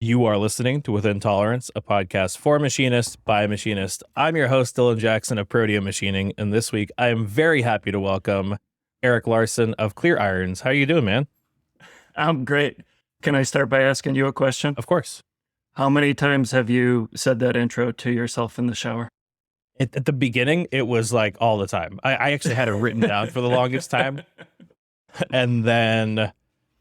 You are listening to Within Tolerance, a podcast for machinists by a machinist. I'm your host, Dylan Jackson of Proteum Machining, and this week I am very happy to welcome Eric Larson of Clear Irons. How are you doing, man? I'm great. Can I start by asking you a question? Of course. How many times have you said that intro to yourself in the shower? At the beginning, it was like all the time. I actually had it written down for the longest time, and then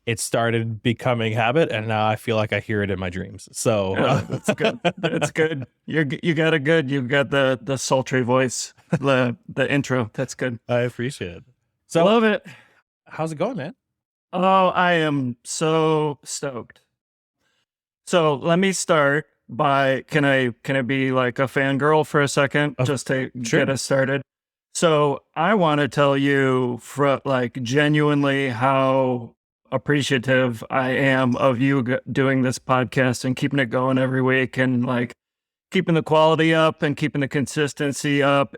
it started becoming habit, and now I feel like I hear it in my dreams. So that's good. That's good. You got it good. You got the sultry voice, the intro. That's good. I appreciate it. So love it. How's it going, man? Oh, I am so stoked. So let me start by can I be like a fangirl for a second just to get us started? So I want to tell you genuinely how appreciative I am of you doing this podcast and keeping it going every week and like keeping the quality up and keeping the consistency up.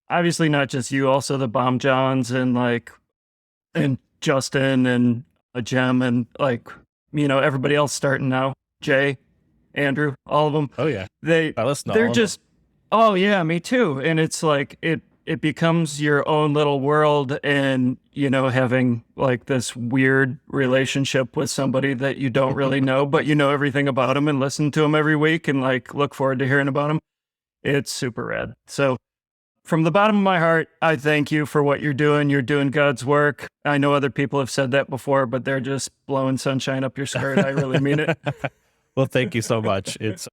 Obviously not just you, also the Bomb Johns and Justin and Jem and everybody else starting now. Jay, Andrew, all of them. Oh yeah. They're just, oh yeah, me too. And it's like, it becomes your own little world, and having like this weird relationship with somebody that you don't really know, but you know everything about them and listen to them every week and like look forward to hearing about them. It's super rad. So from the bottom of my heart, I thank you for what you're doing. You're doing God's work. I know other people have said that before, but they're just blowing sunshine up your skirt. I really mean it. Well, thank you so much. It's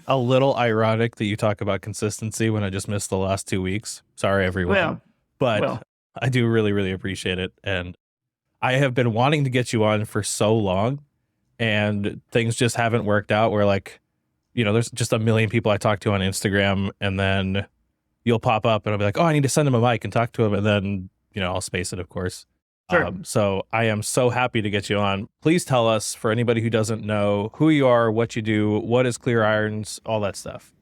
a little ironic that you talk about consistency when I just missed the last 2 weeks. Sorry, everyone. But I do really, really appreciate it. And I have been wanting to get you on for so long, and things just haven't worked out where there's just a million people I talk to on Instagram, and then you'll pop up and I'll be like, oh, I need to send him a mic and talk to him. And then, I'll space it, of course. Sure. So I am so happy to get you on. Please tell us, for anybody who doesn't know, who you are, what you do, what is Clear Irons, all that stuff.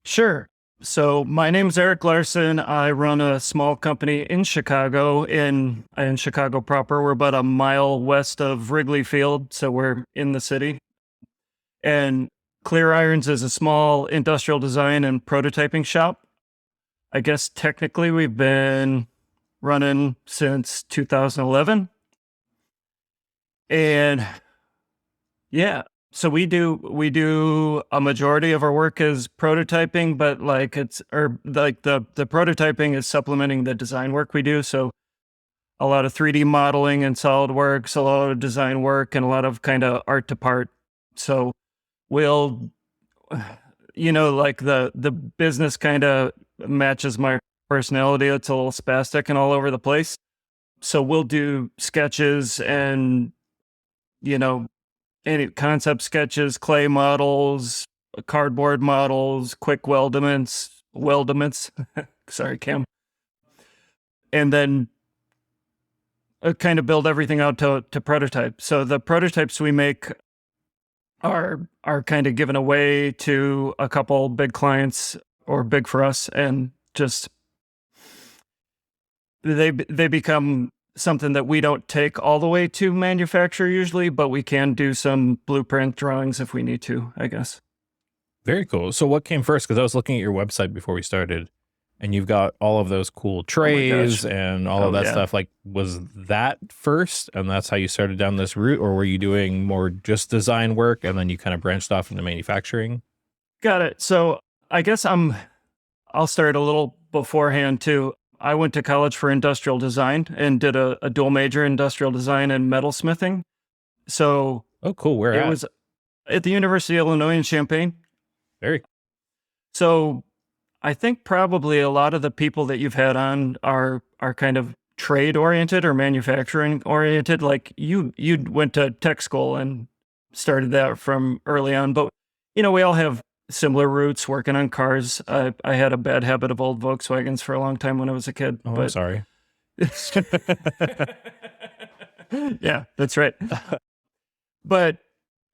Sure. So my name's Eric Larson. I run a small company in Chicago, in Chicago proper. We're about a mile west of Wrigley Field, so we're in the city. And Clear Irons is a small industrial design and prototyping shop. I guess technically we've been running since 2011. And yeah, so we do a majority of our work is prototyping, but the prototyping is supplementing the design work we do. So a lot of 3D modeling and SolidWorks, a lot of design work, and a lot of kind of art to part. So we'll, the business kind of matches my personality. It's a little spastic and all over the place. So we'll do sketches and, any concept sketches, clay models, cardboard models, quick weldments, sorry, Cam. And then kind of build everything out to prototype. So the prototypes we make are kind of given away to a couple big clients, or big for us, and just they become something that we don't take all the way to manufacture usually, but we can do some blueprint drawings if we need to, I guess. Very cool. So what came first? Because I was looking at your website before we started, and you've got all of those cool trays and all of that stuff. Like, was that first, and that's how you started down this route, or were you doing more just design work and then you kind of branched off into manufacturing? Got it. So I guess I'll start a little beforehand too. I went to college for industrial design and did a dual major, industrial design and metalsmithing. So, oh, cool. Where it was at the University of Illinois in Champaign. Very cool. So I think probably a lot of the people that you've had on are kind of trade oriented or manufacturing oriented. Like you went to tech school and started that from early on, but we all have similar roots working on cars. I had a bad habit of old Volkswagens for a long time when I was a kid. Oh, I'm sorry. Yeah, that's right. But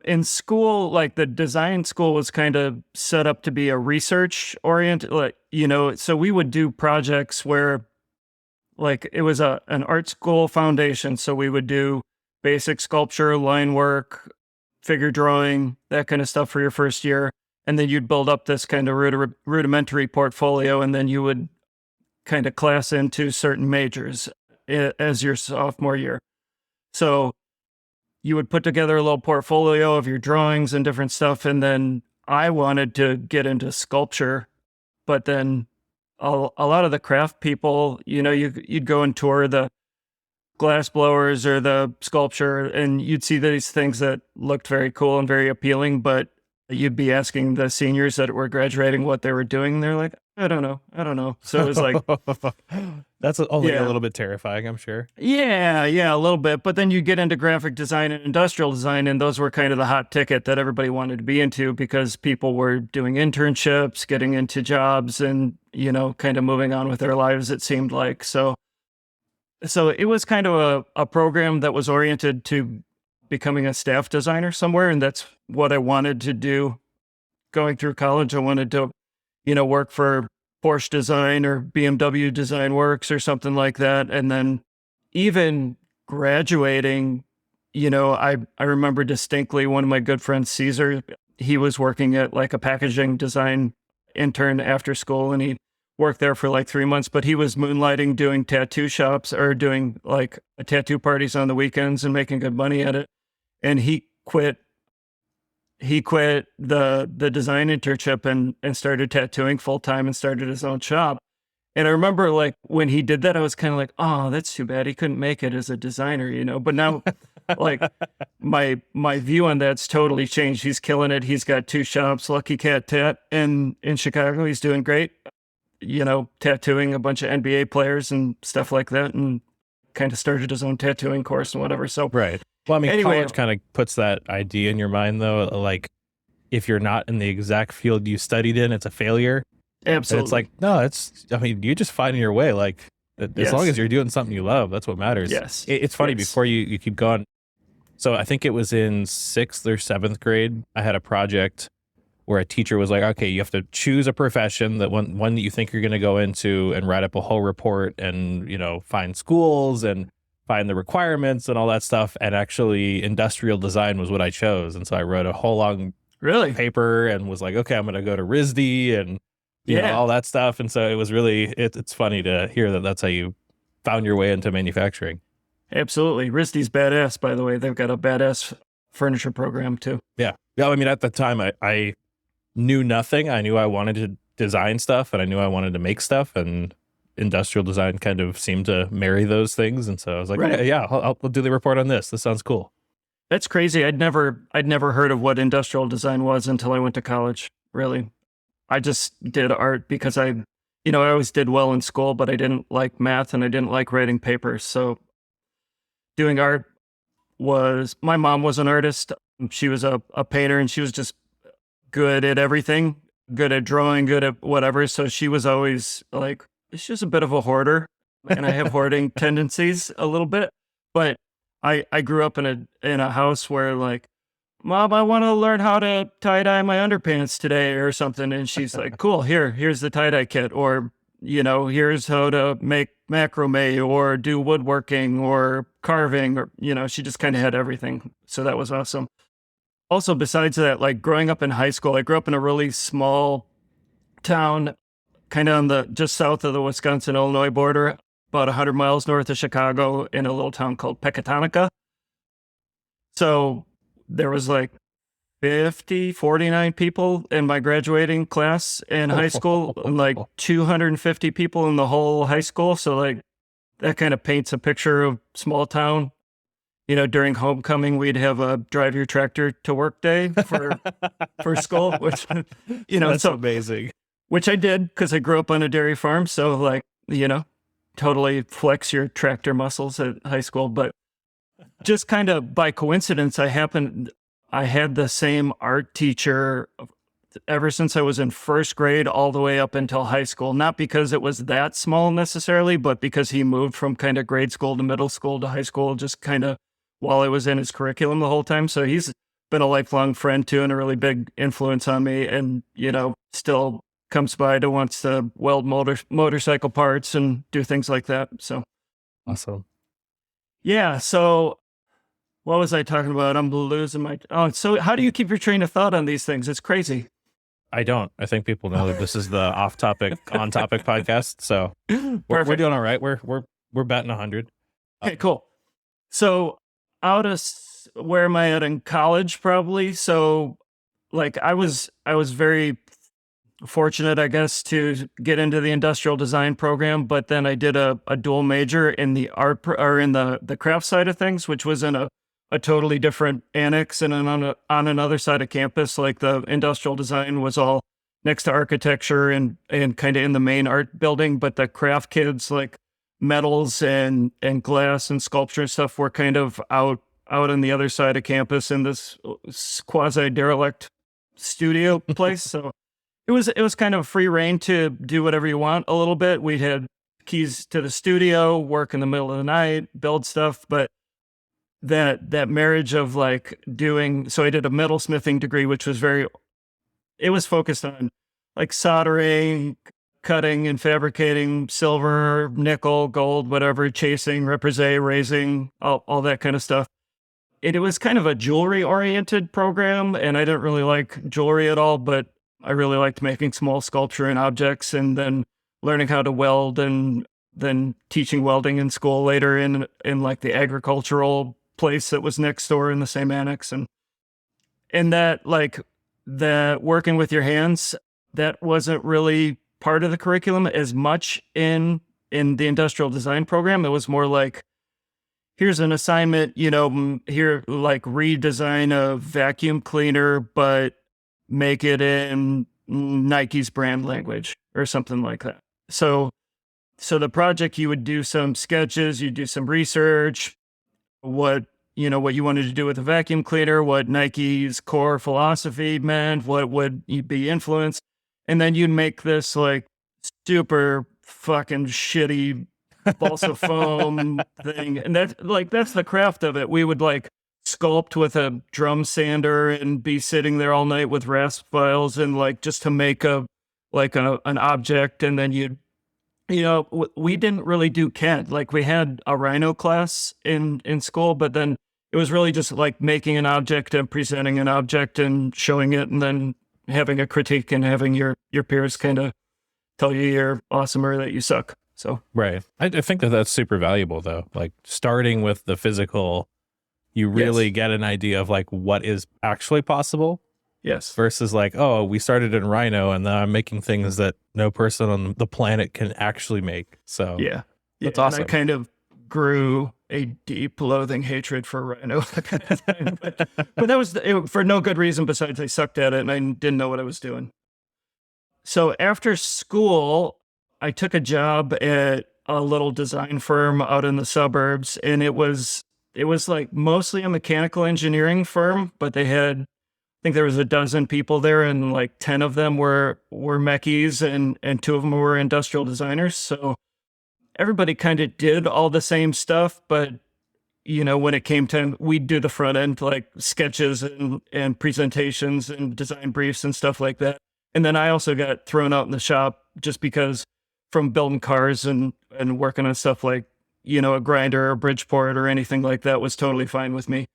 in school, like the design school was kind of set up to be a research oriented, so we would do projects where like it was an art school foundation. So we would do basic sculpture, line work, figure drawing, that kind of stuff for your first year. And then you'd build up this kind of rudimentary portfolio, and then you would kind of class into certain majors as your sophomore year. So you would put together a little portfolio of your drawings and different stuff. And then I wanted to get into sculpture, but then a lot of the craft people, you'd go and tour the glass blowers or the sculpture, and you'd see these things that looked very cool and very appealing, but you'd be asking the seniors that were graduating what they were doing. They're like, I don't know. So it was like, that's only a little bit terrifying, I'm sure. Yeah, a little bit. But then you get into graphic design and industrial design, and those were kind of the hot ticket that everybody wanted to be into because people were doing internships, getting into jobs, and, kind of moving on with their lives, it seemed like. So it was kind of a program that was oriented to becoming a staff designer somewhere, and that's what I wanted to do going through college. I wanted to, work for Porsche Design or BMW Design Works or something like that. And then even graduating, I remember distinctly one of my good friends, Caesar, he was working at like a packaging design intern after school, and he worked there for like 3 months, but he was moonlighting doing tattoo shops or doing like tattoo parties on the weekends and making good money at it. And he quit the design internship and started tattooing full time and started his own shop. And I remember like when he did that, I was kind of like, oh, that's too bad. He couldn't make it as a designer, but now like my view on that's totally changed. He's killing it. He's got 2 shops, Lucky Cat Tat in Chicago. He's doing great, tattooing a bunch of NBA players and stuff like that, and kind of started his own tattooing course and whatever. So right. Well, I mean, anyway, college kind of puts that idea in your mind, though. Like, if you're not in the exact field you studied in, it's a failure. Absolutely. And it's like, no, you're just finding your way. Like, as long as you're doing something you love, that's what matters. Yes. It's funny, before you keep going. So I think it was in 6th or 7th grade, I had a project where a teacher was like, okay, you have to choose a profession, that one that you think you're going to go into, and write up a whole report and, find schools and find the requirements and all that stuff. And actually industrial design was what I chose. And so I wrote a whole long paper and was like, okay, I'm going to go to RISD and you know, all that stuff. And so it was really, it's funny to hear that that's how you found your way into manufacturing. Absolutely. RISD's badass, by the way. They've got a badass furniture program too. Yeah. I mean, at the time I knew nothing. I knew I wanted to design stuff, and I knew I wanted to make stuff, and industrial design kind of seemed to marry those things. And so I was like, I'll do the report on this. This sounds cool. That's crazy. I'd never heard of what industrial design was until I went to college, really. I just did art because I always did well in school, but I didn't like math and I didn't like writing papers. So doing art my mom was an artist. She was a painter, and she was just good at everything, good at drawing, good at whatever. So she was always like, she's just a bit of a hoarder, and I have hoarding tendencies a little bit. But I grew up in a house where, like, Mom, I want to learn how to tie-dye my underpants today or something. And she's like, cool, here's the tie-dye kit. Or, here's how to make macrame or do woodworking or carving, or, she just kind of had everything. So that was awesome. Also, besides that, like growing up in high school, I grew up in a really small town, kind of on just south of the Wisconsin-Illinois border, about 100 miles north of Chicago, in a little town called Pecatonica. So there was like 49 people in my graduating class in high school, and like 250 people in the whole high school. So like that kind of paints a picture of small town. During homecoming, we'd have a drive your tractor to work day for school, which, that's so amazing. Which I did because I grew up on a dairy farm. So like, totally flex your tractor muscles at high school. But just kind of by coincidence, I had the same art teacher ever since I was in first grade all the way up until high school. Not because it was that small necessarily, but because he moved from kind of grade school to middle school to high school, just kind of while I was in his curriculum the whole time. So he's been a lifelong friend too, and a really big influence on me, and, still comes by to wants to weld motorcycle parts and do things like that. So awesome. Yeah. So What was I talking about? I'm losing my... Oh, so how do you keep your train of thought on these things? It's crazy. I don't. I think people know that this is the off-topic, on-topic podcast. So we're doing all right. We're batting 100. Okay, cool. So where am I at in college? Probably. So like I was very fortunate, I guess, to get into the industrial design program, but then I did a dual major in the or in the craft side of things, which was in a totally different annex and on another side of campus. Like the industrial design was all next to architecture and kind of in the main art building, but the craft kids, like metals and glass and sculpture and stuff, were kind of out on the other side of campus in this quasi derelict studio place. So it was kind of free reign to do whatever you want a little bit. We had keys to the studio, work in the middle of the night, build stuff, but that marriage of like so I did a metalsmithing degree, which was it was focused on like soldering, cutting and fabricating silver, nickel, gold, whatever, chasing, reprise, raising, all that kind of stuff. It was kind of a jewelry oriented program, and I didn't really like jewelry at all, but I really liked making small sculpture and objects, and then learning how to weld, and then teaching welding in school later in like the agricultural place that was next door in the same annex. And that, like, the working with your hands, that wasn't really part of the curriculum as much in the industrial design program. It was more like, here's an assignment, here, like, redesign a vacuum cleaner, but make it in Nike's brand language or something like that. So the project, you would do some sketches, you'd do some research, what you wanted to do with a vacuum cleaner, what Nike's core philosophy meant, what would you be influenced, and then you'd make this like super fucking shitty balsa foam thing. And that's the craft of it. We would like sculpt with a drum sander and be sitting there all night with rasp files and like just to make an object. And then we didn't really do CAD. Like we had a Rhino class in school, but then it was really just like making an object and presenting an object and showing it, and then having a critique and having your peers kind of tell you you're awesome or that you suck. So right. I think that's super valuable though. Like starting with the physical, you really get an idea of like what is actually possible. Yes. Versus like, oh, we started in Rhino and now I'm making things that no person on the planet can actually make. So yeah, that's awesome. And I kind of grew a deep loathing hatred for Rhino. but that was for no good reason besides I sucked at it and I didn't know what I was doing. So after school, I took a job at a little design firm out in the suburbs, and it was like mostly a mechanical engineering firm, but they had, I think there was a dozen people there, and like 10 of them were mechies and 2 of them were industrial designers. So everybody kind of did all the same stuff, but when it came time, we'd do the front end, like sketches and presentations and design briefs and stuff like that. And then I also got thrown out in the shop just because from building cars and working on stuff like, a grinder or Bridgeport or anything like that was totally fine with me.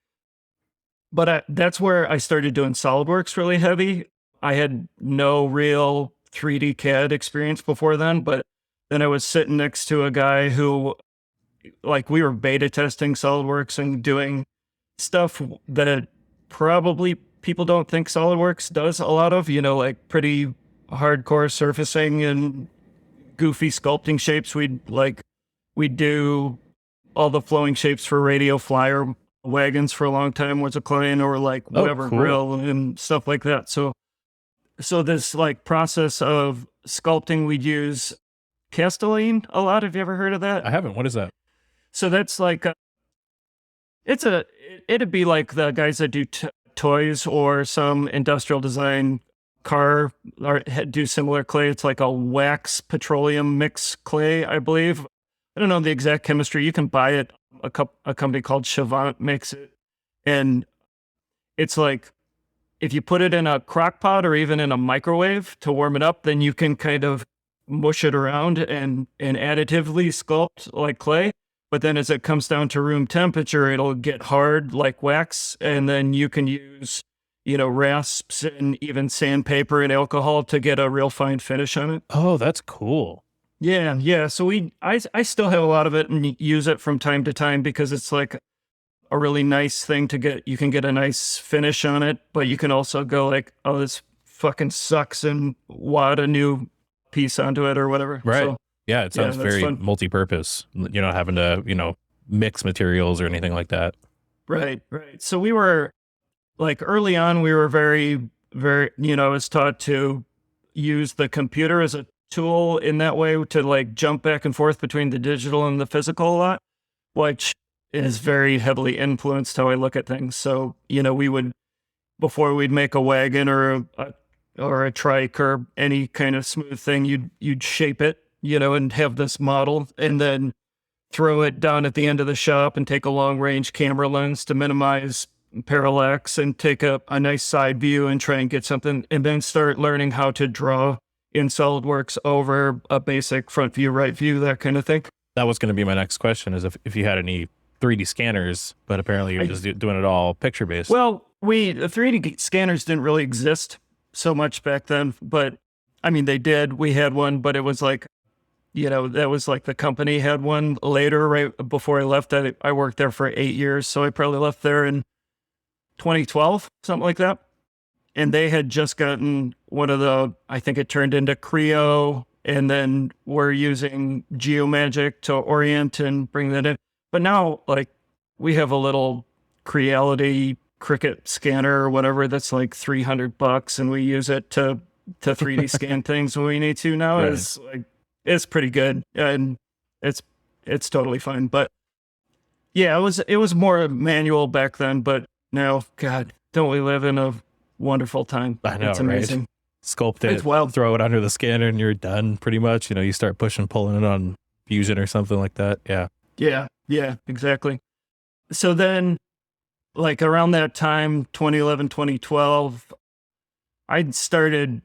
But that's where I started doing SolidWorks really heavy. I had no real 3D CAD experience before then, but then I was sitting next to a guy who, like, we were beta testing SolidWorks and doing stuff that probably people don't think SolidWorks does a lot of, like pretty hardcore surfacing and goofy sculpting shapes. We'd do all the flowing shapes for radio flyer wagons for a long time was a client, or like whatever grill and stuff like that. So this like process of sculpting, we'd use Castellane a lot. Have you ever heard of that? I haven't. What is that? So that's like, it'd be like the guys that do toys or some industrial design car or do similar clay. It's like a wax petroleum mix clay, I believe. I don't know the exact chemistry. You can buy it. A company called Chavant makes it. And it's like, if you put it in a crock pot or even in a microwave to warm it up, then you can kind of mush it around and additively sculpt like clay. but then as it comes down to room temperature, it'll get hard like wax. And then you can use, rasps and even sandpaper and alcohol to get a real fine finish on it. Oh, that's cool. Yeah. Yeah. So I still have a lot of it and use it from time to time because it's like a really nice thing to get. You can get a nice finish on it, but you can also go like, oh, this fucking sucks, and wad a new piece onto it or whatever. Right. So, yeah, it sounds very fun. multi-purpose. You're not having to, mix materials or anything like that. Right. So we were like early on, we were very, very, I was taught to use the computer as a tool in that way to like jump back and forth between the digital and the physical a lot, which is very heavily influenced how I look at things. So, we would, before we'd make a wagon or a trike or any kind of smooth thing, you'd shape it, and have this model and then throw it down at the end of the shop and take a long range camera lens to minimize parallax and take a nice side view and try and get something, and then start learning how to draw in SolidWorks over a basic front view, right view, that kind of thing. That was going to be my next question, is if you had any 3D scanners, but apparently you're just doing it all picture based. Well, the 3D scanners didn't really exist so much back then, but I mean, they did. We had one, but it was like, that was like the company had one later, right before I left. I worked there for 8 years. So I probably left there in 2012, something like that. And they had just gotten one of I think it turned into Creo, and then we're using Geomagic to orient and bring that in. But now, like, we have a little Creality Cricut scanner or whatever that's like $300, and we use it to 3D scan things when we need to now. Right. It's pretty good, and it's totally fine. But yeah, it was more manual back then, but now, God, don't we live in a wonderful time? I know, it's amazing. Right? Sculpt it, throw it under the scanner, and you're done pretty much. You start pulling it on Fusion or something like that. Yeah. Yeah, exactly. So then, like around that time, 2011, 2012, I started,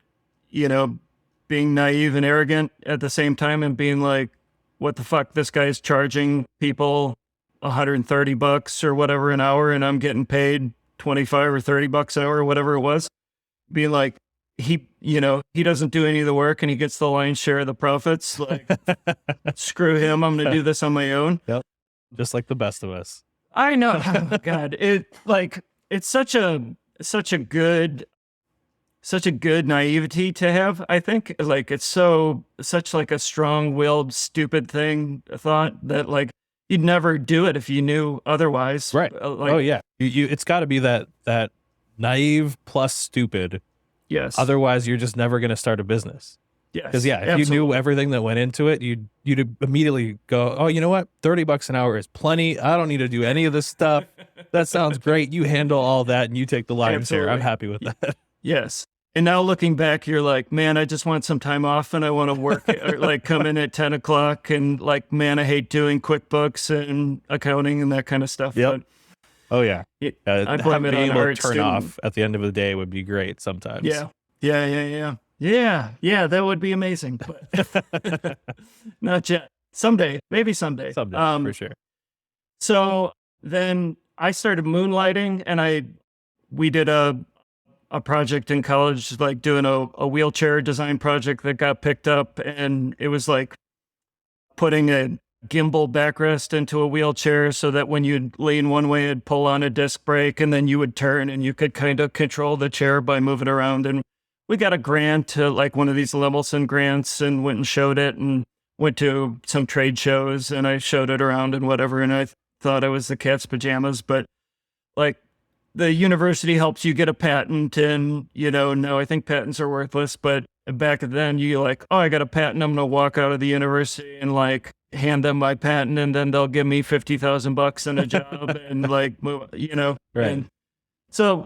being naive and arrogant at the same time and being like, what the fuck, this guy's charging people $130 or whatever an hour, and I'm getting paid $25 or $30 an hour or whatever it was. Being like, he doesn't do any of the work and he gets the lion's share of the profits. Like, screw him, I'm going to do this on my own. Yep. Just like the best of us. I know. Oh, God, it's such a good naivety to have. I think like it's such like a strong-willed, stupid thought that like you'd never do it if you knew otherwise. Right. Oh yeah. It's got to be that naive plus stupid. Yes. Otherwise, you're just never going to start a business. Yes. Because if absolutely. you knew everything that went into it, you'd immediately go, oh, you know what? $30 an hour is plenty. I don't need to do any of this stuff. That sounds great. You handle all that and you take the lion's share. I'm happy with that. Yes. And now looking back, you're like, man, I just want some time off and I want to work, or like come in at 10 o'clock and like, man, I hate doing QuickBooks and accounting and that kind of stuff. Yep. Oh yeah. I blame it on art turn off at the end of the day would be great sometimes. Yeah. Yeah, that would be amazing. But not yet. Someday, maybe someday. Someday, for sure. So then I started moonlighting, and we did a project in college, like doing a wheelchair design project that got picked up, and it was like putting a gimbal backrest into a wheelchair so that when you'd lean one way, it'd pull on a disc brake, and then you would turn, and you could kind of control the chair by moving around. And we got a grant to like one of these Lemelson grants, and went and showed it, and went to some trade shows, and I showed it around and whatever. And I thought I was the cat's pajamas, but like the university helps you get a patent, and no, I think patents are worthless. But back then, you like, oh, I got a patent. I'm gonna walk out of the university and like hand them my patent, and then they'll give me $50,000 and a job, and like move, Right. And so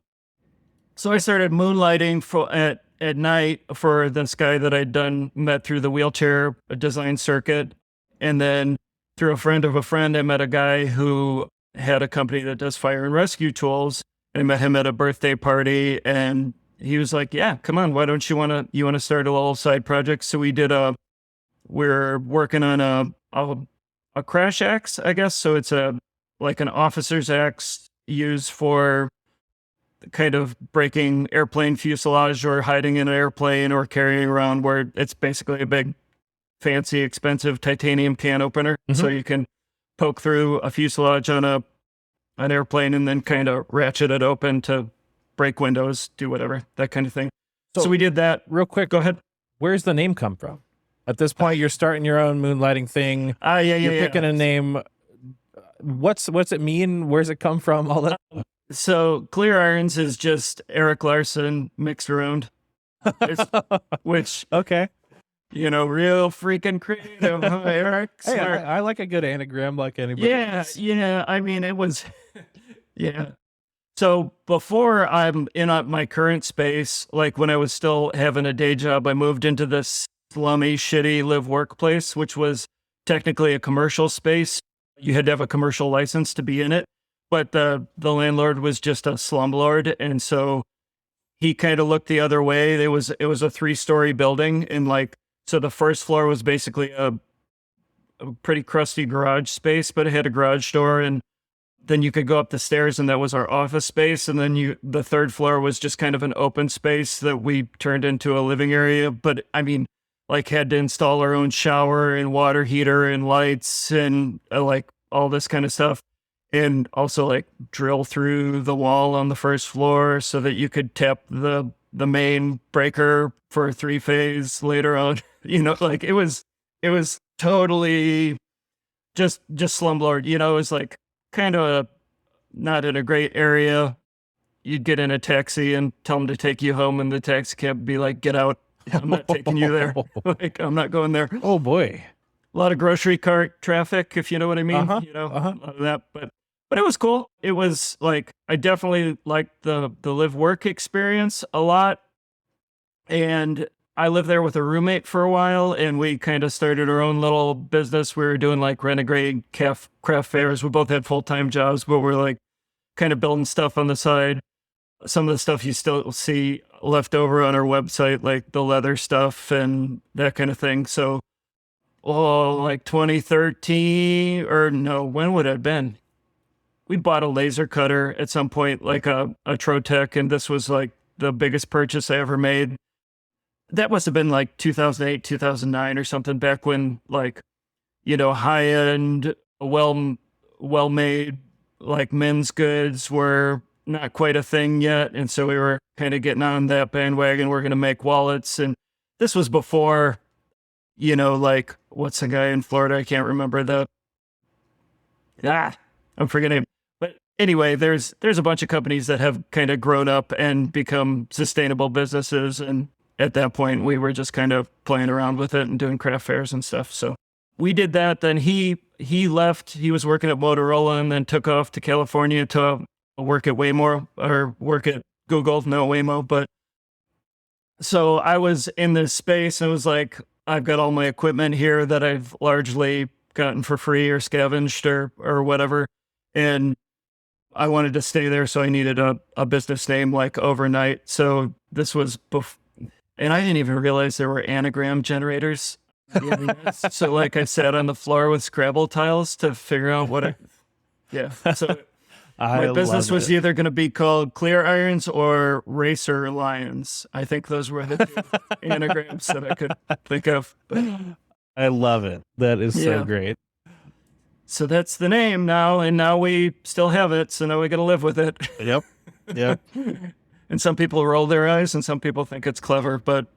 I started moonlighting at night for this guy that I'd met through the wheelchair design circuit. And then through a friend of a friend, I met a guy who had a company that does fire and rescue tools. I met him at a birthday party, and he was like, yeah, come on, why don't you want to start a little side project? So we're working on a a crash axe, I guess. So it's like an officer's axe used for kind of breaking airplane fuselage or hiding in an airplane or carrying around, where it's basically a big, fancy, expensive titanium can opener. So you can poke through a fuselage on an airplane and then kind of ratchet it open to break windows, do whatever, that kind of thing. So we did that. Real quick, go ahead. Where's the name come from? At this point, you're starting your own moonlighting thing. You're picking a name. What's it mean? Where's it come from? All that. So Clear Irons is just Eric Larson mixed around, which okay, real freaking creative, huh, Eric? Hey, I like a good anagram, like anybody. Yeah. I mean, it was, yeah. So before I'm in my current space, like when I was still having a day job, I moved into this slummy, shitty live workplace, which was technically a commercial space. You had to have a commercial license to be in it, but the landlord was just a slumlord, and so he kind of looked the other way. It was a 3-story building, and so the first floor was basically a pretty crusty garage space, but it had a garage door, and then you could go up the stairs, and that was our office space. And then the third floor was just kind of an open space that we turned into a living area. But I mean, had to install our own shower and water heater and lights and all this kind of stuff. And also drill through the wall on the first floor so that you could tap the main breaker for 3-phase later on. It was totally just slumlord. It was kind of not in a great area. You'd get in a taxi and tell them to take you home, and the taxi cab would be like, "Get out. I'm not taking you there. I'm not going there." Oh boy. A lot of grocery cart traffic, if you know what I mean. A lot of that, but it was cool. It was I definitely liked the live work experience a lot. And I lived there with a roommate for a while, and we kind of started our own little business. We were doing renegade craft fairs. We both had full-time jobs, but we're kind of building stuff on the side. Some of the stuff you still see left over on our website, like the leather stuff and that kind of thing. So, 2013, or no, when would it have been? We bought a laser cutter at some point, like a Trotec, and this was the biggest purchase I ever made. That must have been 2008, 2009 or something, back when high-end, well-made men's goods were not quite a thing yet. And so we were kind of getting on that bandwagon. We're going to make wallets. And this was before, what's the guy in Florida? I can't remember I'm forgetting. But anyway, there's a bunch of companies that have kind of grown up and become sustainable businesses. And at that point, we were just kind of playing around with it and doing craft fairs and stuff. So we did that. Then he left. He was working at Motorola and then took off to California to work at Waymo, or work at Google. No, Waymo. But so I was in this space, and it was I've got all my equipment here that I've largely gotten for free or scavenged or whatever. And I wanted to stay there, so I needed a business name overnight. So this was and I didn't even realize there were anagram generators. So I sat on the floor with Scrabble tiles to figure out what so my business was either going to be called Clear Irons or Racer Lions. I think those were the two anagrams that I could think of. But I love it. That is so great. So that's the name now, and now we still have it, so now we got to live with it. Yep. And some people roll their eyes, and some people think it's clever, but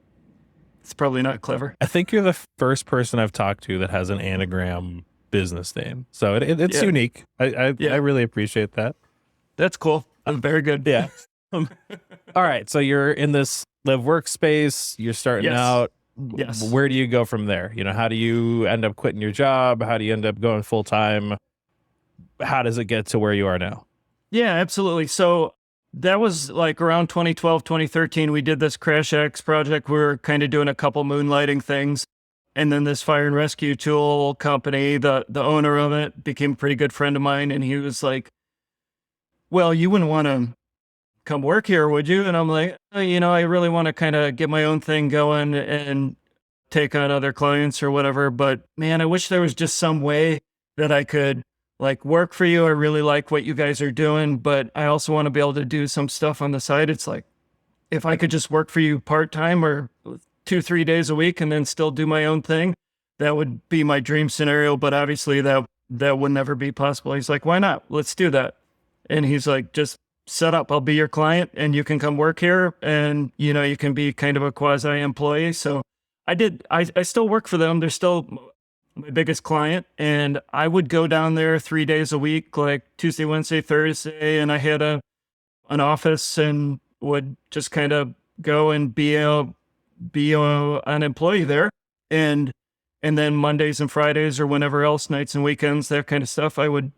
it's probably not clever. I think you're the first person I've talked to that has an anagram business name, so it's unique. I really appreciate that. That's cool. I'm very good. Yeah. All right, so you're in this live workspace. You're starting out. Yes. Where do you go from there? How do you end up quitting your job? How do you end up going full time? How does it get to where you are now? Yeah, absolutely. So that was around 2012, 2013. We did this Crash X project. We were kind of doing a couple moonlighting things. And then this fire and rescue tool company, the owner of it, became a pretty good friend of mine. And he was like, "Well, you wouldn't want to come work here, would you?" And I'm like, I really want to kind of get my own thing going and take on other clients or whatever. But man, I wish there was just some way that I could like work for you. I really like what you guys are doing, but I also want to be able to do some stuff on the side. It's like, if I could just work for you part-time or 2-3 days a week and then still do my own thing, that would be my dream scenario. But obviously that would never be possible. He's like, why not? Let's do that. And he's like, just set up. I'll be your client and you can come work here and, you can be kind of a quasi employee. So I still work for them. They're still my biggest client. And I would go down there 3 days a week, like Tuesday, Wednesday, Thursday. And I had an office and would just kind of go and be an employee there. And then Mondays and Fridays or whenever else, nights and weekends, that kind of stuff, I would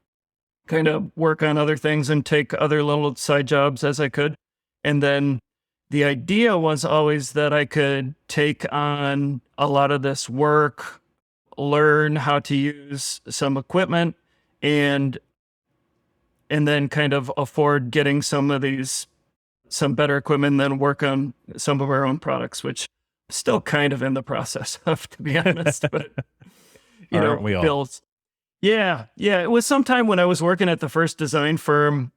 kind of work on other things and take other little side jobs as I could. And then the idea was always that I could take on a lot of this work, learn how to use some equipment, and then kind of afford getting some better equipment and then work on some of our own products, which I'm still kind of in the process of, to be honest, but builds. Yeah. It was sometime when I was working at the first design firm,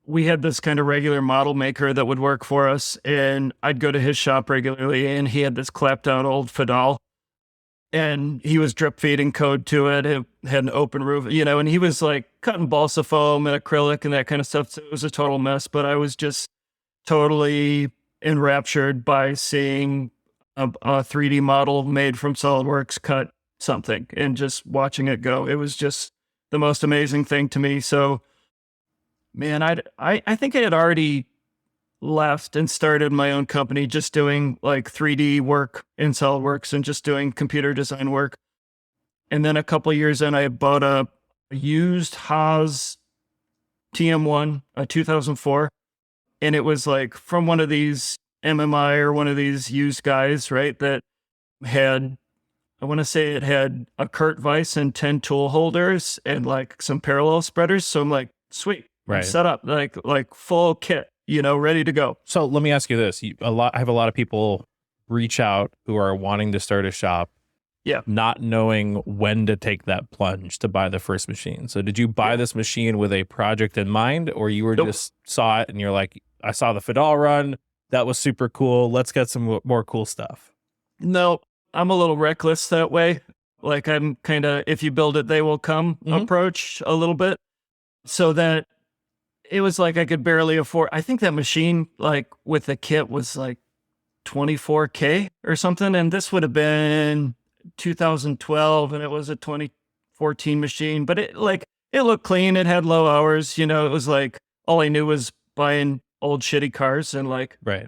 we had this kind of regular model maker that would work for us, and I'd go to his shop regularly, and he had this clapped out old Fidal, and he was drip feeding code to it. It had an open roof, and he was like cutting balsa foam and acrylic and that kind of stuff. So it was a total mess, but I was just totally enraptured by seeing a 3D model made from SolidWorks cut something and just watching it go. It was just the most amazing thing to me. So, man, I think I had already left and started my own company just doing like 3D work in SolidWorks and just doing computer design work. And then a couple of years in, I bought a used Haas TM1, a 2004. And it was like from one of these MMI or one of these used guys, right? That had, I want to say it had a Kurt Weiss and 10 tool holders and like some parallel spreaders. So I'm like, sweet, right. Set up like full kit, ready to go. So let me ask you this. I have a lot of people reach out who are wanting to start a shop. Yeah. Not knowing when to take that plunge to buy the first machine. So did you buy this machine with a project in mind, or you were just saw it and you're like, I saw the Fidal run. That was super cool. Let's get some more cool stuff. No, I'm a little reckless that way. Like I'm kind of, if you build it, they will come approach a little bit. So that it was like I could barely afford. I think that machine, like with the kit, was like $24K or something. And this would have been 2012 and it was a 2014 machine. But it looked clean. It had low hours. It was like all I knew was buying old shitty cars and like, right.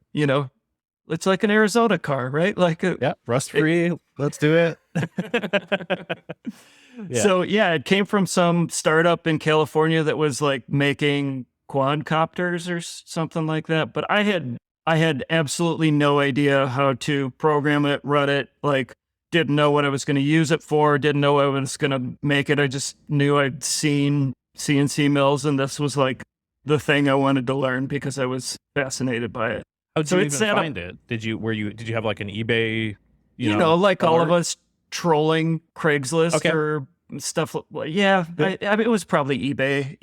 It's like an Arizona car, right? Like rust free. Let's do it. So it came from some startup in California that was like making quadcopters or something like that. But I had absolutely no idea how to program it, run it. Like didn't know what I was going to use it for. Didn't know I was going to make it. I just knew I'd seen CNC mills, and this was like the thing I wanted to learn because I was fascinated by it. How did you even find it? Did you have like an eBay? Like all of us trolling Craigslist or stuff. Yeah, I mean, it was probably eBay.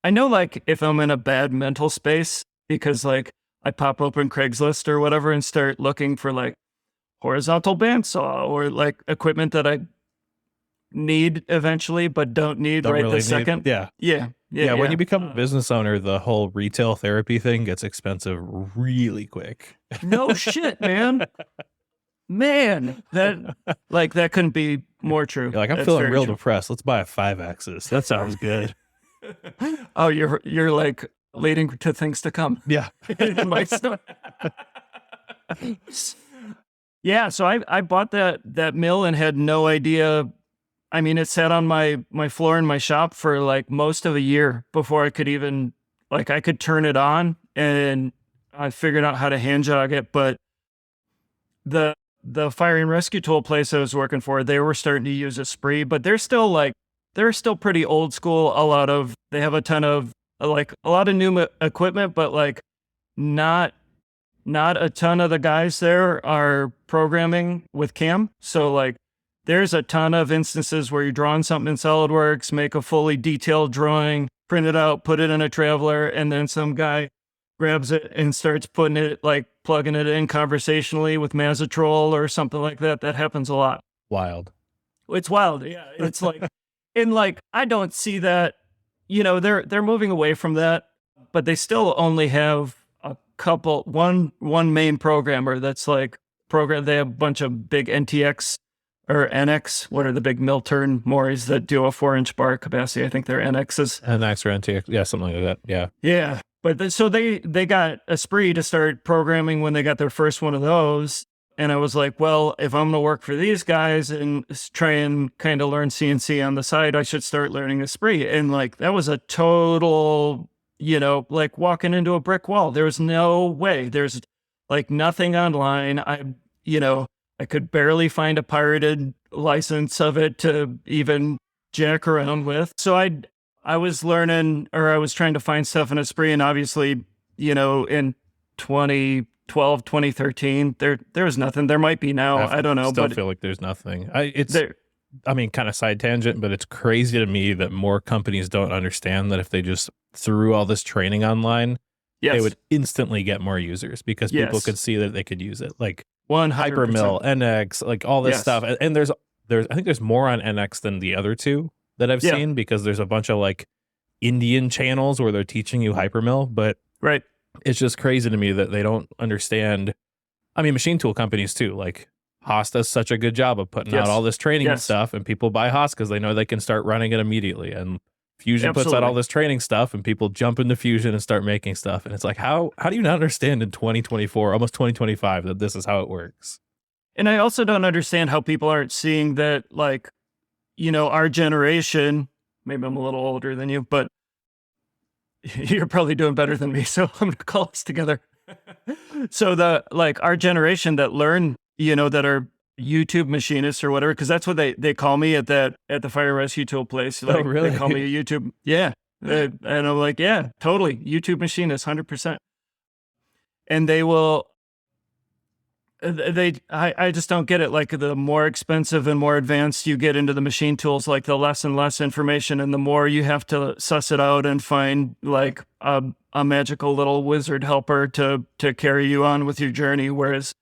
I know like if I'm in a bad mental space because like I pop open Craigslist or whatever and start looking for like horizontal bandsaw or like equipment that I need eventually but don't need this second. Yeah. When you become a business owner, the whole retail therapy thing gets expensive really quick. No shit, man. That couldn't be more true. You're like, I'm feeling real depressed. Let's buy a 5-axis. That sounds good. Oh, you're like leading to things to come. Yeah. My story. Yeah, so I bought that mill and had no idea. I mean, it sat on my floor in my shop for like most of a year before I could even, like, I could turn it on, and I figured out how to hand jog it. But the fire and rescue tool place I was working for, they were starting to use a spree, but they're still pretty old school. They have a ton of like a lot of new equipment, but like not a ton of the guys there are programming with CAM. So like there's a ton of instances where you're drawing something in SolidWorks, make a fully detailed drawing, print it out, put it in a Traveler, and then some guy grabs it and starts putting it, like plugging it in conversationally with Mazatrol or something like that. That happens a lot. Wild. It's wild. Yeah. It's like, and like, I don't see that, they're moving away from that, but they still only have one main programmer that's like they have a bunch of big NTX or NX. What are the big Milturn Moris that do a 4-inch bar capacity? I think they're NXs. NX or NTX. Yeah. Something like that. Yeah. Yeah. But so they got Esprit to start programming when they got their first one of those. And I was like, well, if I'm going to work for these guys and try and kind of learn CNC on the side, I should start learning Esprit. And like, that was a total, like walking into a brick wall. There was no way. There's like nothing online. I could barely find a pirated license of it to even jack around with. So I was learning, or I was trying to find stuff in Esprit, and obviously, in 2012, 2013, there was nothing. There might be now. I don't know. Still feel like there's nothing. Kind of side tangent, but it's crazy to me that more companies don't understand that if they just threw all this training online, they would instantly get more users because people could see that they could use it. Like 100%. Hypermill, NX, like all this stuff. And there's I think there's more on NX than the other two that I've seen, because there's a bunch of like Indian channels where they're teaching you Hypermill, but it's just crazy to me that they don't understand. I mean, machine tool companies too, like Haas does such a good job of putting out all this training and stuff, and people buy Haas because they know they can start running it immediately. And Fusion puts out all this training stuff, and people jump into Fusion and start making stuff. And it's like, how do you not understand in 2024, almost 2025, that this is how it works? And I also don't understand how people aren't seeing that, like, our generation, maybe I'm a little older than you, but you're probably doing better than me, so I'm going to call us together. So our generation that learn, that are YouTube machinists or whatever, because that's what they call me at the fire rescue tool place. Like, really? They call me a YouTube. Yeah. And I'm like, yeah, totally. YouTube machinist, 100%. And they will, I just don't get it. Like, the more expensive and more advanced you get into the machine tools, like the less and less information, and the more you have to suss it out and find like a magical little wizard helper to carry you on with your journey. Whereas,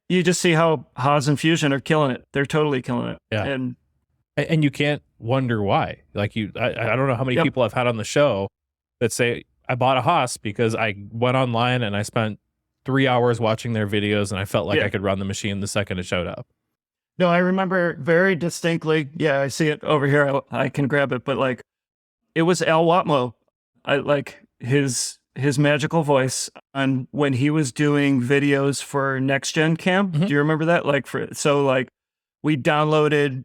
you just see how Haas and Fusion are killing it. They're totally killing it. Yeah. And you can't wonder why. Like I don't know how many people I've had on the show that say, I bought a Haas because I went online and I spent 3 hours watching their videos and I felt like I could run the machine the second it showed up. No, I remember very distinctly. Yeah, I see it over here. I can grab it. But like, it was Al Watmo. I like his magical voice on when he was doing videos for Next Gen Cam. Mm-hmm. Do you remember that? We downloaded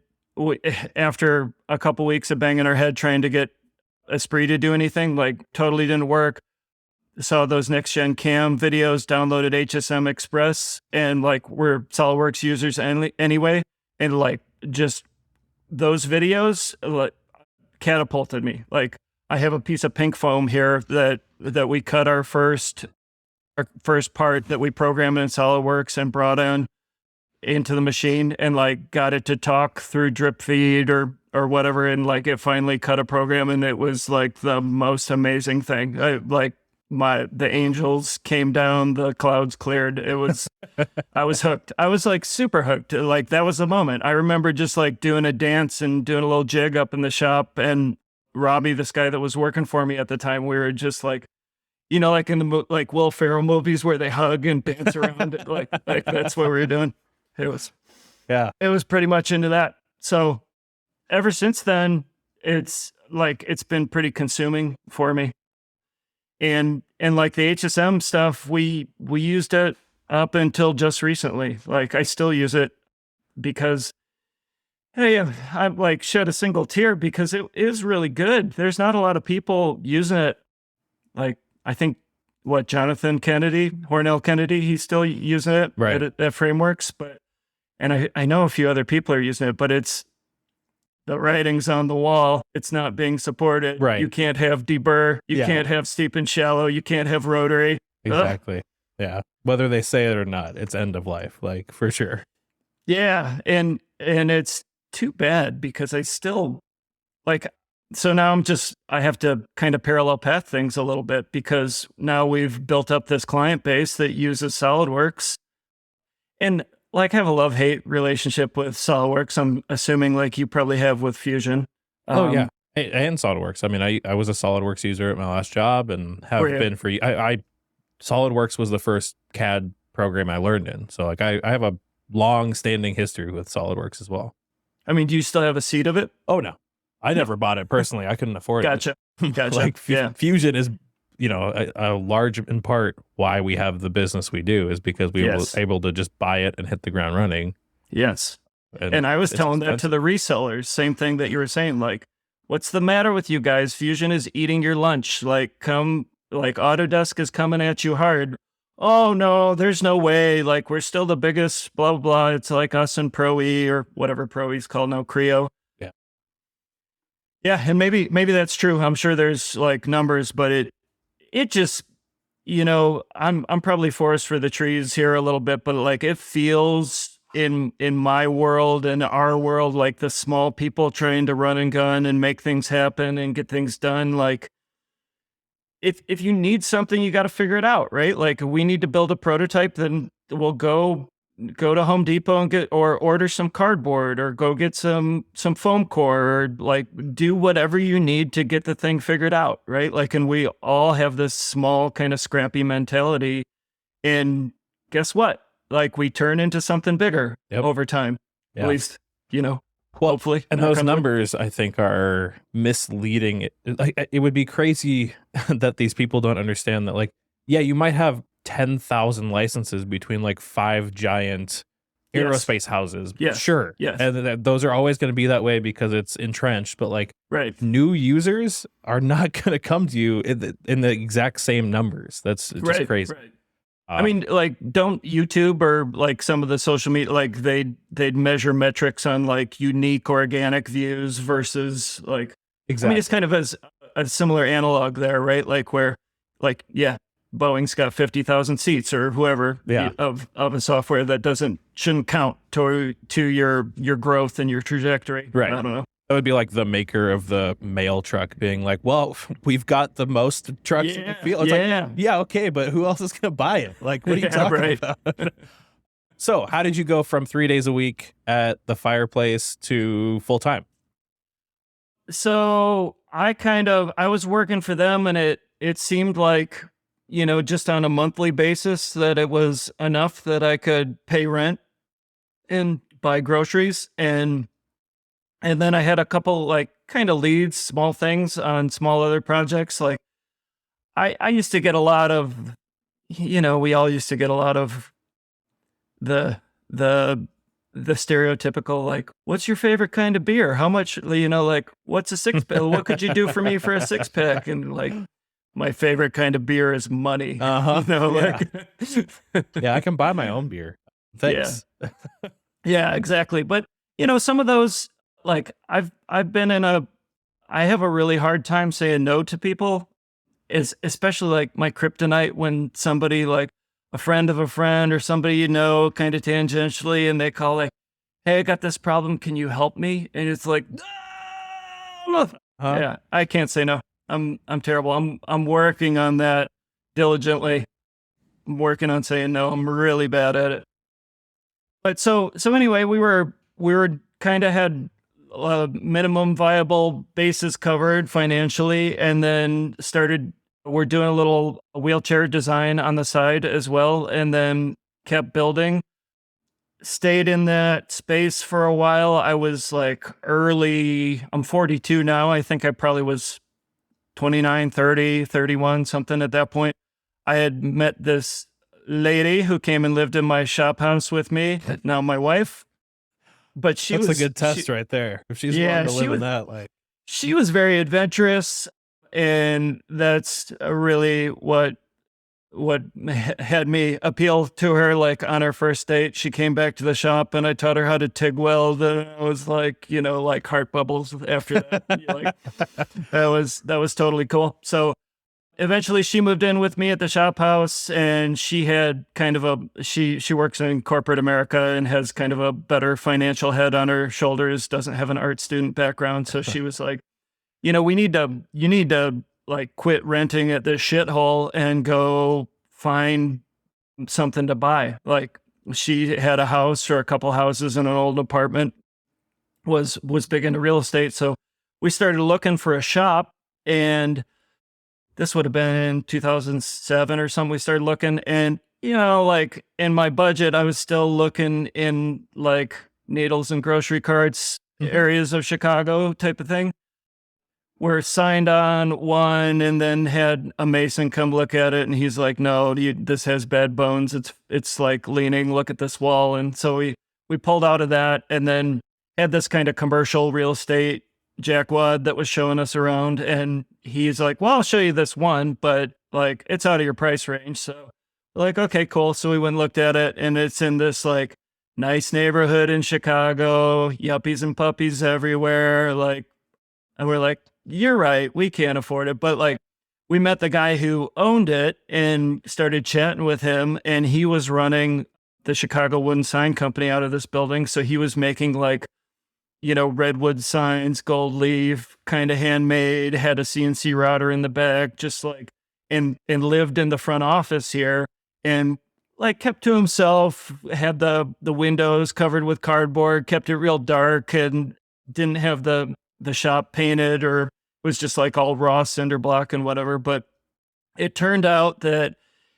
after a couple weeks of banging our head trying to get Esprit to do anything, like totally didn't work. Saw those Next Gen Cam videos, downloaded HSM Express, and like, we're SolidWorks users anyway. And like, just those videos like catapulted me. Like, I have a piece of pink foam here that we cut our first part that we programmed in SolidWorks and brought into the machine, and like got it to talk through drip feed or whatever, and like it finally cut a program, and it was like the most amazing thing. The angels came down, the clouds cleared. It was, I was hooked. I was like super hooked. Like, that was the moment. I remember just like doing a dance and doing a little jig up in the shop, and Robbie, this guy that was working for me at the time, we were just like, like in the like Will Ferrell movies where they hug and dance around it. Like that's what we were doing. It was pretty much into that. So ever since then, it's been pretty consuming for me. And like the HSM stuff, we used it up until just recently. Like, I still use it because, hey, I'm like shed a single tear because it is really good. There's not a lot of people using it. Like, I think Jonathan Kennedy, Hornell Kennedy, he's still using it at Frameworks, and I know a few other people are using it, but it's, the writing's on the wall. It's not being supported. Right. You can't have deburr. You can't have steep and shallow. You can't have rotary. Exactly. Yeah. Whether they say it or not, it's end of life, like, for sure. Yeah. And it's too bad because I still like, so now I have to kind of parallel path things a little bit because now we've built up this client base that uses SolidWorks. And like I have a love-hate relationship with SolidWorks. I'm assuming like you probably have with Fusion. Oh yeah. And SolidWorks. I mean, I was a SolidWorks user at my last job and have been for, SolidWorks was the first CAD program I learned in. So like I have a long standing history with SolidWorks as well. I mean, do you still have a seat of it? Oh no, I never bought it personally. I couldn't afford it. Gotcha. Like Fusion is, a large in part why we have the business we do is because we were able to just buy it and hit the ground running. Yes. And I was telling that to the resellers, same thing that you were saying, like, what's the matter with you guys? Fusion is eating your lunch. Like, Autodesk is coming at you hard. Oh no, there's no way. Like, we're still the biggest, blah, blah, blah. It's like us and Pro E or whatever Pro E's called now, Creo. Yeah. Yeah. And maybe that's true. I'm sure there's like numbers, but it just, I'm probably forest for the trees here a little bit, but like it feels in my world and our world, like the small people trying to run and gun and make things happen and get things done. Like if you need something, you got to figure it out, right? Like we need to build a prototype, then we'll go to Home Depot and order some cardboard or go get some foam core or like do whatever you need to get the thing figured out, right? Like, and we all have this small kind of scrappy mentality, and guess what? Like we turn into something bigger over time, at least, hopefully. And those numbers, I think, are misleading. It would be crazy that these people don't understand that, like, yeah, you might have 10,000 licenses between like 5 giant aerospace houses. Yeah. Sure. Yes. And those are always going to be that way because it's entrenched. But like new users are not going to come to you in the exact same numbers. That's just crazy. Right. I mean, like, don't YouTube or like some of the social media, like they'd measure metrics on like unique organic views versus like, exactly. I mean, it's kind of as a similar analog there, right? Like where like, Boeing's got 50,000 seats or whoever of a software that shouldn't count to your growth and your trajectory. Right. I don't know. That would be like the maker of the mail truck being like, well, we've got the most trucks in the field. It's like, okay, but who else is going to buy it? Like, what are you talking about? So how did you go from 3 days a week at the fireplace to full time? So I was working for them and it seemed like, just on a monthly basis that it was enough that I could pay rent and buy groceries. And then I had a couple like kind of leads, small things on small other projects. Like I used to get a lot of, we all used to get a lot of the stereotypical, like, what's your favorite kind of beer? How much, like, what's a 6-pack? What could you do for me for a 6-pack? And like, my favorite kind of beer is money. Yeah, I can buy my own beer. Thanks. Yeah, exactly. But, some of those, like I have a really hard time saying no to people, especially like my kryptonite when somebody like a friend of a friend or somebody kind of tangentially, and they call like, hey, I got this problem, can you help me? And it's like, no. Yeah, I can't say no. I'm terrible. I'm working on that diligently. I'm working on saying no. I'm really bad at it. But so anyway, we were kind of had minimum viable basis covered financially, and then we're doing a little wheelchair design on the side as well, and then kept building. Stayed in that space for a while. I was like I'm 42 now. I think I probably was 29, 30, 31, something at that point. I had met this lady who came and lived in my shop house with me, now my wife. But that's a good test right there. If she's willing to live in that, like, she was very adventurous, and that's really what had me appeal to her. Like on our first date, she came back to the shop, and I taught her how to TIG weld, and I was like, like heart bubbles after that. Like, that was totally cool. So, eventually she moved in with me at the shop house, and she had kind of she works in corporate America and has kind of a better financial head on her shoulders, doesn't have an art student background. So she was like, you need to like quit renting at this shithole and go find something to buy. Like, she had a house or a couple houses in an old apartment, was big into real estate. So we started looking for a shop, and this would have been 2007 or something. We started looking, and, like, in my budget, I was still looking in like needles and grocery carts areas of Chicago type of thing. We're signed on one, and then had a mason come look at it, and he's like, no, this has bad bones. It's like leaning, look at this wall. And so we pulled out of that, and then had this kind of commercial real estate jackwad that was showing us around. And he's like, well, I'll show you this one, but like, it's out of your price range. So we're like, okay, cool. So we went and looked at it, and it's in this like nice neighborhood in Chicago, yuppies and puppies everywhere. Like, and we're like, you're right, we can't afford it. But like, we met the guy who owned it and started chatting with him, and he was running the Chicago Wooden Sign Company out of this building. So he was making like, redwood signs, gold leaf, kind of handmade, had a CNC router in the back, just like, and lived in the front office here, and like kept to himself, had the windows covered with cardboard, kept it real dark, and didn't have the shop painted, or was just like all raw cinder block and whatever. But it turned out that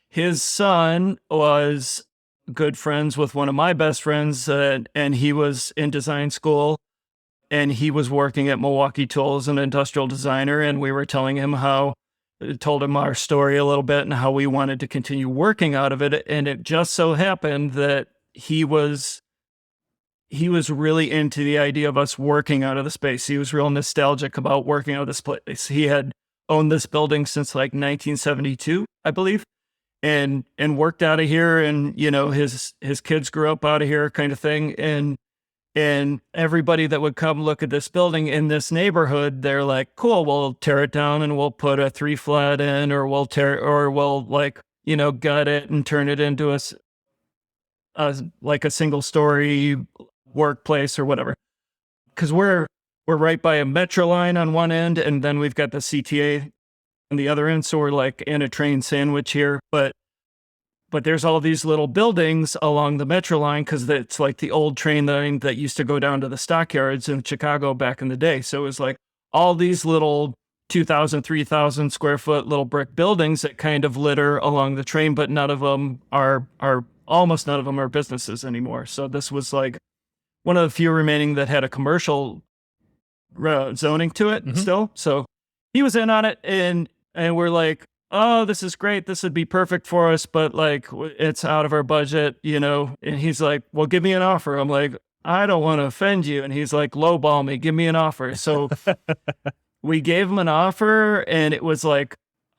his son was good friends with one of my best friends, and he was in design school, and he was working at Milwaukee Tool as an industrial designer. And we were telling him told him our story a little bit and how we wanted to continue working out of it. And it just so happened that he was really into the idea of us working out of the space. He was real nostalgic about working out of this place. He had owned this building since like 1972, I believe, and worked out of here. And, his kids grew up out of here, kind of thing. And everybody that would come look at this building in this neighborhood, they're like, cool, we'll tear it down and we'll put a 3-flat in, or we'll gut it and turn it into like a single story workplace or whatever. Because we're right by a metro line on one end, and then we've got the CTA on the other end. So we're like in a train sandwich here, but there's all these little buildings along the metro line, because it's like the old train line that used to go down to the stockyards in Chicago back in the day. So it was like all these little 2,000, 3,000 square foot little brick buildings that kind of litter along the train, but none of them almost none of them are businesses anymore. So this was like one of the few remaining that had a commercial zoning to it still. So he was in on it, and we're like, oh, this is great. This would be perfect for us, but like, it's out of our budget, And he's like, well, give me an offer. I'm like, I don't want to offend you. And he's like, lowball me, give me an offer. So we gave him an offer, and it was like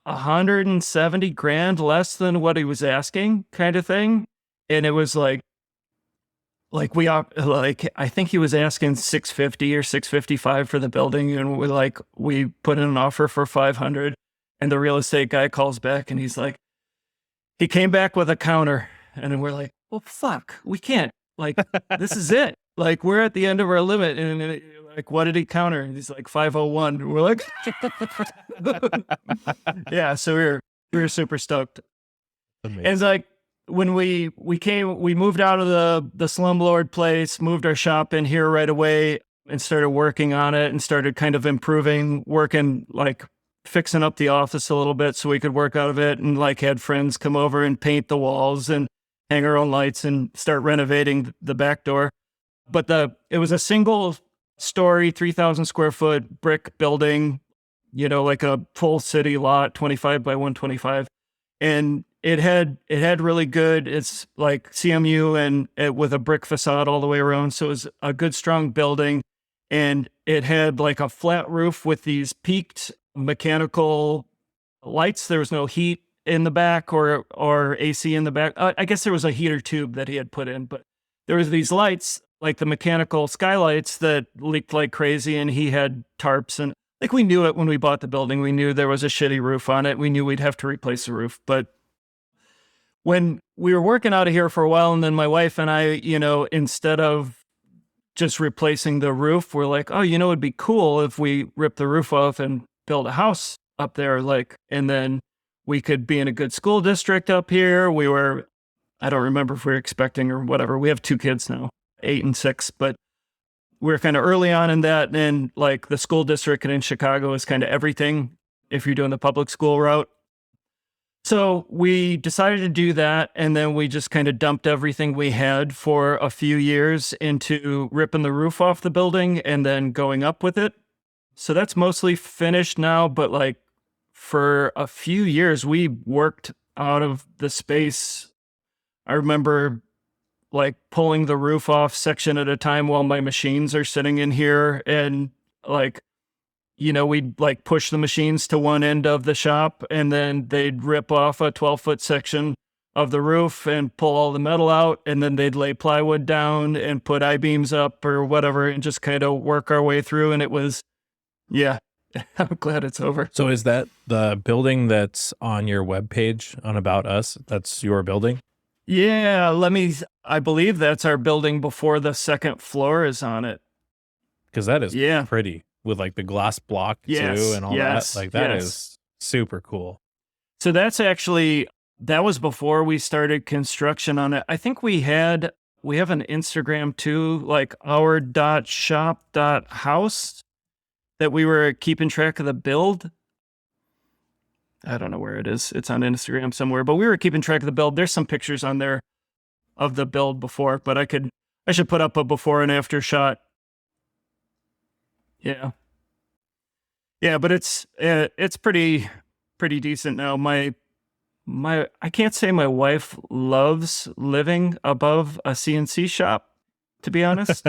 $170,000 less than what he was asking, kind of thing. And it was like I think he was asking $650 or $655 for the building, and we put in an offer for $500. And the real estate guy calls back, and he's like, he came back with a counter, and we're like, well, fuck, we can't. Like, this is it. Like, we're at the end of our limit. And like, what did he counter? And he's like, 501. And we're like, yeah. So we were super stoked. Amazing. And it's like, when we moved out of the slumlord place, moved our shop in here right away, and started working on it, and started kind of working like fixing up the office a little bit so we could work out of it, and like had friends come over and paint the walls and hang our own lights and start renovating the back door. But it was a single story, 3,000 square foot brick building, like a full city lot, 25 by 125. And it had really good, it's like CMU and with a brick facade all the way around. So it was a good, strong building. And it had like a flat roof with these peaked mechanical lights. There was no heat in the back or AC in the back. I guess there was a heater tube that he had put in, but there was these lights, like the mechanical skylights, that leaked like crazy, and he had tarps, and like we knew it when we bought the building. We knew there was a shitty roof on it. We knew we'd have to replace the roof. But when we were working out of here for a while, and then my wife and I, instead of just replacing the roof, we're like, oh, it'd be cool if we rip the roof off and build a house up there, and then we could be in a good school district up here. I don't remember if we were expecting or whatever. We have 2 kids now, 8 and 6, but we're kind of early on in that. And like the school district in Chicago is kind of everything if you're doing the public school route. So we decided to do that. And then we just kind of dumped everything we had for a few years into ripping the roof off the building and then going up with it. So that's mostly finished now. But like for a few years, we worked out of the space. I remember like pulling the roof off section at a time while my machines are sitting in here. And like, we'd like push the machines to one end of the shop and then they'd rip off a 12-foot section of the roof and pull all the metal out. And then they'd lay plywood down and put I-beams up or whatever and just kind of work our way through. And it was, yeah, I'm glad it's over. So is that the building that's on your webpage on About Us? That's your building? Yeah, I believe that's our building before the second floor is on it. Because that is pretty with like the glass block too and all that. Like that is super cool. So that was before we started construction on it. I think we have an Instagram too, like our.shop.house that we were keeping track of the build. I don't know where it is. It's on Instagram somewhere, but we were keeping track of the build. There's some pictures on there of the build before, but I should put up a before and after shot. Yeah. Yeah, but it's pretty decent now. I can't say my wife loves living above a CNC shop, to be honest,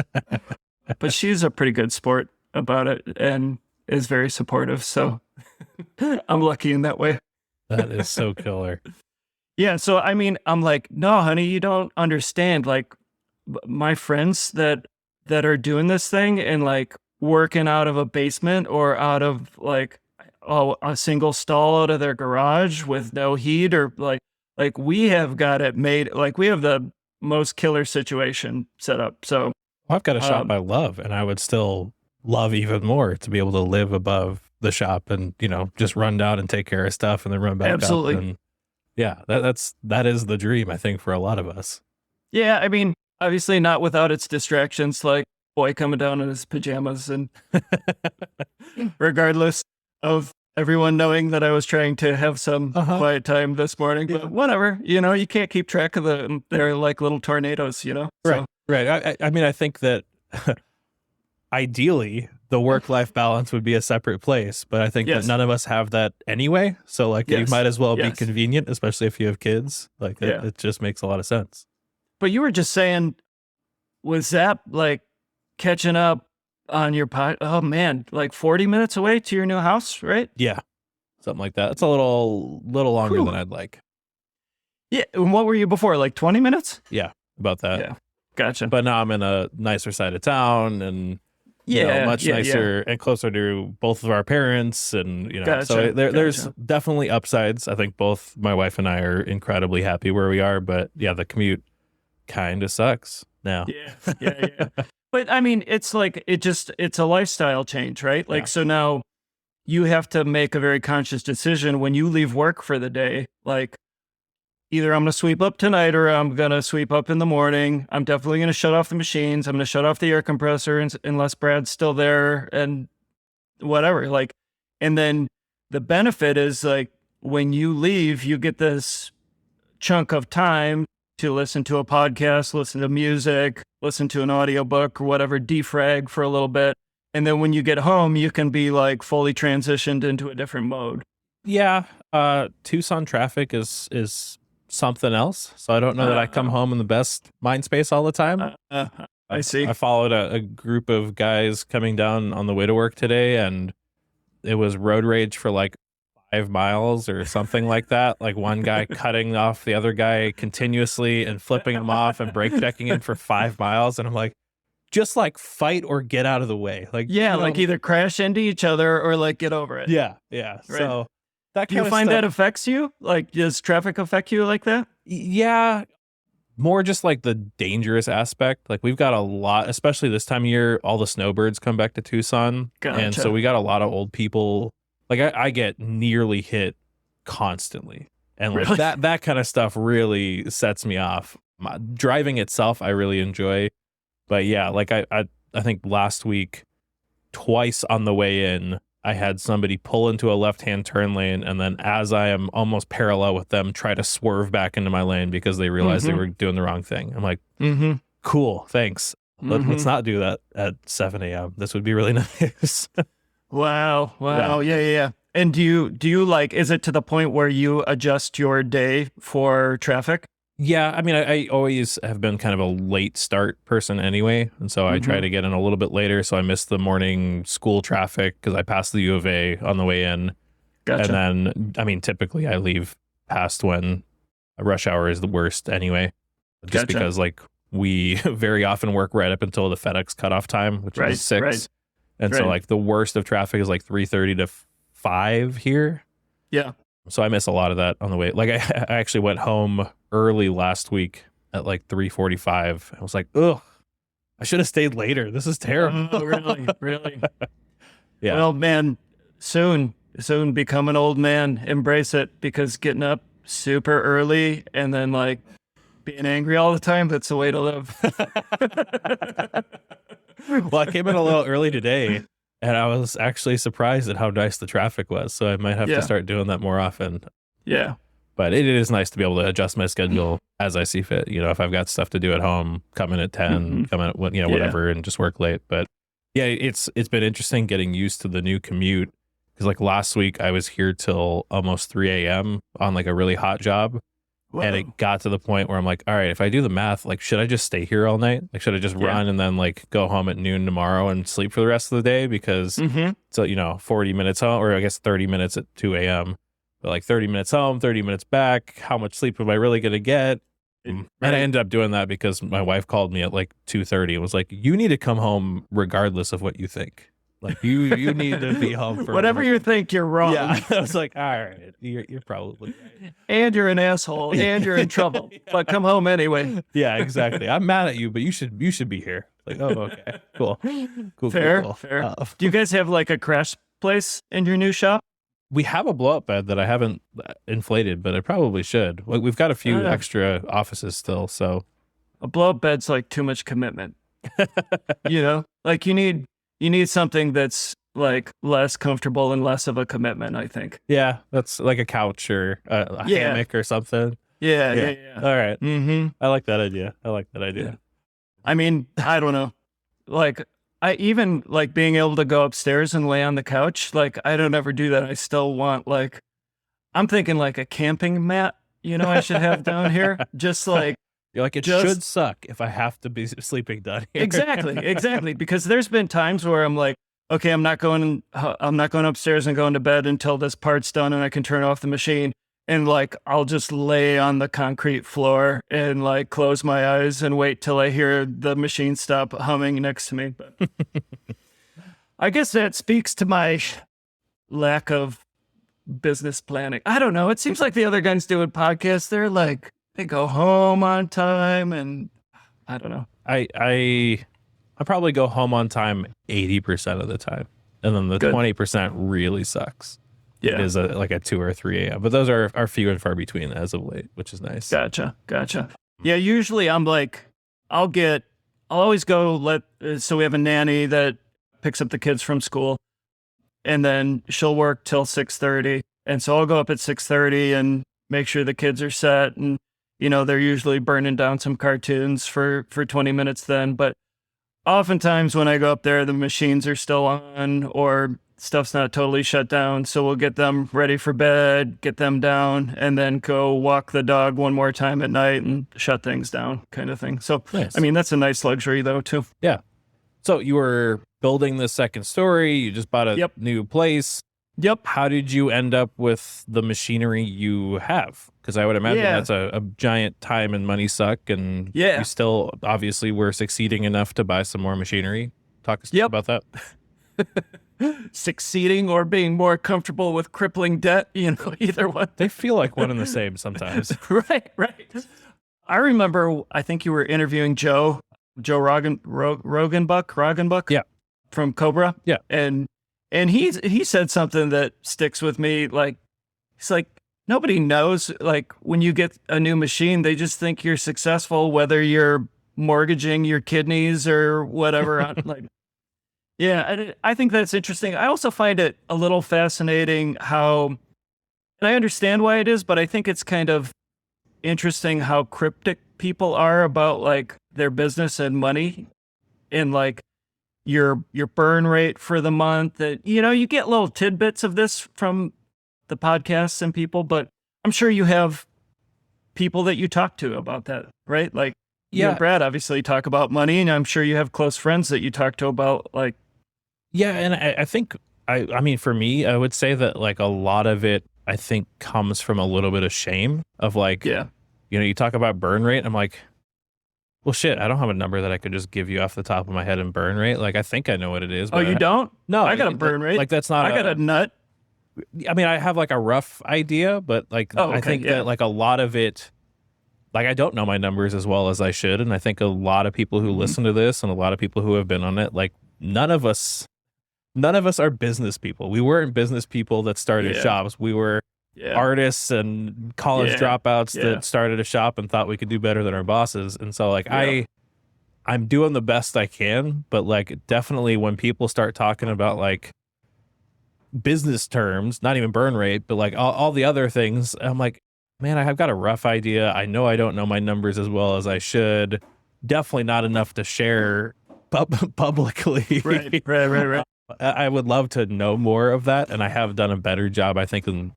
but she's a pretty good sport about it and is very supportive. So I'm lucky in that way. That is so killer. Yeah. So, I mean, I'm like, no, honey, you don't understand. Like my friends that are doing this thing and like working out of a basement or out of like a single stall out of their garage with no heat or like we have got it made. Like we have the most killer situation set up. So I've got a shop I love, and I would still love even more to be able to live above the shop and, just run down and take care of stuff and then run back up. And yeah, that is the dream, I think, for a lot of us. Yeah. I mean, obviously not without its distractions, like boy coming down in his pajamas and regardless of everyone knowing that I was trying to have some quiet time this morning, but whatever, you can't keep track of they're like little tornadoes, Right. So. Right. I mean, I think that ideally the work-life balance would be a separate place, but I think that none of us have that anyway. So like you might as well be convenient, especially if you have kids. Like it just makes a lot of sense. But you were just saying, was that like catching up on your pod? Oh man, like 40 minutes away to your new house, right? Yeah. Something like that. It's a little longer than I'd like. Yeah. And what were you before? Like 20 minutes? Yeah. About that. Yeah. Gotcha. But now I'm in a nicer side of town and much nicer and closer to both of our parents. And, gotcha, so there's definitely upsides. I think both my wife and I are incredibly happy where we are, but yeah, the commute kind of sucks now. Yeah. But I mean, it's like, it's a lifestyle change, right? Like, so now you have to make a very conscious decision when you leave work for the day, like, either I'm going to sweep up tonight or I'm going to sweep up in the morning. I'm definitely going to shut off the machines. I'm going to shut off the air compressor unless Brad's still there and whatever. Like, and then the benefit is like when you leave, you get this chunk of time to listen to a podcast, listen to music, listen to an audiobook or whatever, defrag for a little bit. And then when you get home, you can be like fully transitioned into a different mode. Yeah. Tucson traffic is something else. So I don't know that I come home in the best mind space all the time. I see. I followed a group of guys coming down on the way to work today, and it was road rage for like 5 miles or something like that. Like one guy cutting off the other guy continuously and flipping him off and brake checking him for 5 miles. And I'm like, just like fight or get out of the way. Like, yeah, like either crash into each other or like get over it. Yeah. Right. So that do you find that affects you? Like, does traffic affect you like that? Yeah. More just like the dangerous aspect. Like we've got a lot, especially this time of year, all the snowbirds come back to Tucson. Gotcha. And so we got a lot of old people. Like I get nearly hit constantly. And like Really? that kind of stuff really sets me off. Driving itself, I really enjoy. But yeah, like I think last week, twice on the way in, I had somebody pull into a left-hand turn lane, and then as I am almost parallel with them, try to swerve back into my lane because they realized they were doing the wrong thing. I'm like, cool, thanks. Let's not do that at 7 a.m. This would be really nice. Wow. Yeah. And do you like, is it to the point where you adjust your day for traffic? Yeah, I mean, I always have been kind of a late start person anyway, and so I try to get in a little bit later, so I miss the morning school traffic because I pass the U of A on the way in. Gotcha. And then, I mean, typically I leave past when rush hour is the worst anyway, just because like we very often work right up until the FedEx cutoff time, which is 6. Right. And so like the worst of traffic is like 3:30 to 5 here. Yeah. So I miss a lot of that on the way. Like I actually went home early last week at like 3:45. I was like, ugh, I should have stayed later. This is terrible. Oh, really? Yeah. Well, man, soon become an old man. Embrace it, because getting up super early and then like being angry all the time, that's the way to live. Well, I came in a little early today, and I was actually surprised at how nice the traffic was. So I might have to start doing that more often. Yeah. But it is nice to be able to adjust my schedule as I see fit. You know, if I've got stuff to do at home, come in at 10, come in at, whatever, and just work late. But yeah, it's been interesting getting used to the new commute. Because like last week, I was here till almost 3 a.m. on like a really hot job. Whoa. And it got to the point where I'm like, all right, if I do the math, like, should I just stay here all night? Like, should I just run and then like go home at noon tomorrow and sleep for the rest of the day? Because so, 40 minutes home, or I guess 30 minutes at 2 a.m. But like 30 minutes home, 30 minutes back. How much sleep am I really going to get? And I ended up doing that because my wife called me at like 2:30 and was like, you need to come home regardless of what you think. Like you need to be home for whatever you think, you're wrong. Yeah, I was like, all right, you're probably right. And you're an asshole, and you're in trouble. But come home anyway. Yeah, exactly. I'm mad at you, but you should be here. Like, oh, okay, cool. Fair. Fair. Do you guys have like a crash place in your new shop? We have a blow-up bed that I haven't inflated, but I probably should. Like, we've got a few extra offices still, so a blow-up bed's like too much commitment. Like you need something that's like less comfortable and less of a commitment, I think. Yeah, that's like a couch or a hammock or something. Yeah. All right. I like that idea. Yeah. I mean, I don't know. Like, I even like being able to go upstairs and lay on the couch. Like, I don't ever do that. I still want like, I'm thinking like a camping mat, I should have down here. Just like, you're like, it should suck if I have to be sleeping down here. Exactly. Because there's been times where I'm like, okay, I'm not going upstairs and going to bed until this part's done and I can turn off the machine. And like, I'll just lay on the concrete floor and like close my eyes and wait till I hear the machine stop humming next to me. But I guess that speaks to my lack of business planning. I don't know. It seems like the other guys doing podcasts, they're like, they go home on time, and I don't know. I probably go home on time 80% of the time, and then the 20% really sucks. Yeah, it is like a 2 or 3 a.m. But those are few and far between as of late, which is nice. Gotcha. Yeah, usually I'm like, I'll always go so we have a nanny that picks up the kids from school, and then she'll work till 6:30, and so I'll go up at 6:30 and make sure the kids are set, and they're usually burning down some cartoons for 20 minutes then. But oftentimes when I go up there, the machines are still on or stuff's not totally shut down. So we'll get them ready for bed, get them down, and then go walk the dog one more time at night and shut things down kind of thing. So, nice. I mean, that's a nice luxury though, too. Yeah. So you were building the second story. You just bought a new place. Yep. How did you end up with the machinery you have? Because I would imagine that's a giant time and money suck, and you still obviously were succeeding enough to buy some more machinery. Talk us about that. Succeeding or being more comfortable with crippling debt, either one. They feel like one and the same sometimes. Right. I remember, I think you were interviewing Joe Roggenbuck. Yeah. From Cobra. Yeah. And he said something that sticks with me. Like, it's like, nobody knows, like, when you get a new machine, they just think you're successful, whether you're mortgaging your kidneys or whatever. Like, yeah, I think that's interesting. I also find it a little fascinating how, and I understand why it is, but I think it's kind of interesting how cryptic people are about, like, their business and money, and like your burn rate for the month. That, you get little tidbits of this from the podcasts and people, but I'm sure you have people that you talk to about that, right? Like, you and Brad obviously talk about money, and I'm sure you have close friends that you talk to about, like. Yeah, and I think, I mean, for me, I would say that, like, a lot of it, I think, comes from a little bit of shame of, like, you talk about burn rate. I'm like, well, shit, I don't have a number that I could just give you off the top of my head in burn rate. Like, I think I know what it is. But you don't? No. I got a burn rate. Like, that's not I got a nut. I mean, I have, like, a rough idea, but, like, I think that, like, a lot of it, like, I don't know my numbers as well as I should. And I think a lot of people who listen to this and a lot of people who have been on it, like, none of us are business people. We weren't business people that started shops. We were artists and college dropouts that started a shop and thought we could do better than our bosses. And so, like, I'm doing the best I can, but, like, definitely when people start talking about, like, business terms, not even burn rate, but, like, all the other things, I'm like, man, I have got a rough idea. I know I don't know my numbers as well as I should. Definitely not enough to share publicly. Right. I would love to know more of that, and I have done a better job, I think, in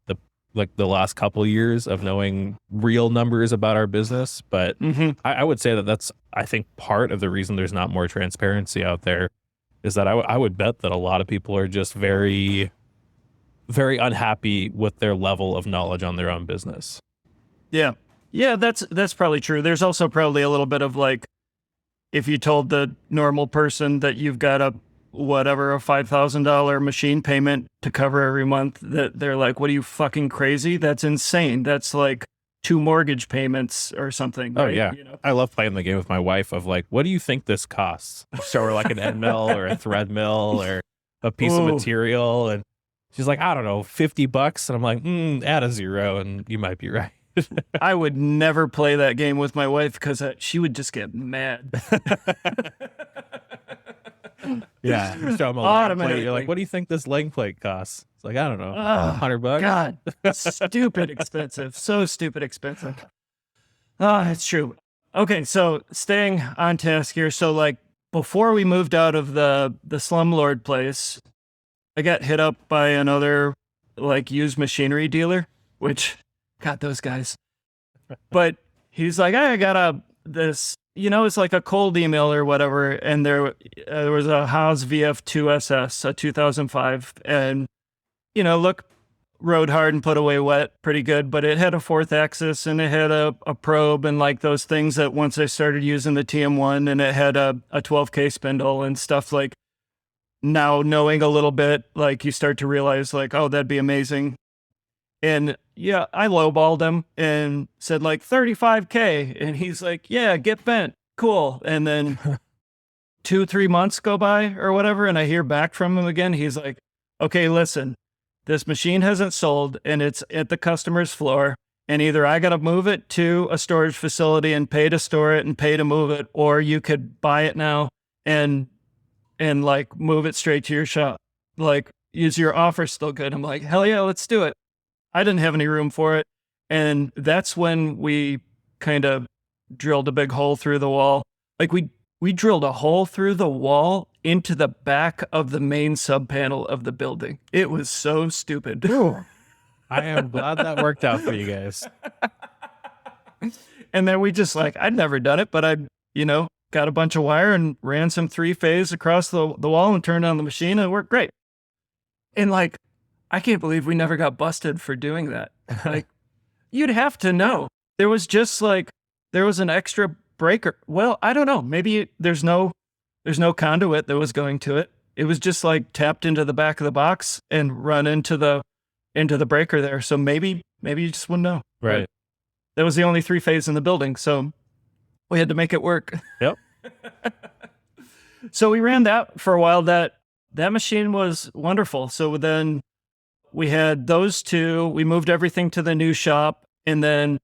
the last couple of years of knowing real numbers about our business. But I would say that that's, I think, part of the reason there's not more transparency out there is that I would bet that a lot of people are just very, very unhappy with their level of knowledge on their own business. Yeah, that's probably true. There's also probably a little bit of, like, if you told the normal person that you've got a $5,000 machine payment to cover every month, that they're like, what are you, fucking crazy? That's insane. That's like 2 mortgage payments or something. Oh, right? yeah. I love playing the game with my wife of, like, what do you think this costs? Show her, like, an end mill or a thread mill or a piece of material. And she's like, I don't know, $50. And I'm like, add a 0 and you might be right. I would never play that game with my wife because she would just get mad. Yeah, you show them a leg plate. You're like, what do you think this leg plate costs? It's like, I don't know, $100. God, stupid expensive. So stupid expensive. It's true. Okay, so staying on task here. So, like, before we moved out of the slumlord place, I got hit up by another, like, used machinery dealer, which, God, those guys. But he's like, I got this. It's like a cold email or whatever, and there was a Haas VF2 SS, a 2005, and, rode hard and put away wet pretty good, but it had a 4th axis, and it had a probe, and, like, those things that once I started using the TM1, and it had a 12K spindle and stuff. Like, now knowing a little bit, like, you start to realize, like, oh, that'd be amazing. And yeah, I lowballed him and said, like, 35K. And he's like, yeah, get bent. Cool. And then 2-3 months go by or whatever, and I hear back from him again. He's like, okay, listen, this machine hasn't sold and it's at the customer's floor. And either I got to move it to a storage facility and pay to store it and pay to move it, or you could buy it now and like move it straight to your shop. Like, is your offer still good? I'm like, hell yeah, let's do it. I didn't have any room for it. And that's when we kind of drilled a big hole through the wall. Like, we drilled a hole through the wall into the back of the main sub panel of the building. It was so stupid. I am glad that worked out for you guys. And then we just, like, I'd never done it, but I, got a bunch of wire and ran some 3-phase across the wall and turned on the machine, and it worked great. And, like, I can't believe we never got busted for doing that. Like, you'd have to know. There was just like, there was an extra breaker. Well, I don't know. Maybe there's no conduit that was going to it. It was just like tapped into the back of the box and run into the breaker there. So maybe you just wouldn't know. Right. But that was the only 3-phase in the building. So we had to make it work. Yep. So we ran that for a while. That machine was wonderful. So then we had those two. We moved everything to the new shop. And then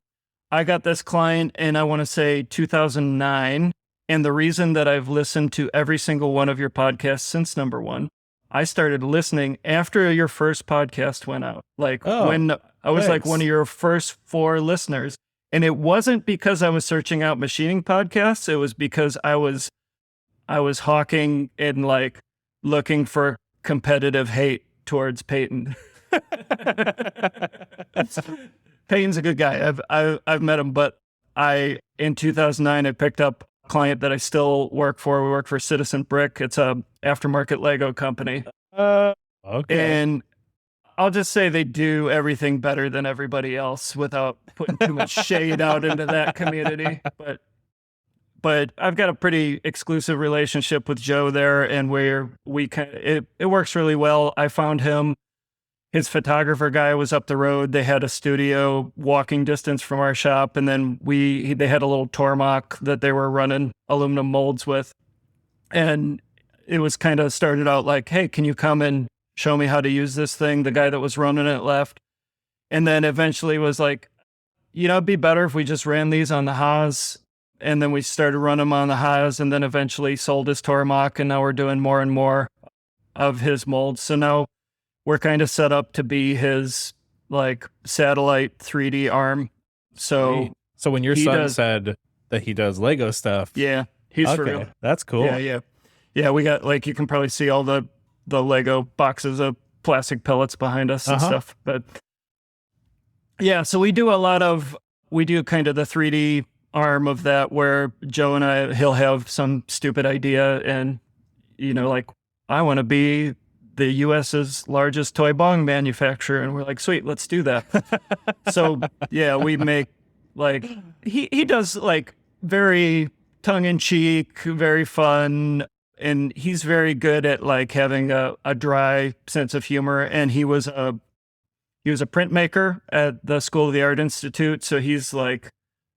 I got this client in, I want to say 2009. And the reason that I've listened to every single one of your podcasts since number 1, I started listening after your first podcast went out. Like when I was like one of your first 4 listeners. And it wasn't because I was searching out machining podcasts. It was because I was hawking and like looking for competitive hate towards Peyton. Peyton's a good guy. I've met him, but in 2009 I picked up a client that I still work for. We work for Citizen Brick. It's a aftermarket Lego company. Okay. And I'll just say they do everything better than everybody else without putting too much shade out into that community. But I've got a pretty exclusive relationship with Joe there, and where it works really well. I found him. His photographer guy was up the road. They had a studio walking distance from our shop, and then they had a little Tormach that they were running aluminum molds with. And it was kind of started out like, hey, can you come and show me how to use this thing? The guy that was running it left. And then eventually was like, it'd be better if we just ran these on the Haas. And then we started running them on the Haas, and then eventually sold his Tormach, and now we're doing more and more of his molds. So now we're kind of set up to be his like satellite 3D arm. So when your son said that he does Lego stuff. Yeah, he's for real. That's cool. Yeah. We got, like, you can probably see all the Lego boxes of plastic pellets behind us and stuff. But yeah, so we do kind of the 3D arm of that, where Joe and he'll have some stupid idea and, like, I want to be the U.S.'s largest toy bong manufacturer. And we're like, sweet, let's do that. So yeah, we make, like, he does like very tongue-in-cheek, very fun. And he's very good at like having a dry sense of humor. And he was a printmaker at the School of the Art Institute. So he's like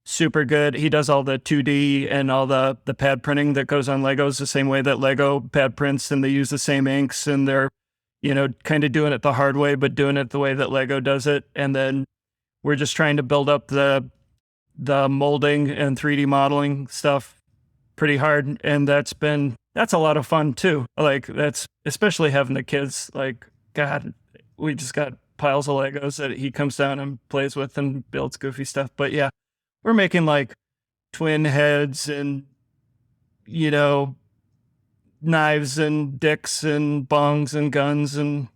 super good. He does all the 2D and all the pad printing that goes on Legos the same way that Lego pad prints, and they use the same inks, and they're, kind of doing it the hard way, but doing it the way that Lego does it. And then we're just trying to build up the molding and 3D modeling stuff pretty hard. And that's a lot of fun too. Like, that's especially having the kids, like, God, we just got piles of Legos that he comes down and plays with and builds goofy stuff. But yeah, we're making like twin heads and, knives and dicks and bongs and guns and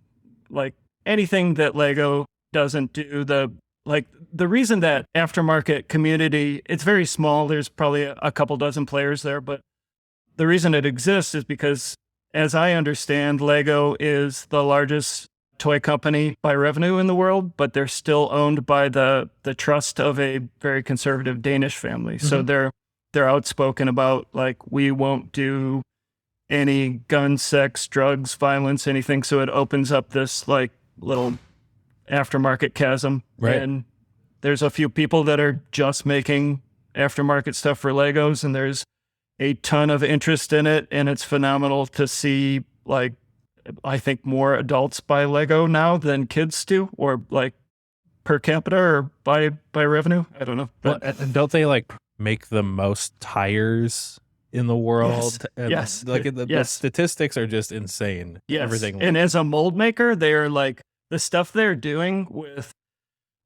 like anything that Lego doesn't do. The reason that aftermarket community, it's very small. There's probably a couple dozen players there, but the reason it exists is because, as I understand, Lego is the largest toy company by revenue in the world, but they're still owned by the trust of a very conservative Danish family. Mm-hmm. So they're outspoken about, like, we won't do any gun, sex, drugs, violence, anything. So it opens up this like little aftermarket chasm. Right. And there's a few people that are just making aftermarket stuff for Legos, and there's a ton of interest in it. And it's phenomenal to see, like, I think more adults buy Lego now than kids do, or like per capita or by revenue. I don't know. But and don't they like make the most tires in the world? Yes. Like the statistics are just insane. Yes. Everything. And as a mold maker, they're like, the stuff they're doing with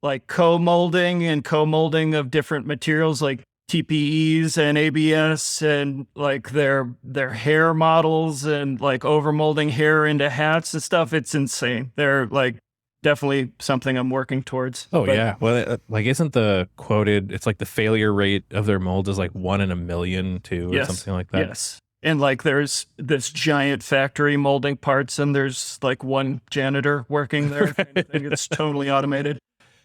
like co-molding of different materials, like TPEs and ABS, and like their hair models, and like overmolding hair into hats and stuff. It's insane. They're like definitely something I'm working towards. Yeah. Well, like, isn't the quoted, it's like the failure rate of their molds is like 1 in a million too, or something like that? Yes. And like there's this giant factory molding parts and there's like one janitor working there. Kind of thing. It's totally automated.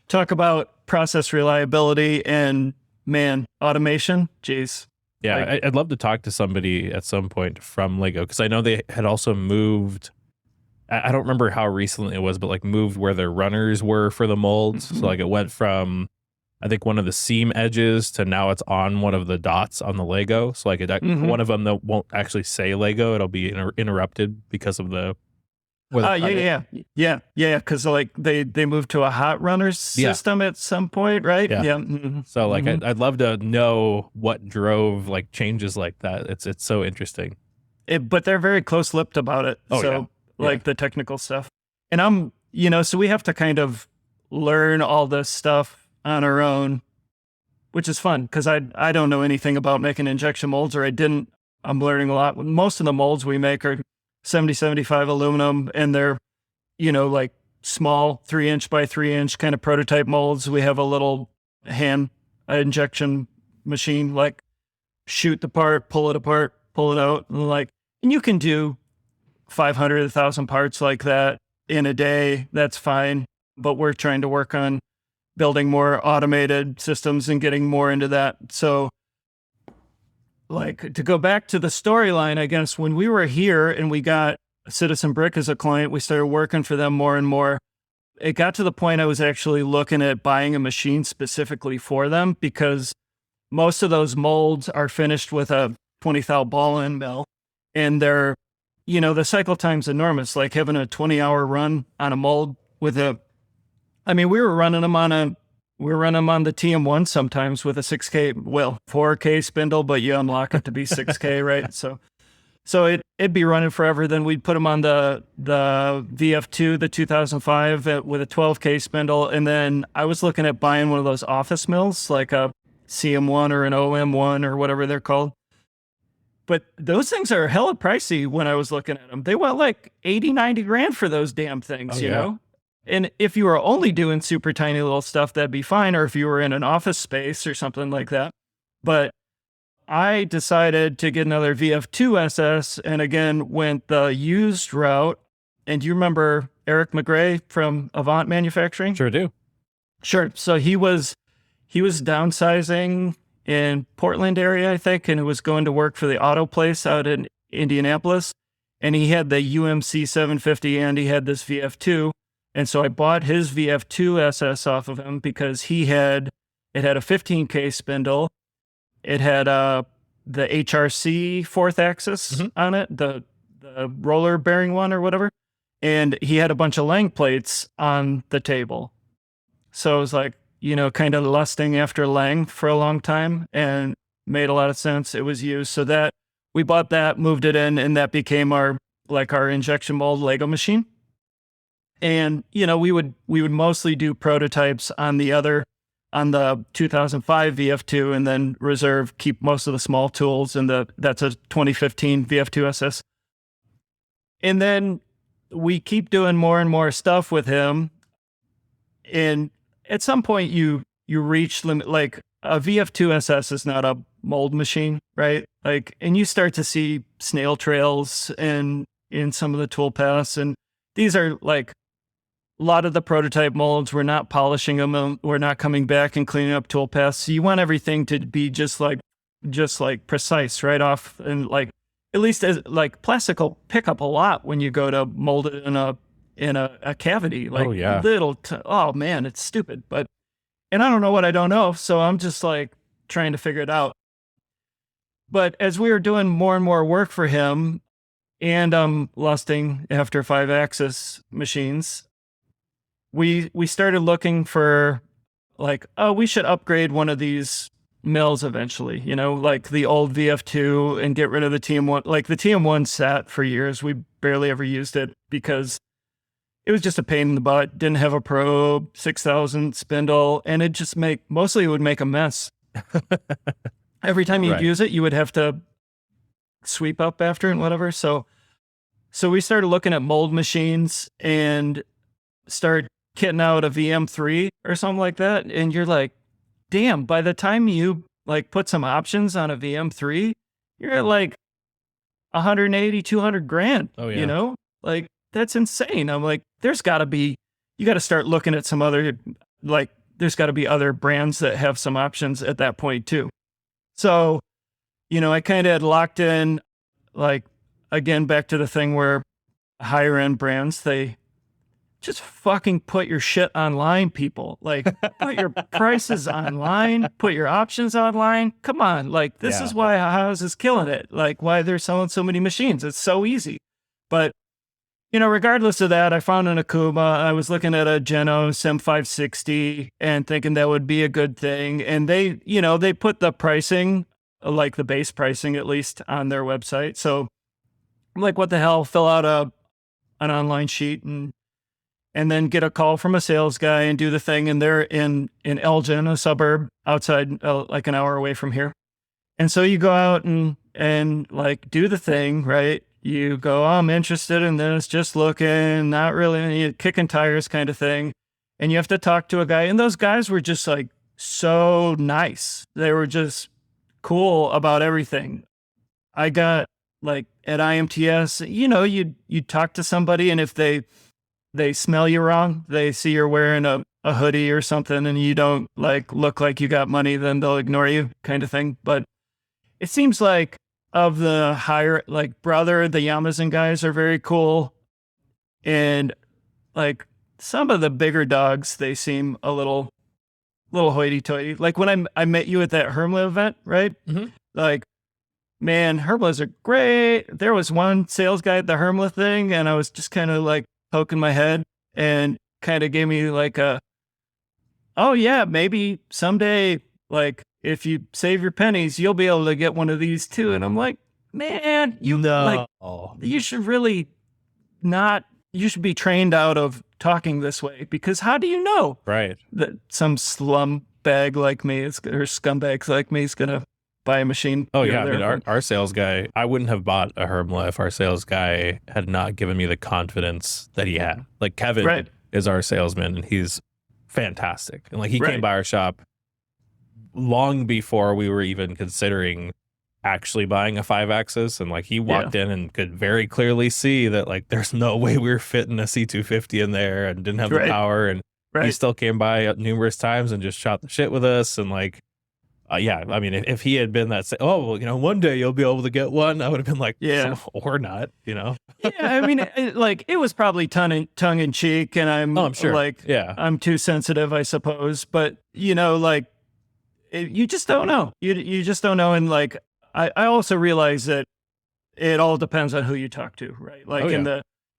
Talk about process reliability and man, automation. Jeez. Yeah, I'd love to talk to somebody at some point from Lego, because I know they had also moved. I don't remember how recently it was, but like moved where their runners were for the molds. So like it went from, I think, one of the seam edges to now it's on one of the dots on the Lego. So like one of them that won't actually say Lego, it'll be interrupted because of the. Yeah. Because like they moved to a hot runners system at some point, right? Yeah. Mm-hmm. So like I'd love to know what drove like changes like that. It's so interesting. But they're very close-lipped about it. The technical stuff, and I'm so we have to kind of learn all this stuff on our own, which is fun because I don't know anything about making injection molds, or I didn't. I'm learning a lot. Most of the molds we make are 70-75 aluminum, and they're, like small 3-inch by 3-inch kind of prototype molds. We have a little hand injection machine, like shoot the part, pull it apart, pull it out, and you can do 500, 1,000 parts like that in a day. That's fine. But we're trying to work on building more automated systems and getting more into that. So like to go back to the storyline, I guess when we were here and we got Citizen Brick as a client, we started working for them more and more. It got to the point I was actually looking at buying a machine specifically for them, because most of those molds are finished with a 20 thou ball end mill, and they're, the cycle time's enormous. Like having a 20-hour run on a mold with we were running them on the TM1 sometimes with a 4K spindle, but you unlock it to be 6K, right? So it'd be running forever. Then we'd put them on the VF2, the 2005 with a 12K spindle. And then I was looking at buying one of those office mills, like a CM1 or an OM1 or whatever they're called. But those things are hella pricey when I was looking at them. They went like 80, 90 grand for those damn things, you know? And if you were only doing super tiny little stuff, that'd be fine. Or if you were in an office space or something like that. But I decided to get another VF2 SS, and again, went the used route. And do you remember Eric McGray from Avant Manufacturing? Sure do. Sure. So he was downsizing in Portland area, I think, and it was going to work for the auto place out in Indianapolis. And he had the UMC 750 and he had this VF2. And so I bought his VF2 SS off of him because it had a 15K spindle. It had the HRC fourth axis on it, the roller bearing one or whatever. And he had a bunch of Lang plates on the table. So it was like, kind of lusting after Lang for a long time, and made a lot of sense. It was used. So that we bought that, moved it in, and that became our injection mold Lego machine. And, we would mostly do prototypes on the 2005 VF2, and then keep most of the small tools. And that's a 2015 VF2 SS. And then we keep doing more and more stuff with him. And at some point you reach limit, like a VF2 SS is not a mold machine, right? And you start to see snail trails in some of the tool paths. And these are like a lot of the prototype molds. We're not polishing them. We're not coming back and cleaning up tool paths. So you want everything to be just like precise right off. And at least as plastic will pick up a lot when you go to mold it in a cavity. Oh man, it's stupid. And I don't know what I don't know. So I'm just trying to figure it out. But as we were doing more and more work for him, and lusting after 5-axis machines, we started looking for we should upgrade one of these mills eventually, like the old VF2, and get rid of the TM1. The TM1 sat for years. We barely ever used it because it was just a pain in the butt. Didn't have a probe, 6,000 spindle, and it would make a mess. Every time you'd use it, you would have to sweep up after and whatever. So we started looking at mold machines and start kitting out a VM3 or something like that. And you're like, damn, by the time you put some options on a VM3, you're at 180, 200 grand. Oh, yeah. You know, like that's insane. I'm like, you got to start looking at some other, like, there's got to be other brands that have some options at that point too. So, I kind of had locked in, like, again, back to the thing where higher end brands, they just fucking put your shit online, people. Like, put your prices online, put your options online. Come on. Like, this is why Haas is killing it. Like, why they're selling so many machines. It's so easy. But, regardless of that, I found an Okuma. I was looking at a Genos M560 and thinking that would be a good thing. And they put the pricing, like the base pricing at least, on their website. So I'm like, what the hell? Fill out an online sheet and then get a call from a sales guy and do the thing. And they're in Elgin, a suburb outside, like an hour away from here. And so you go out and like do the thing, right? You go, oh, I'm interested in this, just looking, not really kicking tires kind of thing. And you have to talk to a guy. And those guys were just like so nice. They were just cool about everything. I got like at IMTS, you talk to somebody, and if they smell you wrong, they see you're wearing a hoodie or something and you don't like look like you got money, then they'll ignore you kind of thing. But it seems like of the higher, like Brother, the Yamazin guys are very cool. And like some of the bigger dogs, they seem a little hoity-toity. Like when I met you at that Hermla event, right? Mm-hmm. Like, man, Hermlas are great. There was one sales guy at the Hermla thing, and I was just kind of like poking my head and kind of gave me like oh yeah, maybe someday, like if you save your pennies, you'll be able to get one of these too. And I'm like, man, you should really not, you should be trained out of talking this way, because how do you know that some slum bag like me or scumbags like me is going to buy a machine? Oh yeah. I mean, our sales guy, I wouldn't have bought a Hermla if our sales guy had not given me the confidence that he had. Like Kevin is our salesman, and he's fantastic. And like he came by our shop long before we were even considering actually buying a 5-axis, and like he walked in and could very clearly see that like there's no way we were fitting a C250 in there and didn't have the power, and he still came by numerous times and just shot the shit with us. And like I mean, if he had been that, one day you'll be able to get one, I would have been like, or not, I mean, it was probably tongue in cheek, and I'm sure, like, I'm too sensitive, I suppose, but like, you just don't know. You just don't know. And like, I also realize that it all depends on who you talk to, right? Like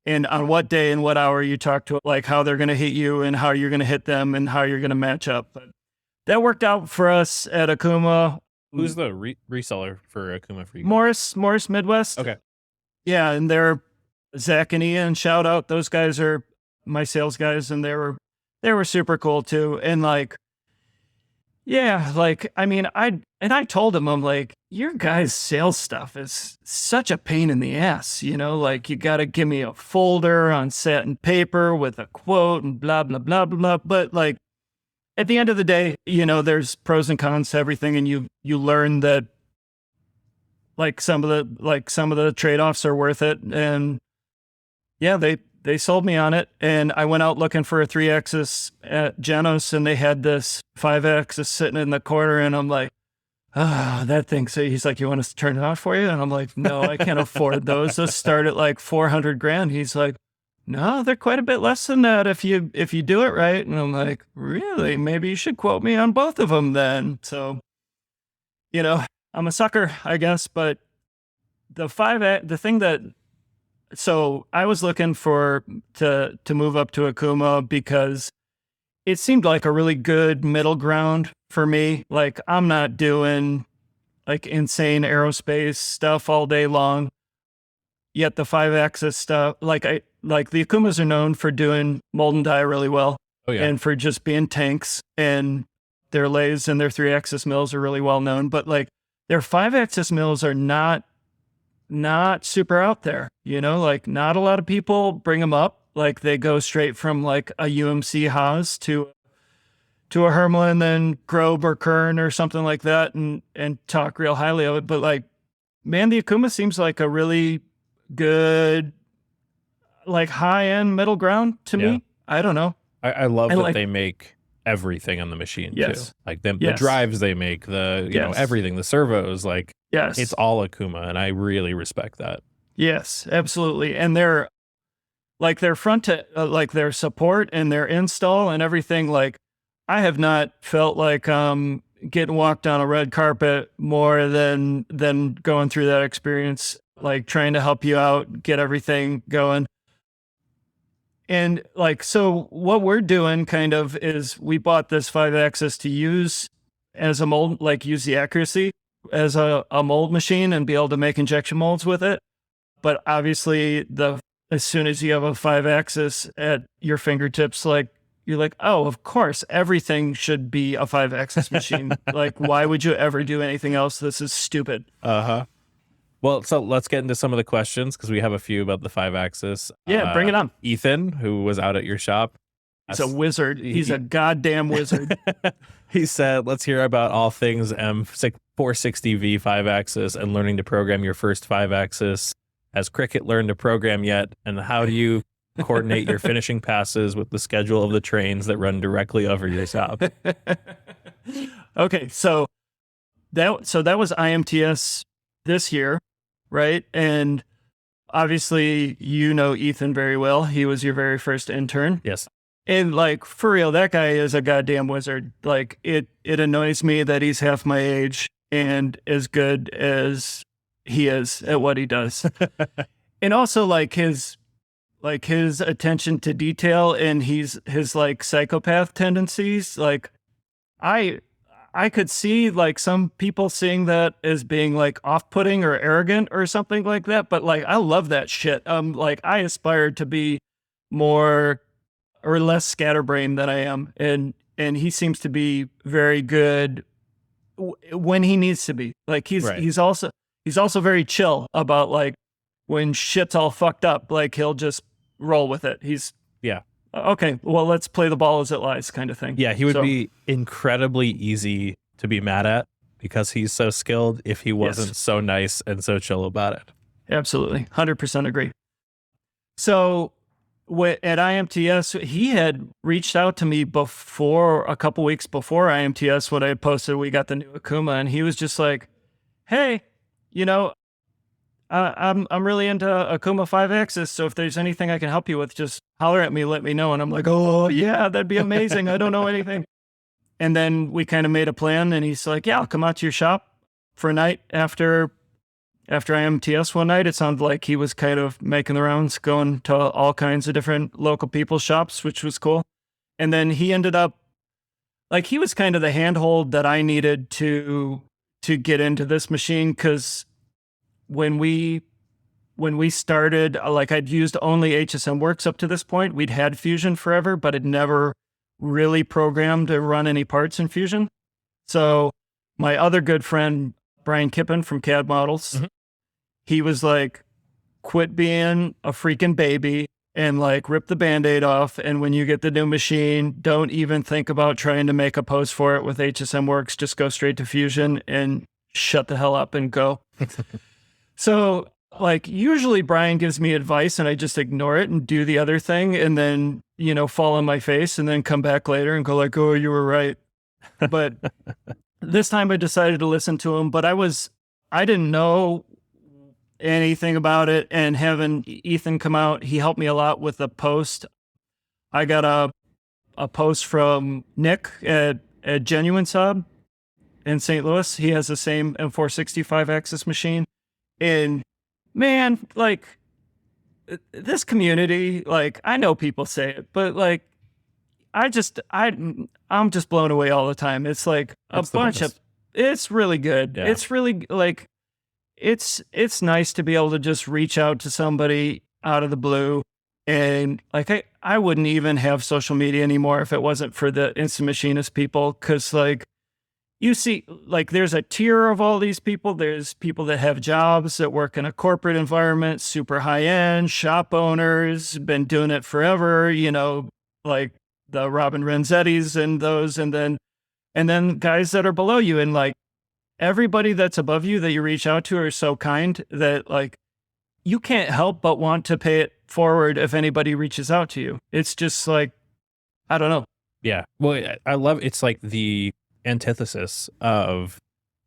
and on what day and what hour you talk to, like how they're going to hit you and how you're going to hit them and how you're going to match up. But that worked out for us at Okuma. Who's the reseller for Okuma for you? Morris Midwest. Okay. Yeah. And they're Zach and Ian, shout out. Those guys are my sales guys, and they were super cool too. And like, yeah, like, I mean, I told him, I'm like, your guys' sales stuff is such a pain in the ass, like you got to give me a folder on satin paper with a quote and blah, blah, blah, blah, blah. But like, at the end of the day, there's pros and cons to everything. And you learn that like some of the trade-offs are worth it. And yeah, they sold me on it, and I went out looking for a 3-axis at Genos, and they had this 5-axis sitting in the corner, and I'm like, that thing. So he's like, you want us to turn it on for you? And I'm like, no, I can't afford those. Those start at like 400 grand. He's like, no, they're quite a bit less than that if you do it right. And I'm like, really? Maybe you should quote me on both of them then. So, I'm a sucker, I guess, but the thing that, so I was looking to move up to Okuma because it seemed like a really good middle ground for me. Like, I'm not doing like insane aerospace stuff all day long. Yet the 5-axis stuff, like the Okumas are known for doing mold and die really well. Oh, yeah. And for just being tanks, and their lathes and their 3-axis mills are really well known. But like their 5-axis mills are not super out there, like not a lot of people bring them up. Like they go straight from like a UMC Haas to a Hermla, and then Grobe or Kern or something like that, and talk real highly of it. But like Man, the Okuma seems like a really good, like high-end middle ground to me. I don't know. I love that they make everything on the machine too. Like the drives they make, the you know, everything, the servos, like it's all Okuma, and I really respect that. Yes, absolutely. And their front to like their support and their install and everything, like I have not felt like getting walked on a red carpet more than going through that experience, like trying to help you out, get everything going. And like, so what we're doing kind of is we bought this 5-axis to use as a mold, like use the accuracy as a mold machine and be able to make injection molds with it. But obviously as soon as you have a 5-axis at your fingertips, like you're like, oh, of course, everything should be a 5-axis machine. Like, why would you ever do anything else? This is stupid. Well, so let's get into some of the questions because we have a few about the 5-axis. Yeah, bring it on. Ethan, who was out at your shop. He's a wizard. He's a goddamn wizard. He said, let's hear about all things M460V 5-axis and learning to program your first 5-axis. Has Cricket learned to program yet? And how do you coordinate your finishing passes with the schedule of the trains that run directly over your shop? Okay, so that was IMTS this year, right? And obviously, you know Ethan very well. He was your very first intern. Yes. And like, for real, that guy is a goddamn wizard. Like, it annoys me that he's half my age and as good as he is at what he does. And also like his attention to detail and his like psychopath tendencies. Like I could see like some people seeing that as being like off-putting or arrogant or something like that. But like, I love that shit. Like I aspire to be more or less scatterbrained than I am. And he seems to be very good when he needs to be. Like he's also very chill about like when shit's all fucked up, like he'll just roll with it. He's okay, well, let's play the ball as it lies kind of thing. Yeah, he would be incredibly easy to be mad at because he's so skilled if he wasn't so nice and so chill about it. Absolutely. 100% agree. So at IMTS, he had reached out to me a couple weeks before IMTS when I had posted we got the new Okuma, and he was just like, hey, you know, I'm really into Okuma 5-axis, so if there's anything I can help you with, just holler at me, let me know. And I'm like, oh, yeah, that'd be amazing. I don't know anything. And then we kind of made a plan, and he's like, yeah, I'll come out to your shop for a night after IMTS one night. It sounded like he was kind of making the rounds, going to all kinds of different local people's shops, which was cool. And then he ended up, like, he was kind of the handhold that I needed to get into this machine, because when we started, like I'd used only HSM Works up to this point. We'd had Fusion forever, but had never really programmed to run any parts in Fusion. So my other good friend, Brian Kippen from CAD Models, he was like, quit being a freaking baby and like rip the Band-Aid off. And when you get the new machine, don't even think about trying to make a post for it with HSM Works. Just go straight to Fusion and shut the hell up and go. So, like, usually Brian gives me advice and I just ignore it and do the other thing and then, you know, fall on my face and then come back later and go like, oh, you were right. But this time I decided to listen to him, but I didn't know anything about it. And having Ethan come out, he helped me a lot with the post. I got a post from Nick at Genuine Sub in St. Louis. He has the same M460 5-axis machine. And man, like, this community, like, I know people say it, but like, I'm just blown away all the time. It's like it's really good. Yeah. It's really like, it's nice to be able to just reach out to somebody out of the blue. And like, I wouldn't even have social media anymore if it wasn't for the Instant Machinist people. 'Cause like, you see, like, there's a tier of all these people. There's people that have jobs that work in a corporate environment, super high end, shop owners, been doing it forever, you know, like the Robin Renzettis and those, and then guys that are below you. And like, everybody that's above you that you reach out to are so kind that like you can't help but want to pay it forward if anybody reaches out to you. It's just like, I don't know. Yeah. Well, I love it's like the antithesis of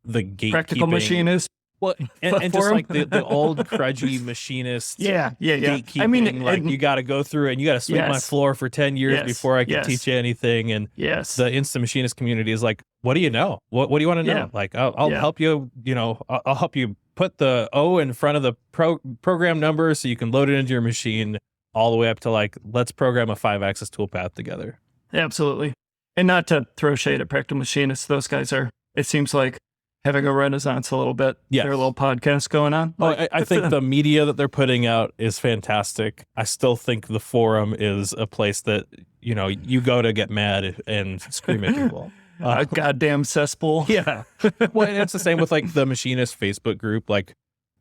the gatekeeping. Practical machinist. Well, and just like the old crudgy machinist. Yeah. Gatekeeping, I mean, like you got to go through and you got to sweep my floor for 10 years before I can teach you anything. And the instant machinist community is like, what do you know? What do you want to know? Like, I'll help you. I'll help you put the O in front of the program number so you can load it into your machine, all the way up to like, let's program a 5-axis toolpath together. Absolutely. And not to throw shade at practical machinists, those guys are, it seems like, having a renaissance a little bit. Yeah. Their little podcast going on. Like, I think the media that they're putting out is fantastic. I still think the forum is a place that, you go to get mad and scream at people. A goddamn cesspool. Yeah. Well, and it's the same with like the machinist Facebook group. Like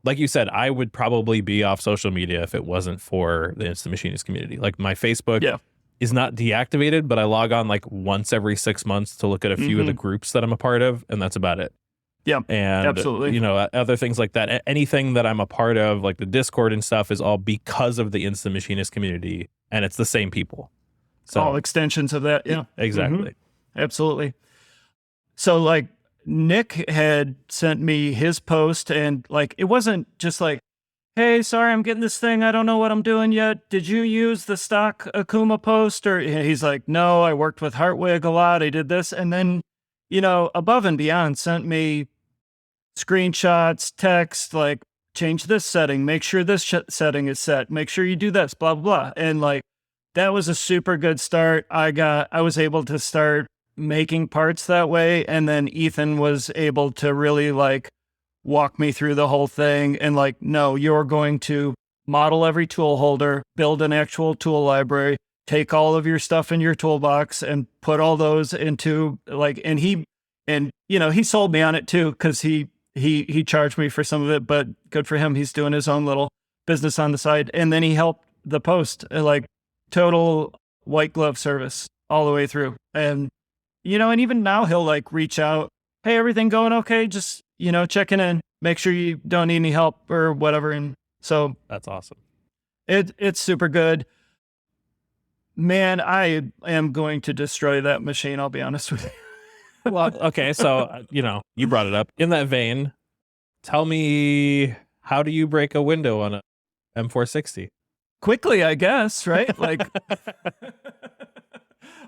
you said, I would probably be off social media if it wasn't for the instant machinist community. Like my Facebook is not deactivated, but I log on like once every 6 months to look at a few of the groups that I'm a part of, and that's about it. Yeah, and absolutely. Other things like that. Anything that I'm a part of, like the Discord and stuff, is all because of the instant machinist community, and it's the same people. So all extensions of that. Yeah, exactly. Absolutely. So like Nick had sent me his post, and like it wasn't just like, hey, sorry, I'm getting this thing. I don't know what I'm doing yet. Did you use the stock Okuma post? Or he's like, no, I worked with Hartwig a lot. I did this, and then above and beyond sent me screenshots, text, like change this setting, make sure this setting is set, make sure you do this, blah, blah, blah. And like, that was a super good start. I was able to start making parts that way. And then Ethan was able to really like walk me through the whole thing. And like, no, you're going to model every tool holder, build an actual tool library, take all of your stuff in your toolbox and put all those into like, and he sold me on it too, because he charged me for some of it, but good for him. He's doing his own little business on the side. And then he helped the post, like total white glove service all the way through. And, and even now he'll like reach out, hey, everything going okay? Just, checking in, make sure you don't need any help or whatever. And so that's awesome. It's super good. Man, I am going to destroy that machine. I'll be honest with you. Well, okay, so, you brought it up. In that vein, tell me, how do you break a window on a M460? Quickly, I guess, right? Like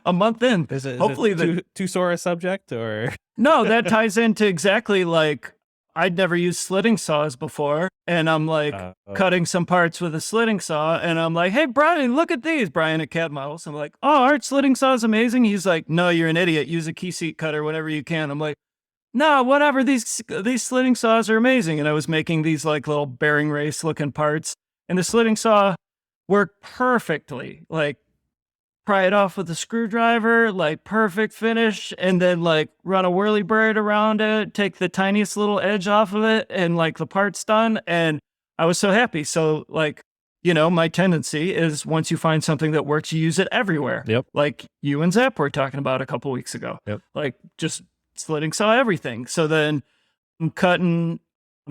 a month in. Is it too sore a subject, or? No, that ties into exactly like, I'd never used slitting saws before, and I'm like cutting some parts with a slitting saw, and I'm like, hey, Brian, look at these. Brian at CAD Models. I'm like, oh, aren't slitting saws amazing? He's like, no, you're an idiot. Use a key seat cutter whenever you can. I'm like, no, whatever. These slitting saws are amazing. And I was making these like little bearing race looking parts, and the slitting saw worked perfectly. Like, pry it off with a screwdriver, like perfect finish, and then like run a whirly bird around it, take the tiniest little edge off of it, and like the part's done. And I was so happy. So like, my tendency is once you find something that works, you use it everywhere. Yep. Like you and Zep were talking about a couple weeks ago. Yep. Like just slitting saw everything. So then I'm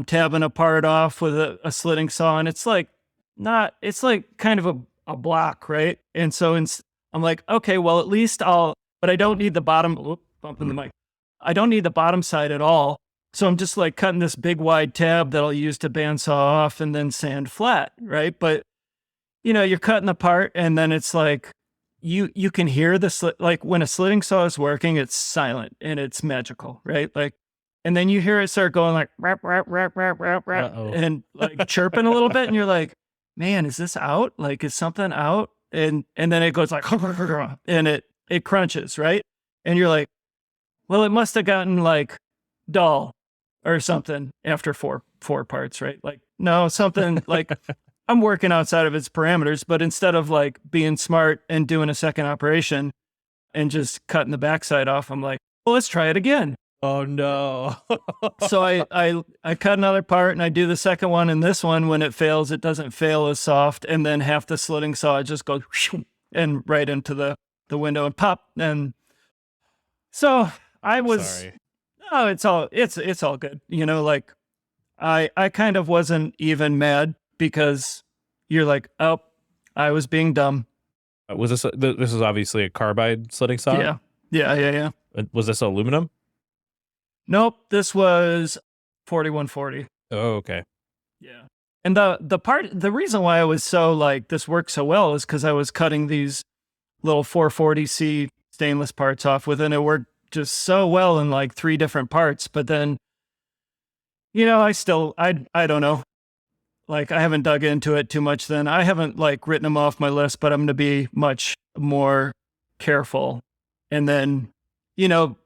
tabbing a part off with a slitting saw, and it's like kind of a block, right? And so I'm like, okay, well, at least but I don't need the bottom, bumping the mic. I don't need the bottom side at all. So I'm just like cutting this big wide tab that I'll use to bandsaw off and then sand flat, right? But, you're cutting the part, and then it's like, you can hear like when a slitting saw is working, it's silent and it's magical, right? Like, and then you hear it start going like, rap, rap, rap, rap, rap, rap, and like chirping a little bit, and you're like, man, is this out? Like, is something out? And then it goes like, and it crunches, right? And you're like, well, it must have gotten like dull or something after four parts, right? Like, no, something like I'm working outside of its parameters, but instead of like being smart and doing a second operation and just cutting the backside off, I'm like, well, let's try it again. Oh no. So I cut another part and I do the second one, and this one, when it fails, it doesn't fail as soft, and then half the slitting saw just goes and right into the window and pop. And so I was Sorry. Oh, it's all good. You know, like I kind of wasn't even mad because you're like, oh, I was being dumb. Was this is obviously a carbide slitting saw? Yeah. Was this aluminum? Nope, this was 4140. Oh, okay. Yeah. And the reason why I was so like this works so well is because I was cutting these little 440C stainless parts off with, and it worked just so well in like 3 different parts. But then, you know, I don't know. Like I haven't dug into it too much. Then I haven't like written them off my list, but I'm going to be much more careful. And then, you know,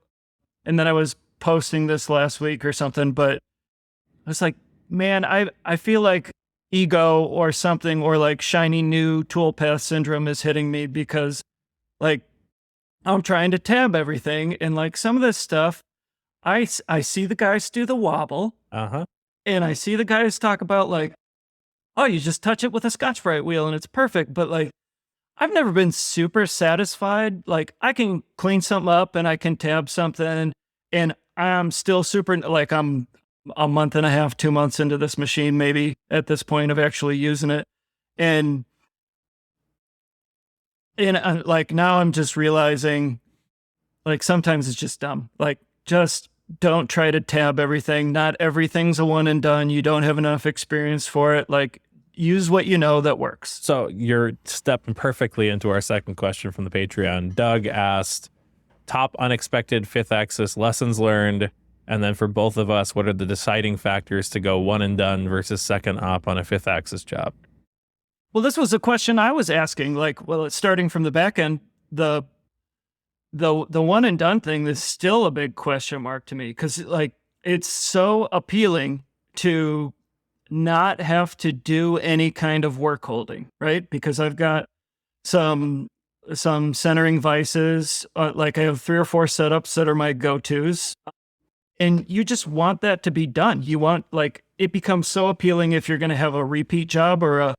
and then I was posting this last week or something, but I was like, man, I feel like ego or something, or like shiny new toolpath syndrome is hitting me because like I'm trying to tab everything. And like some of this stuff, I see the guys do the wobble. And I see the guys talk about like, oh, you just touch it with a Scotch-Brite wheel and it's perfect. But like, I've never been super satisfied. Like I can clean something up and I can tab something and I'm still super, like I'm a month and a half, 2 months into this machine, maybe at this point of actually using it. And like now I'm just realizing like sometimes it's just dumb. Like just don't try to tab everything. Not everything's a one and done. You don't have enough experience for it. Like use what you know that works. So you're stepping perfectly into our second question from the Patreon. Doug asked, top unexpected 5th axis lessons learned. And then for both of us, what are the deciding factors to go one and done versus second op on a 5th axis job? Well, this was a question I was asking. Like, well, it's starting from the back end. The one and done thing is still a big question mark to me because like it's so appealing to not have to do any kind of work holding, right? Because I've got some centering vices. Like I have 3 or 4 setups that are my go-tos. And you just want that to be done. You want, like, it becomes so appealing if you're going to have a repeat job or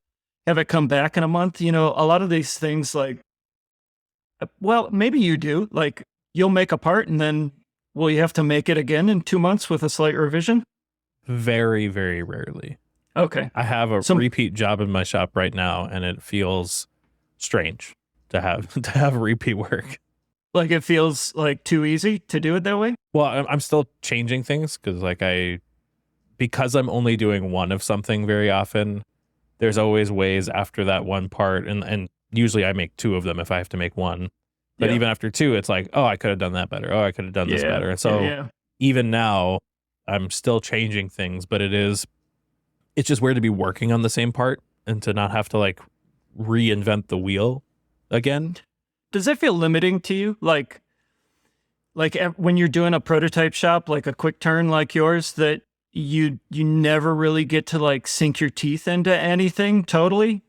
have it come back in a month. You know, a lot of these things, like, well, maybe you do. Like, you'll make a part and then will you have to make it again in 2 months with a slight revision? Very, very rarely. Okay. I have a repeat job in my shop right now, and it feels strange to have repeat work. Like it feels like too easy to do it that way? Well, I'm still changing things because like because I'm only doing one of something very often, there's always ways after that one part. And usually I make 2 of them if I have to make one. But even after 2, it's like, oh, I could have done that better. Oh, I could have done this better. And so even now I'm still changing things, but it's just weird to be working on the same part and to not have to like reinvent the wheel again. Does that feel limiting to you? Like when you're doing a prototype shop, like a quick turn like yours, that you never really get to like sink your teeth into anything totally?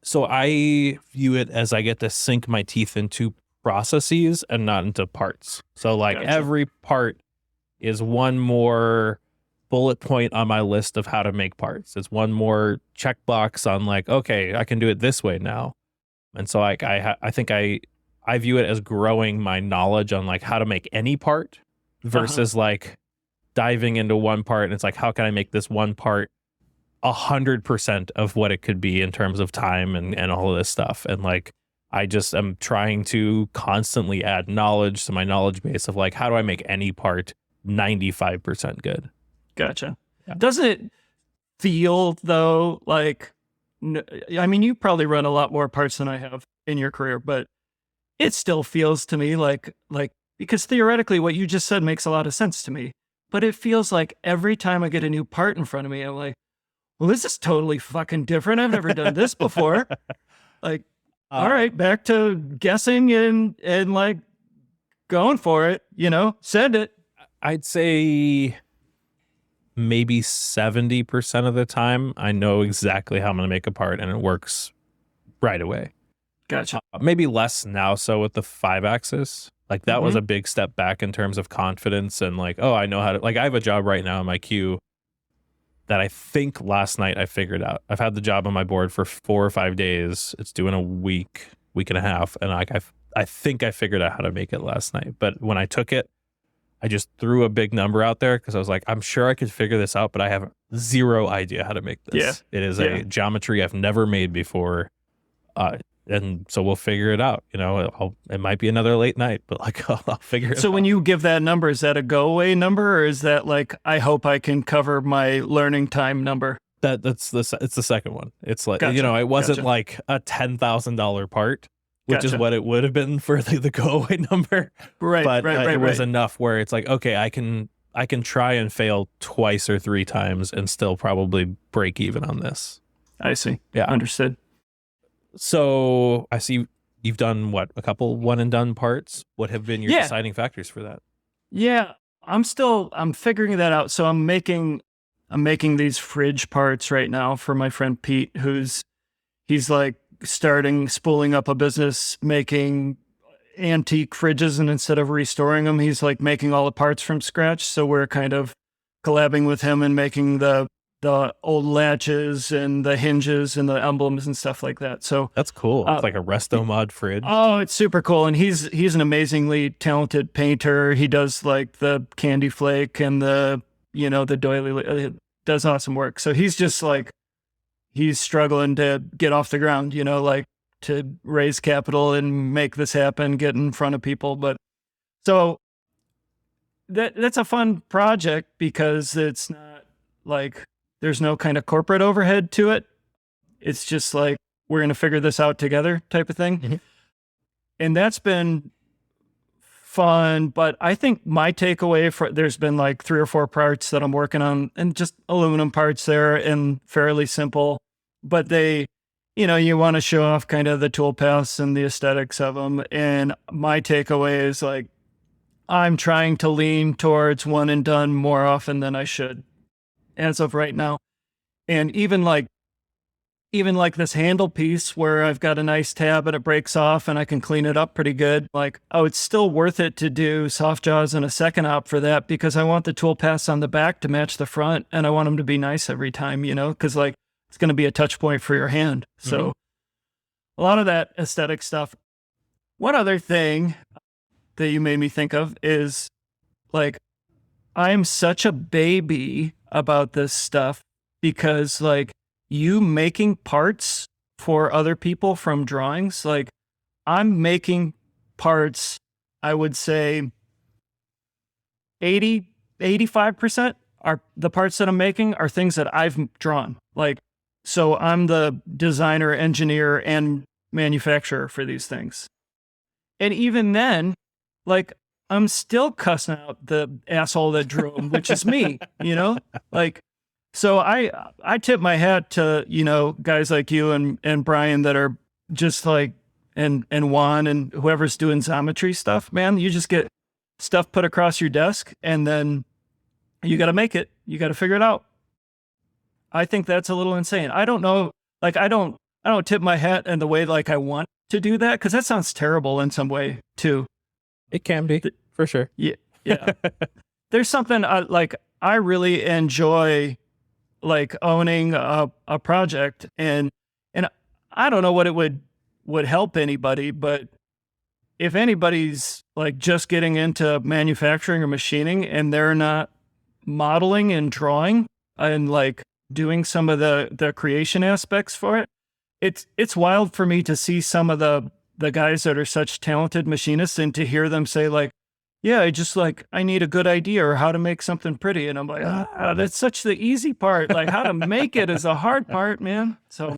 So I view it as I get to sink my teeth into processes and not into parts. So like every part is one more bullet point on my list of how to make parts. It's one more checkbox on like, okay, I can do it this way now. And so like I think I view it as growing my knowledge on like how to make any part versus like diving into one part and it's like, how can I make this one part 100% of what it could be in terms of time and all of this stuff. And like I just am trying to constantly add knowledge to my knowledge base of like, how do I make any part 95% good? Gotcha. Yeah. Doesn't it feel though like, I mean, you probably run a lot more parts than I have in your career, but it still feels to me like because theoretically what you just said makes a lot of sense to me, but it feels like every time I get a new part in front of me, I'm like, well, this is totally fucking different. I've never done this before. Like, all right, back to guessing and like going for it, you know, send it. I'd say maybe 70% of the time I know exactly how I'm going to make a part and it works right away. Gotcha. Maybe less now so with the 5-axis. Like that was a big step back in terms of confidence and like, oh, I know how to, like I have a job right now in my queue that I think last night I figured out. I've had the job on my board for 4 or 5 days. It's due in a week and a half. And like I think I figured out how to make it last night. But when I took it, I just threw a big number out there because I was like, I'm sure I could figure this out, but I have zero idea how to make this. It is a geometry I've never made before. And so we'll figure it out. It might be another late night, but like I'll figure it out. So when you give that number, is that a go away number, or is that like, I hope I can cover my learning time number? It's the second one. It's like, it wasn't like a $10,000 part, which is what it would have been for the go away number. Right. But it was enough where it's like, okay, I can try and fail twice or three times and still probably break even on this. I see. Yeah. Understood. So I see you've done a couple one and done parts. What have been your deciding factors for that? Yeah, I'm figuring that out. So I'm making these fridge parts right now for my friend Pete, he's like spooling up a business making antique fridges, and instead of restoring them, he's like making all the parts from scratch. So we're kind of collabing with him and making the old latches and the hinges and the emblems and stuff like that. So that's cool. It's like a resto mod fridge. Oh, it's super cool. And he's an amazingly talented painter. He does like the candy flake and the doily, does awesome work. So he's just like, he's struggling to get off the ground, like to raise capital and make this happen, get in front of people. But so that's a fun project because it's not like, there's no kind of corporate overhead to it. It's just like, we're going to figure this out together type of thing. Mm-hmm. And that's been fun. But I think my takeaway there's been like 3 or 4 parts that I'm working on, and just aluminum parts there and fairly simple. But they, you want to show off kind of the tool paths and the aesthetics of them. And my takeaway is like, I'm trying to lean towards one and done more often than I should as of right now. And even like this handle piece where I've got a nice tab and it breaks off and I can clean it up pretty good. Like, it's still worth it to do soft jaws and a second op for that, because I want the tool paths on the back to match the front, and I want them to be nice every time, because like it's going to be a touch point for your hand. So a lot of that aesthetic stuff. One other thing that you made me think of is like, I'm such a baby about this stuff, because like you making parts for other people from drawings, like I'm making parts, I would say 85% are the parts that I'm making are things that I've drawn. Like, so I'm the designer, engineer, and manufacturer for these things. And even then, like, I'm still cussing out the asshole that drew them, which is me, like, so I tip my hat to, guys like you and Brian that are just like, and Juan and whoever's doing geometry stuff, man. You just get stuff put across your desk and then you got to make it. You got to figure it out. I think that's a little insane. I don't know. Like, I don't tip my hat in the way like I want to do that, because that sounds terrible in some way too. It can be, for sure. Yeah. There's something like I really enjoy, like owning a project, and I don't know what it would help anybody, but if anybody's like just getting into manufacturing or machining and they're not modeling and drawing and like doing some of the creation aspects for it, it's wild for me to see some of the guys that are such talented machinists and to hear them say like, yeah, I need a good idea or how to make something pretty. And I'm like, that's such the easy part. Like, how to make it is a hard part, man. So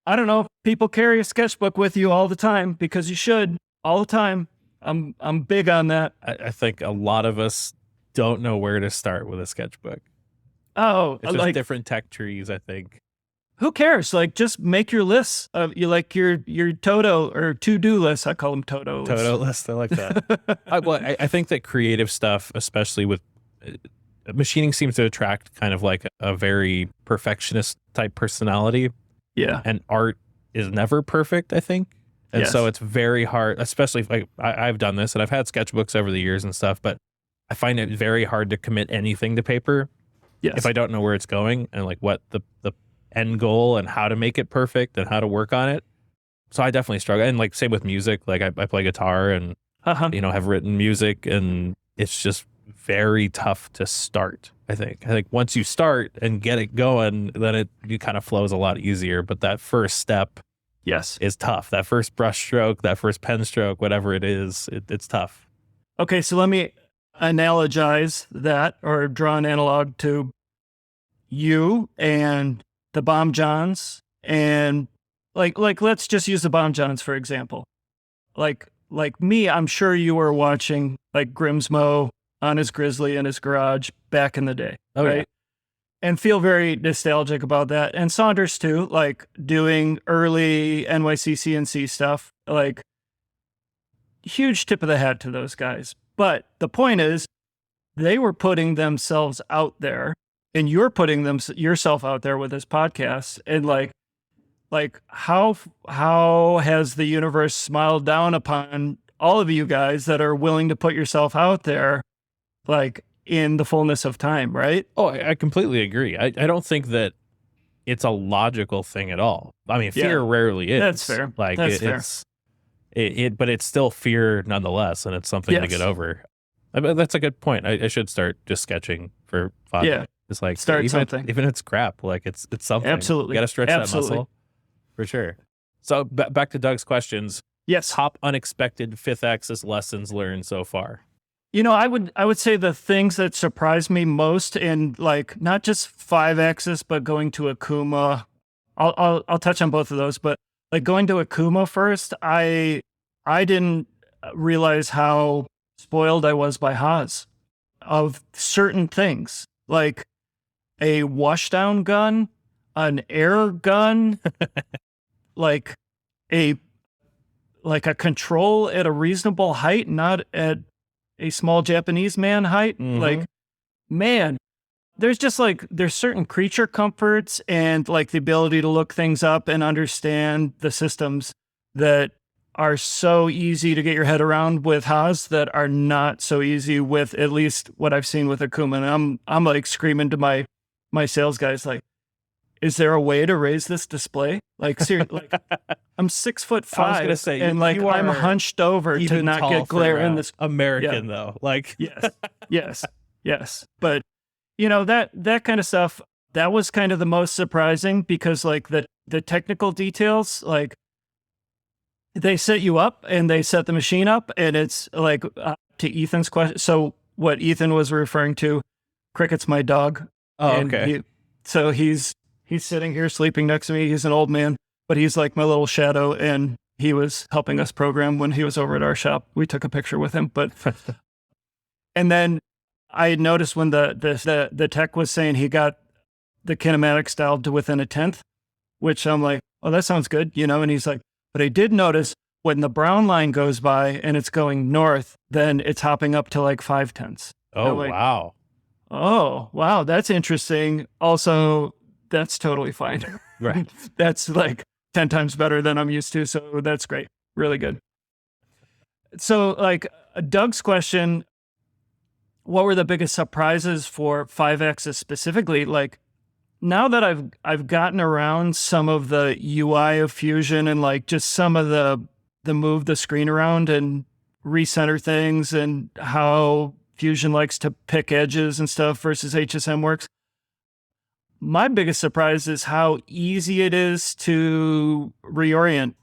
I don't know. People carry a sketchbook with you all the time, because you should, all the time. I'm big on that. I think a lot of us don't know where to start with a sketchbook. Oh, it's just like different tech trees, I think. Who cares? Like, just make your lists of your Toto or to-do lists. I call them Toto lists. Toto lists. I like that. I think that creative stuff, especially with machining, seems to attract kind of like a very perfectionist type personality. Yeah. And art is never perfect, I think. And so it's very hard, especially if I've done this and I've had sketchbooks over the years and stuff, but I find it very hard to commit anything to paper if I don't know where it's going and like what the end goal and how to make it perfect and how to work on it. So I definitely struggle. And like same with music, like I play guitar and have written music, and it's just very tough to start. I think once you start and get it going, then it kind of flows a lot easier. But that first step, is tough. That first brush stroke, that first pen stroke, whatever it is, it's tough. Okay, so let me analogize that, or draw an analog to you and the Bomb Johns, and like let's just use the Bomb Johns for example. Like me, I'm sure you were watching like Grimsmo on his Grizzly in his garage back in the day, right? Yeah. And feel very nostalgic about that. And Saunders too, like doing early NYC CNC stuff, like huge tip of the hat to those guys. But the point is, they were putting themselves out there, and you're putting yourself out there with this podcast. And like how has the universe smiled down upon all of you guys that are willing to put yourself out there, like in the fullness of time, right? Oh, I completely agree. I don't think that it's a logical thing at all. I mean, fear rarely is. That's fair. Like That's fair. But it's still fear nonetheless, and it's something to get over. I mean, that's a good point. I should start just sketching for fun. Yeah, it's like start something. Even if it's crap, like it's something. Absolutely, you got to stretch that muscle for sure. So back to Doug's questions. Yes. Top unexpected 5th axis lessons learned so far. You know, I would say the things that surprised me most in like not just 5-axis, but going to Okuma. I'll touch on both of those, but like going to Okuma first, I didn't realize how spoiled I was by Haas of certain things, like a washdown gun, an air gun, like a control at a reasonable height, not at a small Japanese man height. Mm-hmm. Like, man, there's certain creature comforts and like the ability to look things up and understand the systems that are so easy to get your head around with Haas that are not so easy with at least what I've seen with Okuma. And I'm like screaming to my sales guys, like, is there a way to raise this display? Like, seriously, like, I'm 6'5", I was gonna say, and like I'm hunched over to not get glare in this. American though, like yes. But you know that kind of stuff. That was kind of the most surprising because like the technical details, like they set you up and they set the machine up, and it's like to Ethan's question. So what Ethan was referring to, Cricket's my dog. Oh, okay. So he's sitting here sleeping next to me. He's an old man, but he's like my little shadow, and he was helping us program when he was over at our shop. We took a picture with him, but and then I had noticed when the tech was saying he got the kinematics dialed to within 1/10, which I'm like, oh, that sounds good, you know. And he's like, but I did notice when the brown line goes by and it's going north, then it's hopping up to like 5/10. Oh, like, wow. Oh, wow. That's interesting. Also, that's totally fine. Right. That's like 10 times better than I'm used to. So that's great. Really good. So like Doug's question, what were the biggest surprises for 5-axis specifically? Like now that I've gotten around some of the UI of Fusion and like just some of the move the screen around and recenter things and how Fusion likes to pick edges and stuff versus HSM works. My biggest surprise is how easy it is to reorient.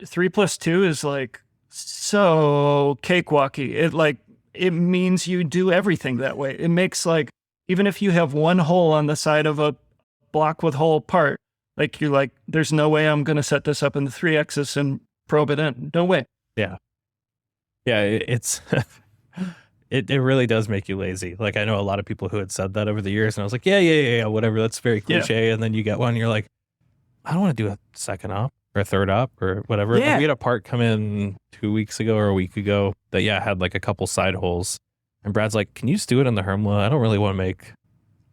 3+2 is like so cakewalky. It means you do everything that way. It makes like, even if you have one hole on the side of a block with hole part, like you're like, there's no way I'm going to set this up in the 3-axis and probe it in. No way. Yeah. Yeah. It's, it really does make you lazy. Like I know a lot of people who had said that over the years, and I was like, yeah, whatever. That's very cliche. Yeah. And then you get one, you're like, I don't want to do a second op or a third op or whatever. Yeah. We had a part come in 2 weeks ago or a week ago that had like a couple side holes, and Brad's like, can you just do it in the Hermla? I don't really want to make,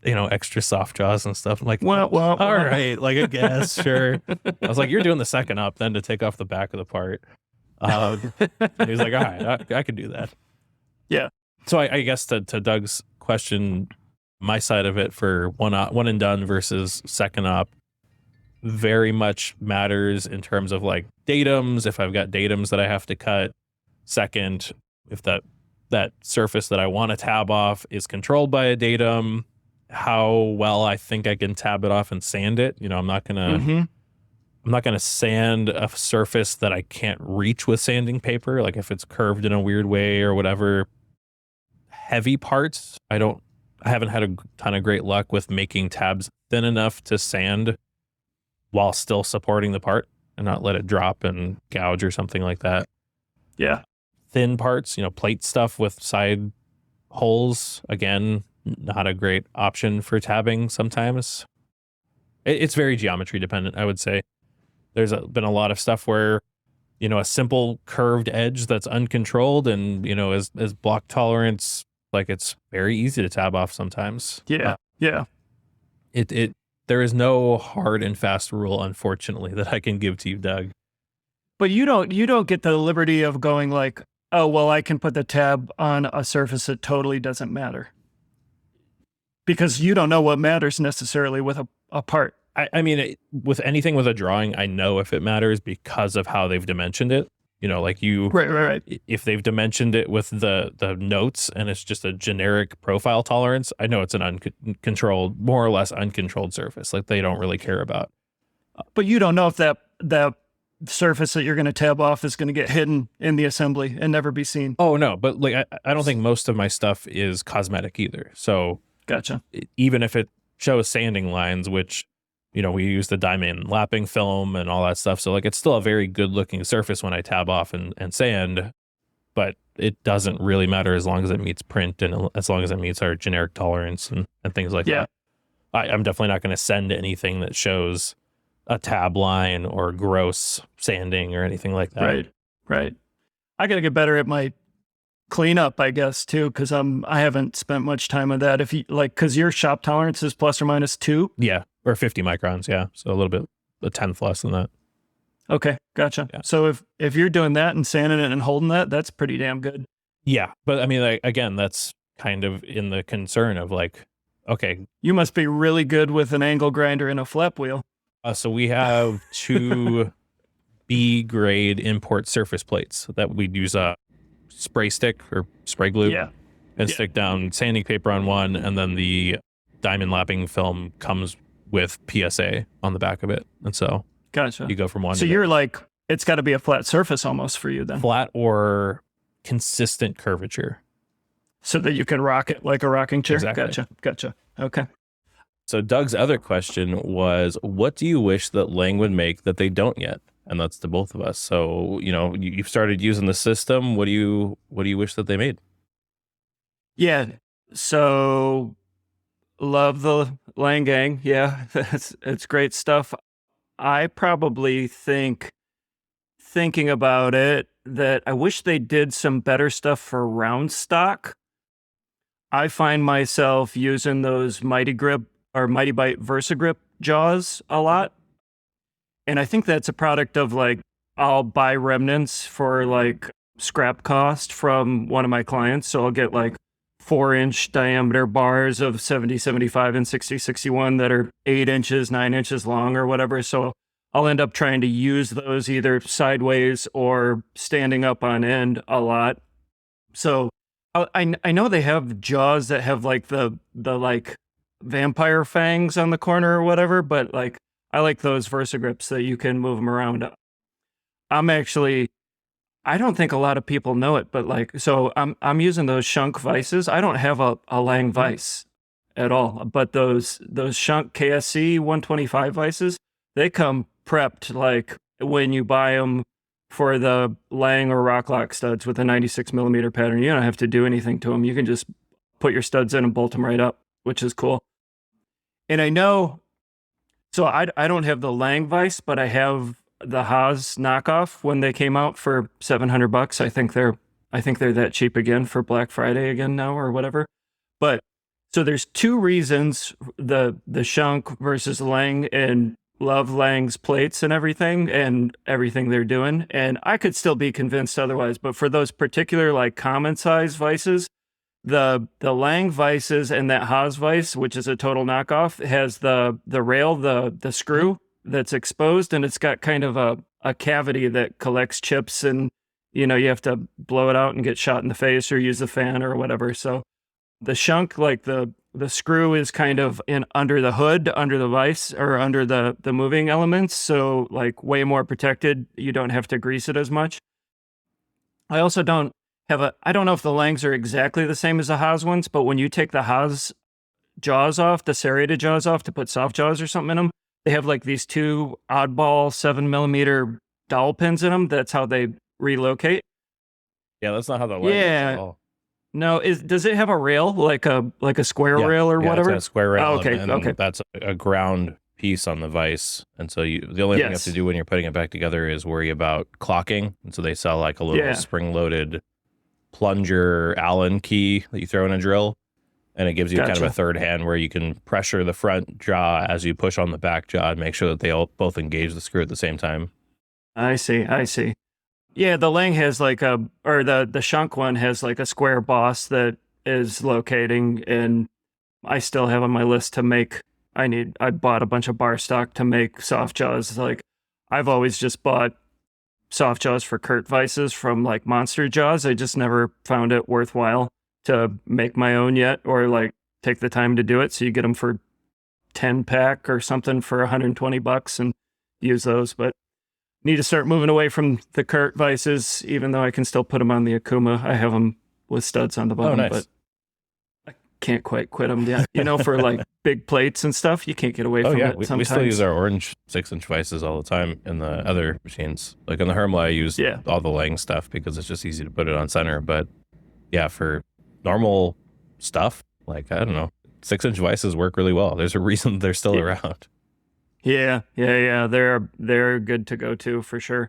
extra soft jaws and stuff. I'm like, well, all right, like I guess, sure. I was like, you're doing the second op then to take off the back of the part. And he was like, all right, I can do that. Yeah. So I guess to Doug's question, my side of it for one and done versus second op very much matters in terms of like datums. If I've got datums that I have to cut, second, if that that surface that I want to tab off is controlled by a datum, how well I think I can tab it off and sand it. You know, I'm not gonna sand a surface that I can't reach with sanding paper. Like if it's curved in a weird way or whatever. Heavy parts, I haven't had a ton of great luck with making tabs thin enough to sand while still supporting the part and not let it drop and gouge or something like that. Yeah. Thin parts, you know, plate stuff with side holes, again, not a great option for tabbing sometimes. It's very geometry dependent, I would say. There's been a lot of stuff where, you know, a simple curved edge that's uncontrolled and, you know, as block tolerance, like it's very easy to tab off sometimes. Yeah. Yeah. There is no hard and fast rule, unfortunately, that I can give to you, Doug. But you don't get the liberty of going like, oh, well, I can put the tab on a surface that totally doesn't matter. Because you don't know what matters necessarily with a part. I mean, with anything with a drawing, I know if it matters because of how they've dimensioned it. You know, like right. If they've dimensioned it with the notes and it's just a generic profile tolerance, I know it's an uncontrolled, more or less uncontrolled surface. Like they don't really care about. But you don't know if that surface that you're going to tab off is going to get hidden in the assembly and never be seen. Oh no, but like I don't think most of my stuff is cosmetic either. So gotcha. Even if it shows sanding lines, which, you know, we use the diamond lapping film and all that stuff. So like it's still a very good looking surface when I tab off and sand, but it doesn't really matter as long as it meets print and as long as it meets our generic tolerance and things like that. I'm definitely not going to send anything that shows a tab line or gross sanding or anything like that. Right. I got to get better at my cleanup, I guess, too, because I haven't spent much time on that. If you like, because your shop tolerance is plus or minus 2. Yeah. Or 50 microns, yeah. So a little bit, a 10th less than that. Okay, gotcha. Yeah. So if you're doing that and sanding it and holding that, that's pretty damn good. Yeah, but I mean, like, again, that's kind of in the concern of like, okay. You must be really good with an angle grinder and a flap wheel. So we have 2 B grade import surface plates that we'd use a spray stick or spray glue and stick down sanding paper on one, and then the diamond lapping film comes with PSA on the back of it. And so gotcha. You go from one. So you're like, it's got to be a flat surface almost for you then. Flat or consistent curvature. So that you can rock it like a rocking chair. Exactly. Gotcha. Okay. So Doug's other question was, what do you wish that Lang would make that they don't yet? And that's to both of us. So, you know, you've started using the system. What do you wish that they made? Yeah. So love the Lang gang. Yeah, it's great stuff. I probably thinking about it that I wish they did some better stuff for round stock. I find myself using those Mighty Grip or Mighty Bite VersaGrip jaws a lot. And I think that's a product of like, I'll buy remnants for like scrap cost from one of my clients. So I'll get like 4-inch diameter bars of 70, 75, and 60, 61 that are 8 inches, 9 inches long or whatever. So I'll end up trying to use those either sideways or standing up on end a lot. So I know they have jaws that have like the like vampire fangs on the corner or whatever, but like I like those VersaGrips that you can move them around. I don't think a lot of people know it, but like, so I'm using those Shunk vices. I don't have a Lang vice at all, but those Shunk KSC 125 vices, they come prepped like when you buy them for the Lang or Rocklock studs with a 96 millimeter pattern. You don't have to do anything to them. You can just put your studs in and bolt them right up, which is cool. And I know, so I don't have the Lang vice, but I have the Haas knockoff when they came out for $700. I think they're that cheap again for Black Friday again now or whatever. But so there's 2 reasons the Shunk versus Lang, and love Lang's plates and everything they're doing. And I could still be convinced otherwise, but for those particular like common size vices, the Lang vices and that Haas vice, which is a total knockoff, has the rail, the screw that's exposed, and it's got kind of a cavity that collects chips and you have to blow it out and get shot in the face or use the fan or whatever. So the shank, like the screw is kind of in under the hood, under the vise, or under the moving elements. So like way more protected. You don't have to grease it as much. I also don't I don't know if the Langs are exactly the same as the Haas ones, but when you take the Haas jaws off, the serrated jaws off to put soft jaws or something in them, they have like these 2 oddball 7mm dowel pins in them. That's how they relocate. Yeah, that's not how the Lang is at all. No, does it have a rail, like a square rail or whatever? It's a square rail. Oh, okay, okay. That's a ground piece on the vise, and so the only thing you have to do when you're putting it back together is worry about clocking. And so they sell like a little spring-loaded plunger Allen key that you throw in a drill, and it gives you kind of a third hand where you can pressure the front jaw as you push on the back jaw and make sure that they all both engage the screw at the same time. I see. Yeah, the Lang has like the shank one has like a square boss that is locating, and I still have on my list to make. I bought a bunch of bar stock to make soft jaws. Like I've always just bought soft jaws for Kurt vices from like Monster Jaws. I just never found it worthwhile to make my own yet, or like take the time to do it. So you get them for 10 pack or something for $120 and use those. But need to start moving away from the Kurt vices, even though I can still put them on the Okuma. I have them with studs on the bottom, but I can't quite quit them yet. For like big plates and stuff, you can't get away from it sometimes. We still use our orange 6-inch vices all the time in the other machines. Like in the Hermla, I use all the Lang stuff because it's just easy to put it on center. But yeah, for normal stuff, like, I don't know, 6-inch vices work really well. There's a reason they're still around. Yeah. They're good to go too, for sure.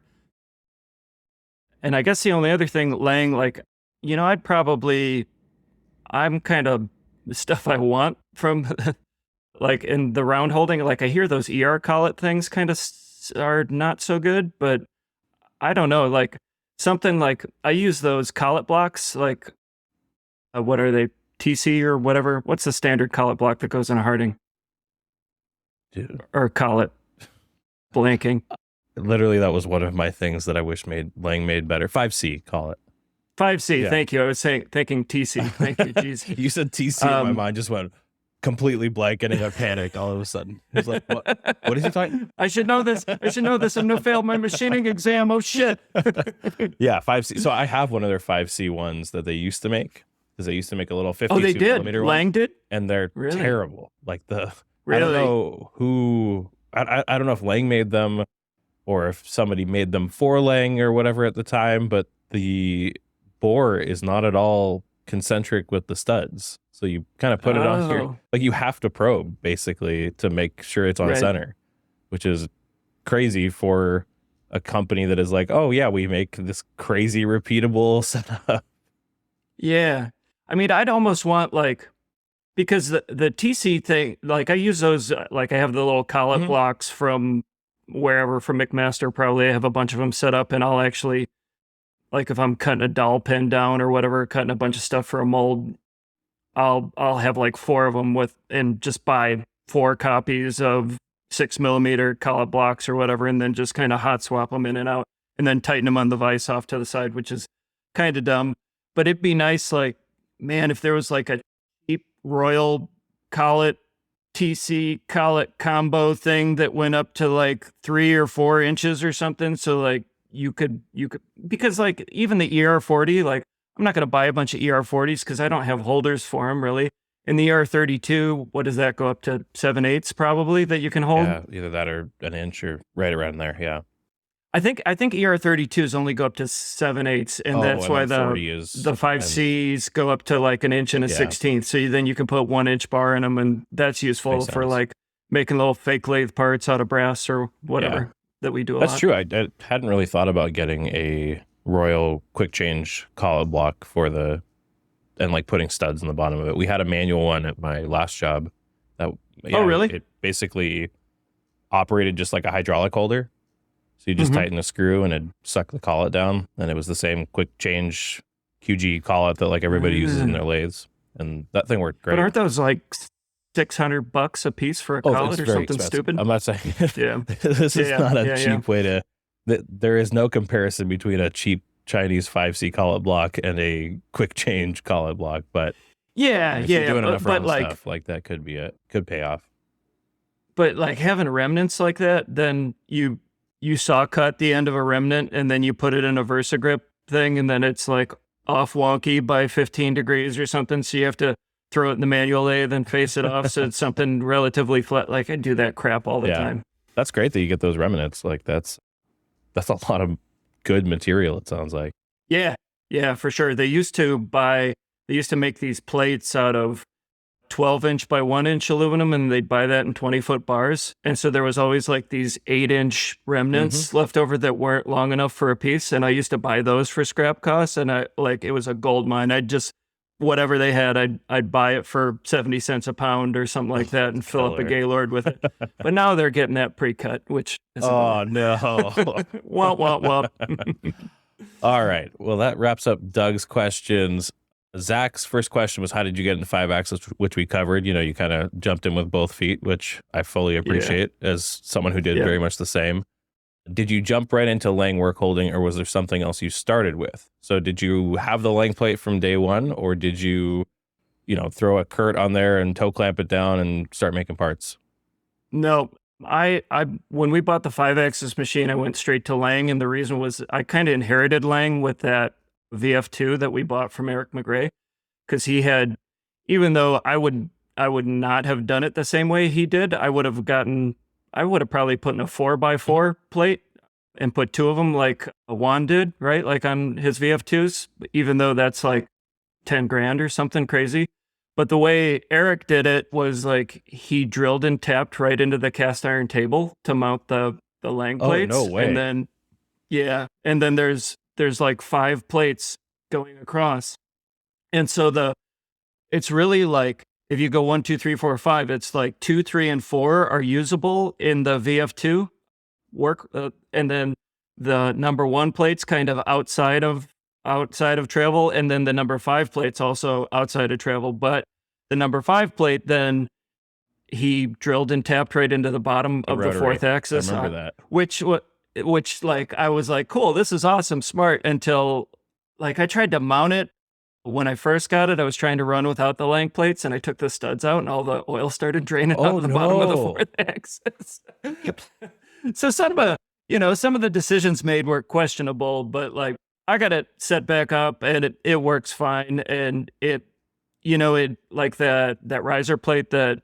And I guess the only other thing, Lang, like, I'm kind of the stuff I want from like in the round holding. Like I hear those ER collet things kind of are not so good, but I don't know, like something like I use those collet blocks, like what are they, TC or whatever? What's the standard collet block that goes in a Harding? Dude. Or collet blanking. Literally, that was one of my things that I wish Lang made better. 5C, call it. 5C, thank you. I was thinking TC. Thank you, jeez. You said TC, and my mind just went completely blank, and I panicked all of a sudden. I was like, what? What is he talking? I should know this. I'm going to fail my machining exam. Oh, shit. Yeah, 5C. So I have one of their 5C ones that they used to make, because they used to make a little 52 millimeter one. Lang did? And they're terrible. Like Really? I don't know who, I don't know if Lang made them or if somebody made them for Lang or whatever at the time, but the bore is not at all concentric with the studs. So you kind of put it on here. Like you have to probe basically to make sure it's on center, which is crazy for a company that is like, oh yeah, we make this crazy repeatable setup. Yeah. I mean, I'd almost want like, because the TC thing, like I use those, like I have the little collet blocks from wherever, from McMaster, probably. I have a bunch of them set up, and I'll actually, like if I'm cutting a dowel pin down or whatever, cutting a bunch of stuff for a mold, I'll have like 4 of them and just buy 4 copies of 6mm collet blocks or whatever, and then just kind of hot swap them in and out, and then tighten them on the vise off to the side, which is kind of dumb. But it'd be nice, like, man, if there was like a cheap Royal collet TC collet combo thing that went up to like 3 or 4 inches or something. So like you could, because like even the ER40, like I'm not going to buy a bunch of ER40s because I don't have holders for them really. In the ER32, what does that go up to? 7/8 probably that you can hold? Yeah, either that or an inch or right around there. Yeah. I think ER32s only go up to 7/8, and that's why the 5Cs go up to like an inch and a 16th. So then you can put 1-inch bar in them, and that's useful for like making little fake lathe parts out of brass or whatever that we do. That's true. I hadn't really thought about getting a Royal quick change collet block and like putting studs in the bottom of it. We had a manual one at my last job. Really? It basically operated just like a hydraulic holder. So you just tighten the screw and it'd suck the collet down. And it was the same quick change QG collet that like everybody uses in their lathes. And that thing worked great. But aren't those like $600 a piece for a collet or something expensive. Stupid? I'm not saying this is not a cheap way to. There is no comparison between a cheap Chinese 5C collet block and a quick change collet block, but if you're doing enough round stuff, like that could pay off. But like having remnants like that, then you saw cut the end of a remnant and then you put it in a VersaGrip thing, and then it's like off wonky by 15 degrees or something, so you have to throw it in the manual lathe, then face it off so it's something relatively flat. Like I do that crap all the time. That's great that you get those remnants. Like that's a lot of good material, it sounds like. Yeah, for sure. They used to make these plates out of 12-inch by 1-inch aluminum, and they'd buy that in 20-foot bars. And so there was always like these 8-inch remnants left over that weren't long enough for a piece. And I used to buy those for scrap costs, and it was a gold mine. I'd just, whatever they had, I'd buy it for 70 cents a pound or something like that and fill up a Gaylord with it. But now they're getting that pre-cut, which is no. Womp. All right. Well, that wraps up Doug's questions. Zach's first question was, how did you get into 5-axis, which we covered. You kind of jumped in with both feet, which I fully appreciate as someone who did very much the same. Did you jump right into Lang work holding, or was there something else you started with? So did you have the Lang plate from day one, or did you, throw a Kurt on there and toe clamp it down and start making parts? No, I when we bought the 5-axis machine, I went straight to Lang, and the reason was I kind of inherited Lang with that VF2 that we bought from Eric McGray, because he had, even though I would not have done it the same way he did, I would have probably put in a 4x4 plate and put 2 of them like Juan did, right? Like on his VF2s, even though that's like 10 grand or something crazy. But the way Eric did it was like he drilled and tapped right into the cast iron table to mount the Lang plates. Oh, no way. And then there's like 5 plates going across. And so it's really like, if you go 1, 2, 3, 4, 5, it's like 2, 3, and 4 are usable in the VF2 work. And then the number 1 plate's kind of outside of travel. And then the number 5 plate's also outside of travel. But the number 5 plate, then he drilled and tapped right into the bottom of the 4th axis. I remember that. Which like, I was like, cool, this is awesome, smart, until like I tried to mount it. When I first got it, I was trying to run without the Lang plates, and I took the studs out and all the oil started draining out of the bottom of the 4th axis. So some of the decisions made were questionable, but like I got it set back up and it works fine. And it like that riser plate that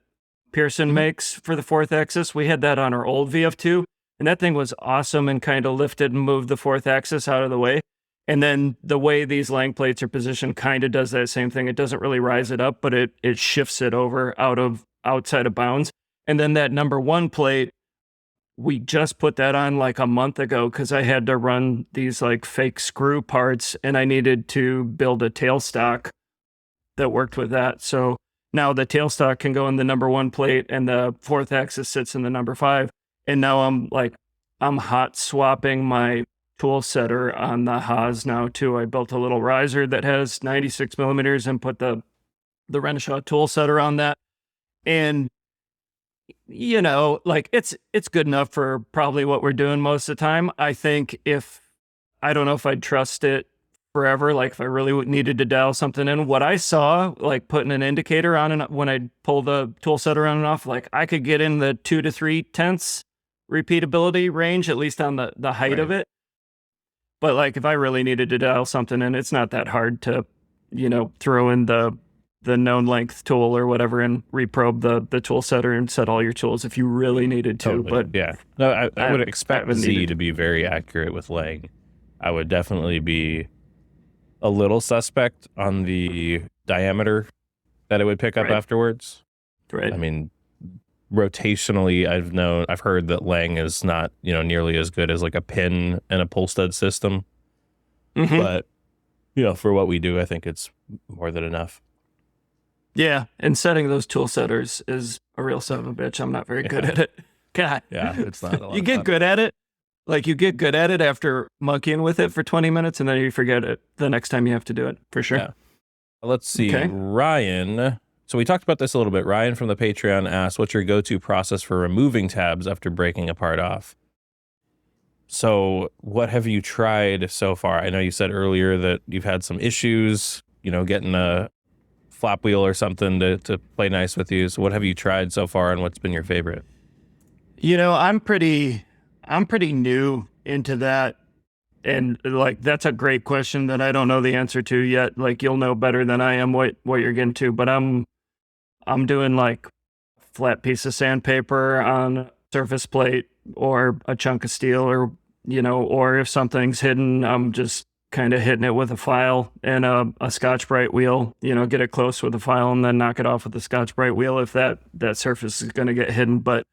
Pearson makes for the 4th axis, we had that on our old VF2. And that thing was awesome and kind of lifted and moved the 4th axis out of the way. And then the way these Lang plates are positioned kind of does that same thing. It doesn't really rise it up, but it shifts it over outside of bounds. And then that number 1 plate, we just put that on like a month ago because I had to run these like fake screw parts, and I needed to build a tailstock that worked with that. So now the tailstock can go in the number 1 plate, and the 4th axis sits in the number 5. And now I'm hot swapping my tool setter on the Haas now too. I built a little riser that has 96 millimeters and put the Renishaw tool setter on that. And like it's good enough for probably what we're doing most of the time. I think I don't know if I'd trust it forever. Like if I really needed to dial something in, what I saw, like putting an indicator on, and when I pull the tool setter on and off, like I could get in the 2 to 3 tenths repeatability range, at least on the height of it. But like if I really needed to dial something in, it's not that hard to, throw in the known length tool or whatever and reprobe the tool setter and set all your tools if you really needed to. Totally. But yeah, no, I would expect Z to be very accurate with Lang. I would definitely be a little suspect on the diameter that it would pick up afterwards. Right. I mean, rotationally, I've heard that Lang is not, nearly as good as like a pin and a pull stud system. But, for what we do, I think it's more than enough. Yeah. And setting those tool setters is a real son of a bitch. I'm not very good at it. God. Yeah. It's not a lot You get good at it. Like you get good at it after monkeying with it for 20 minutes, and then you forget it the next time you have to do it, for sure. Yeah. Let's see. Okay. Ryan. So we talked about this a little bit. Ryan from the Patreon asked, what's your go-to process for removing tabs after breaking a part off? So what have you tried so far? I know you said earlier that you've had some issues, getting a flap wheel or something to play nice with you. So what have you tried so far and what's been your favorite? I'm pretty new into that. And like, that's a great question that I don't know the answer to yet. Like, you'll know better than I am what you're getting to, but I'm doing like flat piece of sandpaper on a surface plate or a chunk of steel, or, or if something's hidden, I'm just kind of hitting it with a file and a Scotch-Brite wheel, get it close with a file and then knock it off with a Scotch-Brite wheel if that surface is going to get hidden. But,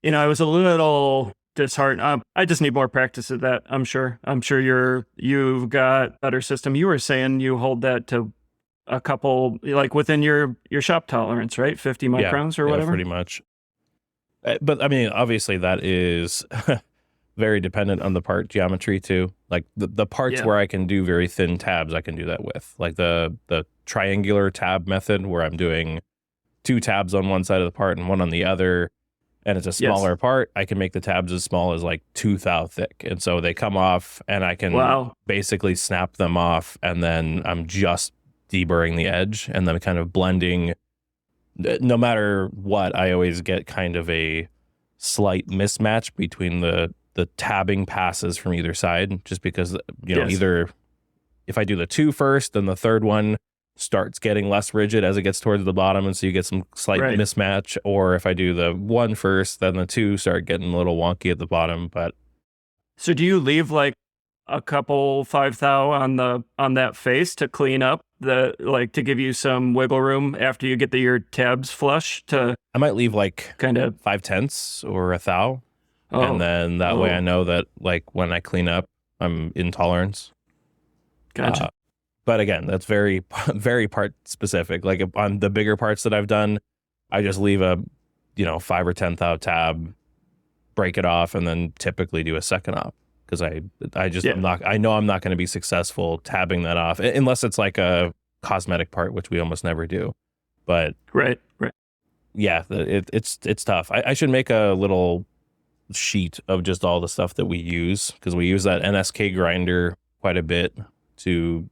I was a little disheartened. I just need more practice at that. I'm sure you've got better system. You were saying you hold that to a couple, like within your shop tolerance, right? 50 microns or whatever. Pretty much. But I mean, obviously that is very dependent on the part geometry too. Like the parts where I can do very thin tabs, I can do that with. Like the triangular tab method where I'm doing 2 tabs on one side of the part and one on the other, and it's a smaller part, I can make the tabs as small as like 2 thou thick. And so they come off and I can basically snap them off, and then I'm just deburring the edge and then kind of blending. No matter what, I always get kind of a slight mismatch between the tabbing passes from either side, just because, either if I do the 2 first, then the third one starts getting less rigid as it gets towards the bottom, and so you get some slight mismatch. Or if I do the 1 first, then the 2 start getting a little wonky at the bottom. But so do you leave like a couple 5 thou on that face to clean up to give you some wiggle room after you get your tabs flush? I might leave like kind of 5/10 or a thou, and then that way I know that like when I clean up, I'm in tolerance. Gotcha. But again, that's very, very part specific. Like on the bigger parts that I've done, I just leave a, 5 or 10 thou tab, break it off, and then typically do a second op. Because I know I'm not going to be successful tabbing that off unless it's like a cosmetic part, which we almost never do. But right. Yeah, it's tough. I should make a little sheet of just all the stuff that we use, because we use that NSK grinder quite a bit to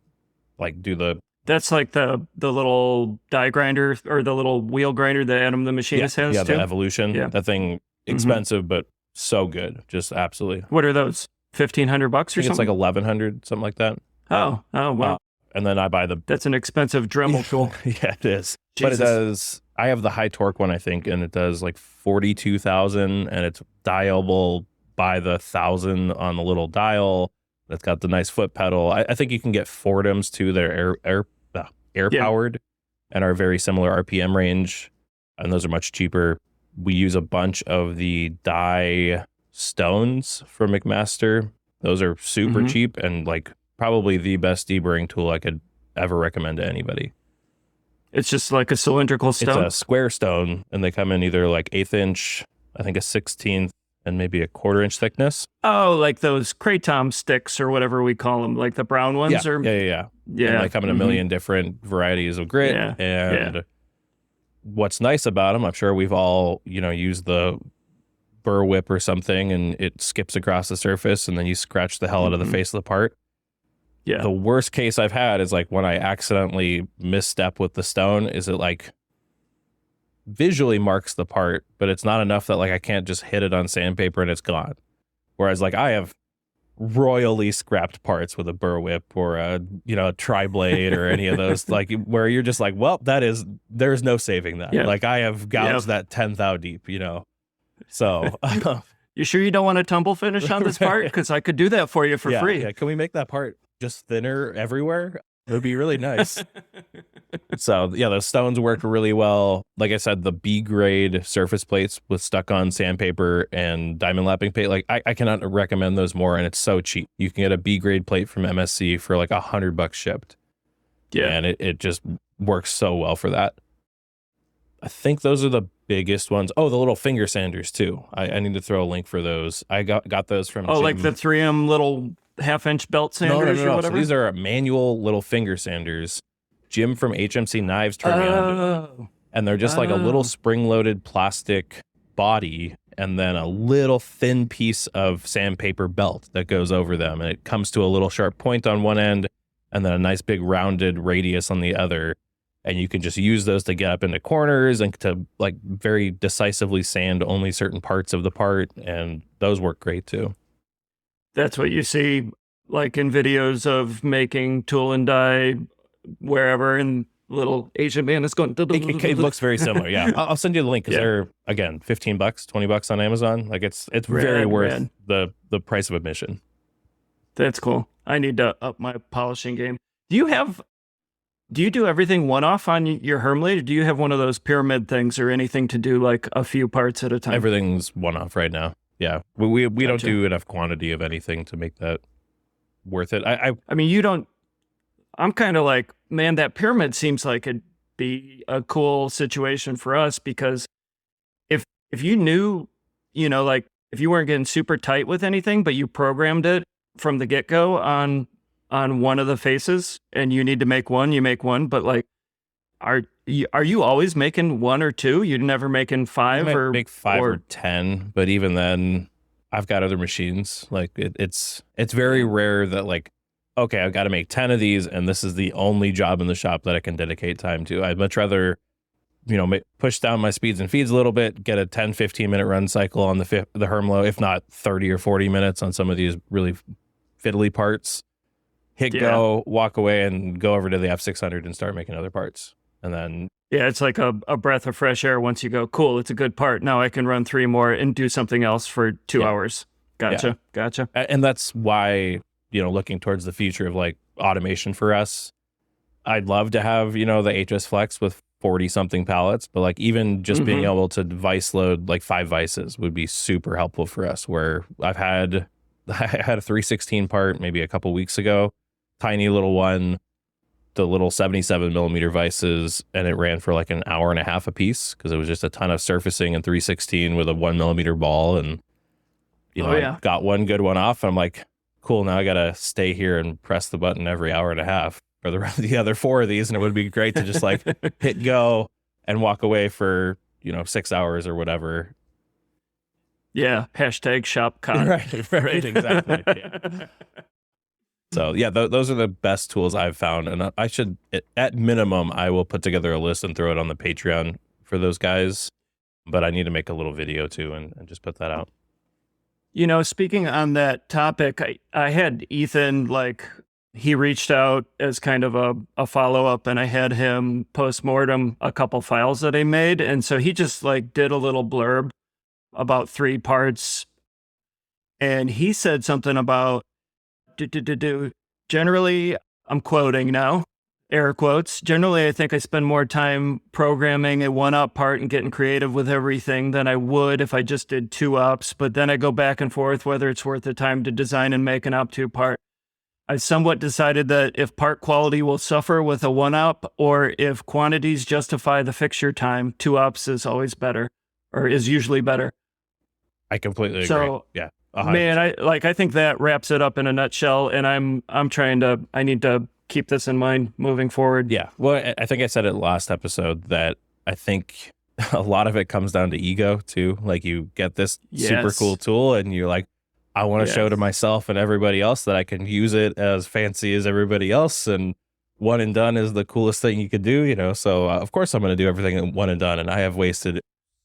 like do the. That's like the little die grinder or the little wheel grinder that Adam the machinist has. Yeah, too? The Evolution. Yeah. That thing, expensive, but so good. Just absolutely. What are those? $1,500 or something? It's like 1,100, something like that. Oh, wow. And then I buy That's an expensive Dremel tool. Yeah, it is. Jesus. But it does. I have the high torque one, I think, and it does like 42,000, and it's dialable by the 1,000 on the little dial. It's got the nice foot pedal. I think you can get Fordhams too. They're air powered and are very similar RPM range, and those are much cheaper. We use a bunch of the die stones from McMaster. Those are super cheap and like probably the best deburring tool I could ever recommend to anybody. It's just like a cylindrical stone? It's a square stone, and they come in either like 1/8 inch, I think a 16th, and maybe a 1/4 inch thickness. Oh, like those Kratom sticks or whatever we call them, like the brown ones? Yeah. And they come in a million different varieties of grit. And what's nice about them, I'm sure we've all, used the burr whip or something, and it skips across the surface, and then you scratch the hell out of the face of the part. Yeah. The worst case I've had is like when I accidentally misstep with the stone, is it like visually marks the part, but it's not enough that like I can't just hit it on sandpaper and it's gone. Whereas like I have royally scrapped parts with a burr whip or a tri-blade or any of those, like where you're just like, well, there's no saving that. Like I have gouged that 10 thou deep, So you sure you don't want a tumble finish on this part? Because I could do that for you for free. Yeah, can we make that part just thinner everywhere? It would be really nice. So those stones work really well. Like I said, the B grade surface plates with stuck on sandpaper and diamond lapping paint, like I cannot recommend those more, and it's so cheap. You can get a B grade plate from MSC for like $100 shipped. Yeah. And it just works so well for that. I think those are the biggest ones. Oh, the little finger sanders too. I need to throw a link for those. I got those from Jim. Like the 3M little 1/2 inch belt sanders or whatever? So these are manual little finger sanders. Jim from HMC Knives turned me on to. And they're just like a little spring-loaded plastic body and then a little thin piece of sandpaper belt that goes over them. And it comes to a little sharp point on one end and then a nice big rounded radius on the other. And you can just use those to get up into corners and to like very decisively sand only certain parts of the part. And those work great too. That's what you see like in videos of making tool and die wherever, and little Asian man is going. It looks very similar. Yeah, I'll send you the link because they're again $15, $20 on Amazon. Like it's very worth the price of admission. That's cool. I need to up my polishing game. Do you do everything one off on your Hermley? Or do you have one of those pyramid things or anything to do like a few parts at a time? Everything's one off right now. Yeah, we don't do enough quantity of anything to make that worth it. I mean, you don't. I'm kind of like, man, that pyramid seems like it'd be a cool situation for us, because if you knew, like if you weren't getting super tight with anything, but you programmed it from the get-go on one of the faces and you need to make one, you make one. But like, are you always making one or two? You're never making five or make 5 or 10, but even then I've got other machines. Like it's very rare that like, okay, I've got to make 10 of these and this is the only job in the shop that I can dedicate time to. I'd much rather, push down my speeds and feeds a little bit, get a 10, 15-minute run cycle on the Hermlo, if not 30 or 40 minutes on some of these really fiddly parts, hit go, walk away and go over to the F600 and start making other parts. And then... Yeah, it's like a breath of fresh air once you go, cool, it's a good part. Now I can run 3 more and do something else for 2 hours. Gotcha. And that's why... looking towards the future of like automation for us, I'd love to have, the HS Flex with 40 something pallets, but like even just being able to vice load like 5 vices would be super helpful for us, where I had a 316 part maybe a couple weeks ago, tiny little one, the little 77 millimeter vices, and it ran for like an hour and a half a piece because it was just a ton of surfacing and 316 with a 1 millimeter ball. And, I got one good one off and I'm like, cool, now I got to stay here and press the button every hour and a half for the other 4 of these. And it would be great to just like hit go and walk away for, 6 hours or whatever. Yeah. Hashtag shop caught. Right. Exactly. Yeah. So yeah, those are the best tools I've found. And I should, at minimum, I will put together a list and throw it on the Patreon for those guys. But I need to make a little video too and just put that out. Speaking on that topic, I had Ethan, like, he reached out as kind of a follow-up, and I had him post-mortem a couple files that I made. And so he just like did a little blurb about 3 parts. And he said something about, generally, I'm quoting now, air quotes, generally, I think I spend more time programming a 1-up part and getting creative with everything than I would if I just did 2-ups. But then I go back and forth whether it's worth the time to design and make an up 2 part. I somewhat decided that if part quality will suffer with a 1-up, or if quantities justify the fixture time, 2-ups is always better, or is usually better. I completely agree. So, yeah. Man, I think that wraps it up in a nutshell, and I need to keep this in mind moving forward. Yeah. Well, I think I said it last episode that I think a lot of it comes down to ego too. Like you get this super cool tool and you're like, I want to show to myself and everybody else that I can use it as fancy as everybody else. And one and done is the coolest thing you could do, So of course I'm going to do everything in one and done. And I have wasted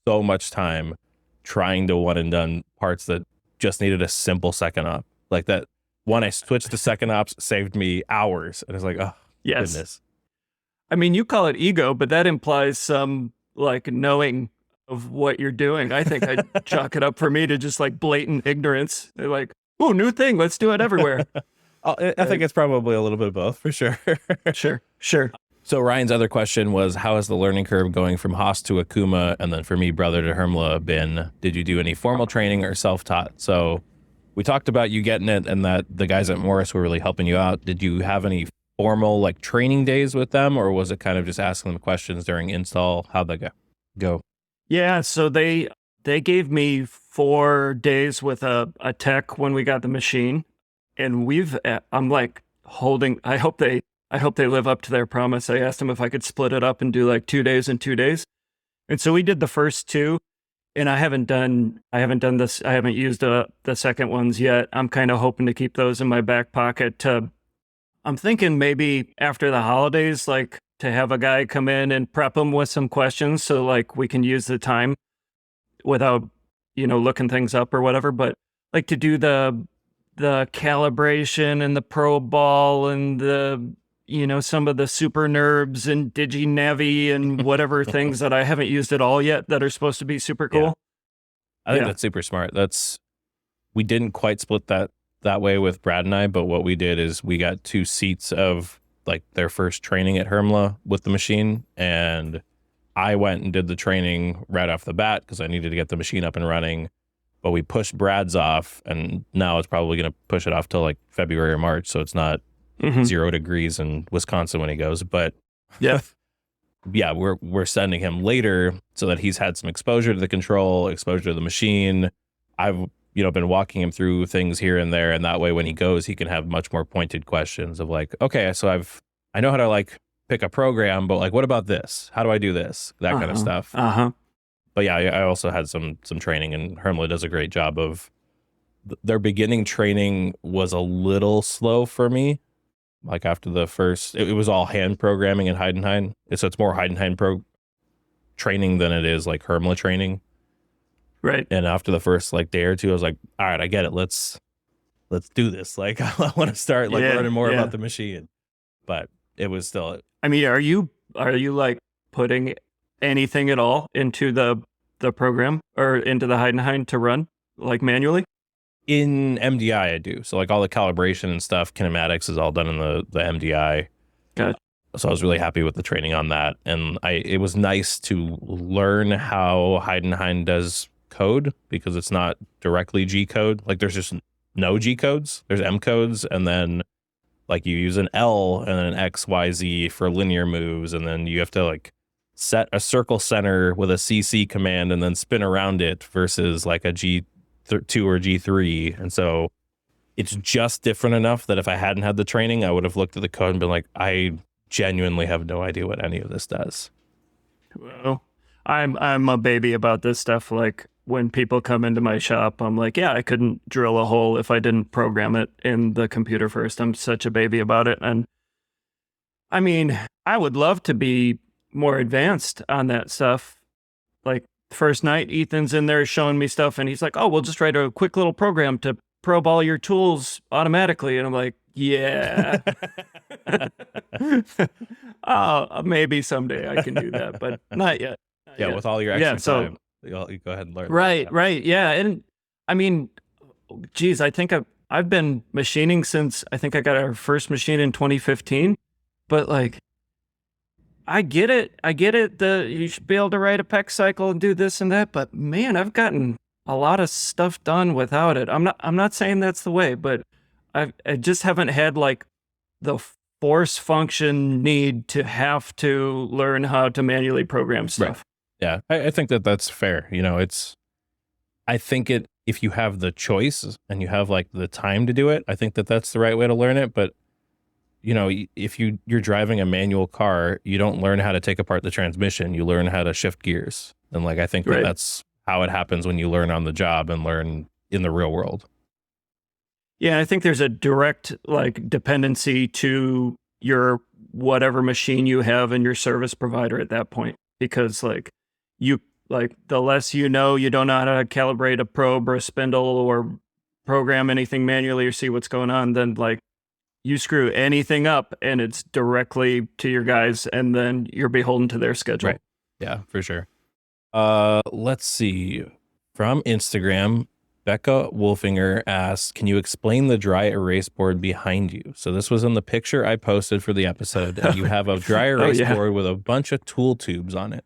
so much time trying to one and done parts that just needed a simple second up. Like that one I switched to second ops saved me hours. And it's like, oh, goodness. I mean, you call it ego, but that implies some like knowing of what you're doing. I think I'd chalk it up for me to just like blatant ignorance. They're like, oh, new thing. Let's do it everywhere. I think it's probably a little bit of both for sure. Sure. So Ryan's other question was, how is the learning curve going from Haas to Okuma? And then for me, brother to Hermla been, did you do any formal training or self-taught? So we talked about you getting it and that the guys at Morris were really helping you out. Did you have any formal like training days with them, or was it kind of just asking them questions during install? How'd that go? Yeah, so they gave me 4 days with a tech when we got the machine, and I'm like holding. I hope they live up to their promise. I asked them if I could split it up and do like 2 days and 2 days, and so we did the first 2. and I haven't done this. I haven't used the second ones yet. I'm kind of hoping to keep those in my back pocket. I'm thinking maybe after the holidays, like to have a guy come in and prep them with some questions, so like we can use the time without, looking things up or whatever. But like to do the calibration and the probe ball and the some of the super NURBs and DigiNavi and whatever things that I haven't used at all yet that are supposed to be super cool. Yeah. I think that's super smart. We didn't quite split that way with Brad and I, but what we did is we got 2 seats of like their first training at Hermla with the machine, and I went and did the training right off the bat because I needed to get the machine up and running. But we pushed Brad's off, and now it's probably going to push it off till like February or March, so it's not 0 degrees in Wisconsin when he goes. But yeah, we're sending him later so that he's had some exposure to the control, exposure to the machine. I've been walking him through things here and there, and that way when he goes, he can have much more pointed questions of like, okay, so I know how to like pick a program, but like, what about this? How do I do this? That kind of stuff. But yeah, I also had some training, and Hermla does a great job of their beginning training was a little slow for me. Like after the first, it was all hand programming in Heidenhain. So it's more Heidenhain training than it is like Hermla training. Right. And after the first like day or two, I was like, all right, I get it. Let's do this. Like I want to start like learning more about the machine. But it was still. I mean, are you like putting anything at all into the program or into the Heidenhain to run like manually? In MDI, I do. So like all the calibration and stuff, kinematics is all done in the MDI. Gotcha. So I was really happy with the training on that. And it was nice to learn how Heidenhain does code, because it's not directly G code. Like there's just no G codes. There's M codes, and then like you use an L and then an X, Y, Z for linear moves, and then you have to like set a circle center with a CC command and then spin around it versus like a G2 or G3. And so it's just different enough that if I hadn't had the training, I would have looked at the code and been like, I genuinely have no idea what any of this does. Well, I'm a baby about this stuff. Like when people come into my shop, I'm like, yeah, I couldn't drill a hole if I didn't program it in the computer first. I'm such a baby about it. And I mean, I would love to be more advanced on that stuff. Like first night, Ethan's in there showing me stuff, and he's like, oh, we'll just write a quick little program to probe all your tools automatically. And I'm like, yeah. Maybe someday I can do that, but not yet. Yeah, with all your extra time, you go ahead and learn. Right. Yeah. And I mean, geez, I think I've been machining since I think I got our first machine in 2015, but like, I get it. You should be able to write a PEX cycle and do this and that, but man, I've gotten a lot of stuff done without it. I'm not saying that's the way, but I just haven't had like the force function need to have to learn how to manually program stuff. Right. Yeah, I think that's fair. I think if you have the choice and you have like the time to do it, I think that's the right way to learn it. But if you're driving a manual car, you don't learn how to take apart the transmission. You learn how to shift gears. And like, I think that's how it happens when you learn on the job and learn in the real world. Yeah, I think there's a direct like dependency to your whatever machine you have and your service provider at that point, because like the less you don't know how to calibrate a probe or a spindle or program anything manually or see what's going on, then like you screw anything up and it's directly to your guys, and then you're beholden to their schedule. Right. Yeah, for sure. Let's see. From Instagram, Becca Wolfinger asks, can you explain the dry erase board behind you? So this was in the picture I posted for the episode, and you have a dry erase board with a bunch of tool tubes on it.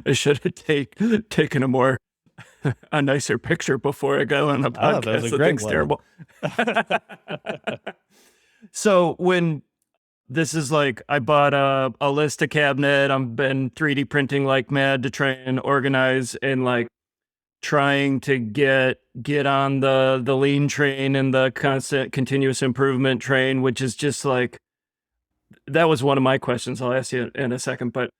I should have taken a nicer picture before I go on the podcast. That was a great one. Terrible. So when this is like, I bought a list of cabinet, I've been 3D printing like mad to try and organize and like trying to get on the lean train and the constant continuous improvement train, which is just like, that was one of my questions. I'll ask you in a second, but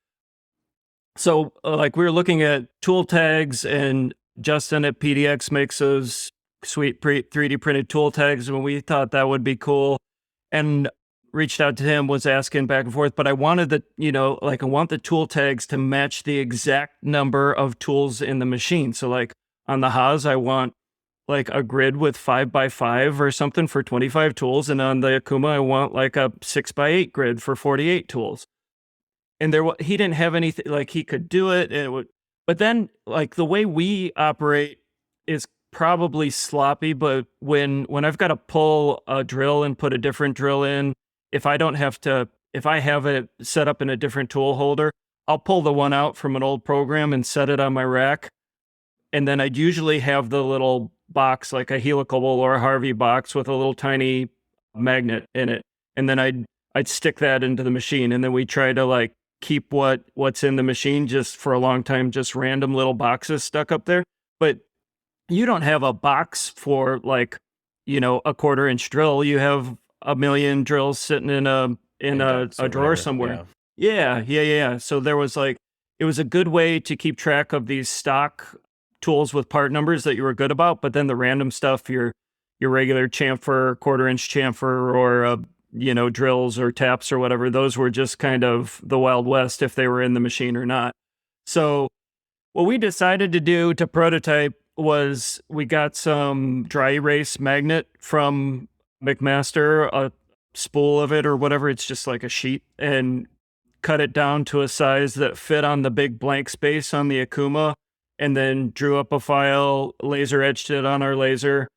So like we were looking at tool tags, and Justin at PDX makes those sweet 3D printed tool tags, and we thought that would be cool. And reached out to him, was asking back and forth, but I wanted I want the tool tags to match the exact number of tools in the machine. So like on the Haas, I want like a grid with 5x5 or something for 25 tools. And on the Okuma, I want like a 6x8 grid for 48 tools. And he didn't have anything, like he could do it. But then like the way we operate is probably sloppy, but when I've got to pull a drill and put a different drill in, if I have it set up in a different tool holder, I'll pull the one out from an old program and set it on my rack. And then I'd usually have the little box, like a helical or a Harvey box with a little tiny magnet in it. And then I'd stick that into the machine. And then we try to like keep what's in the machine just for a long time, just random little boxes stuck up there. But you don't have a box for like, a 1/4-inch drill. You have a million drills sitting in a drawer somewhere. Yeah. So there was like, it was a good way to keep track of these stock tools with part numbers that you were good about, but then the random stuff, your regular chamfer, 1/4-inch chamfer, or drills or taps or whatever, those were just kind of the Wild West if they were in the machine or not. So what we decided to do to prototype was we got some dry erase magnet from McMaster, a spool of it or whatever. It's just like a sheet, and cut it down to a size that fit on the big blank space on the Okuma, and then drew up a file, laser etched it on our laser,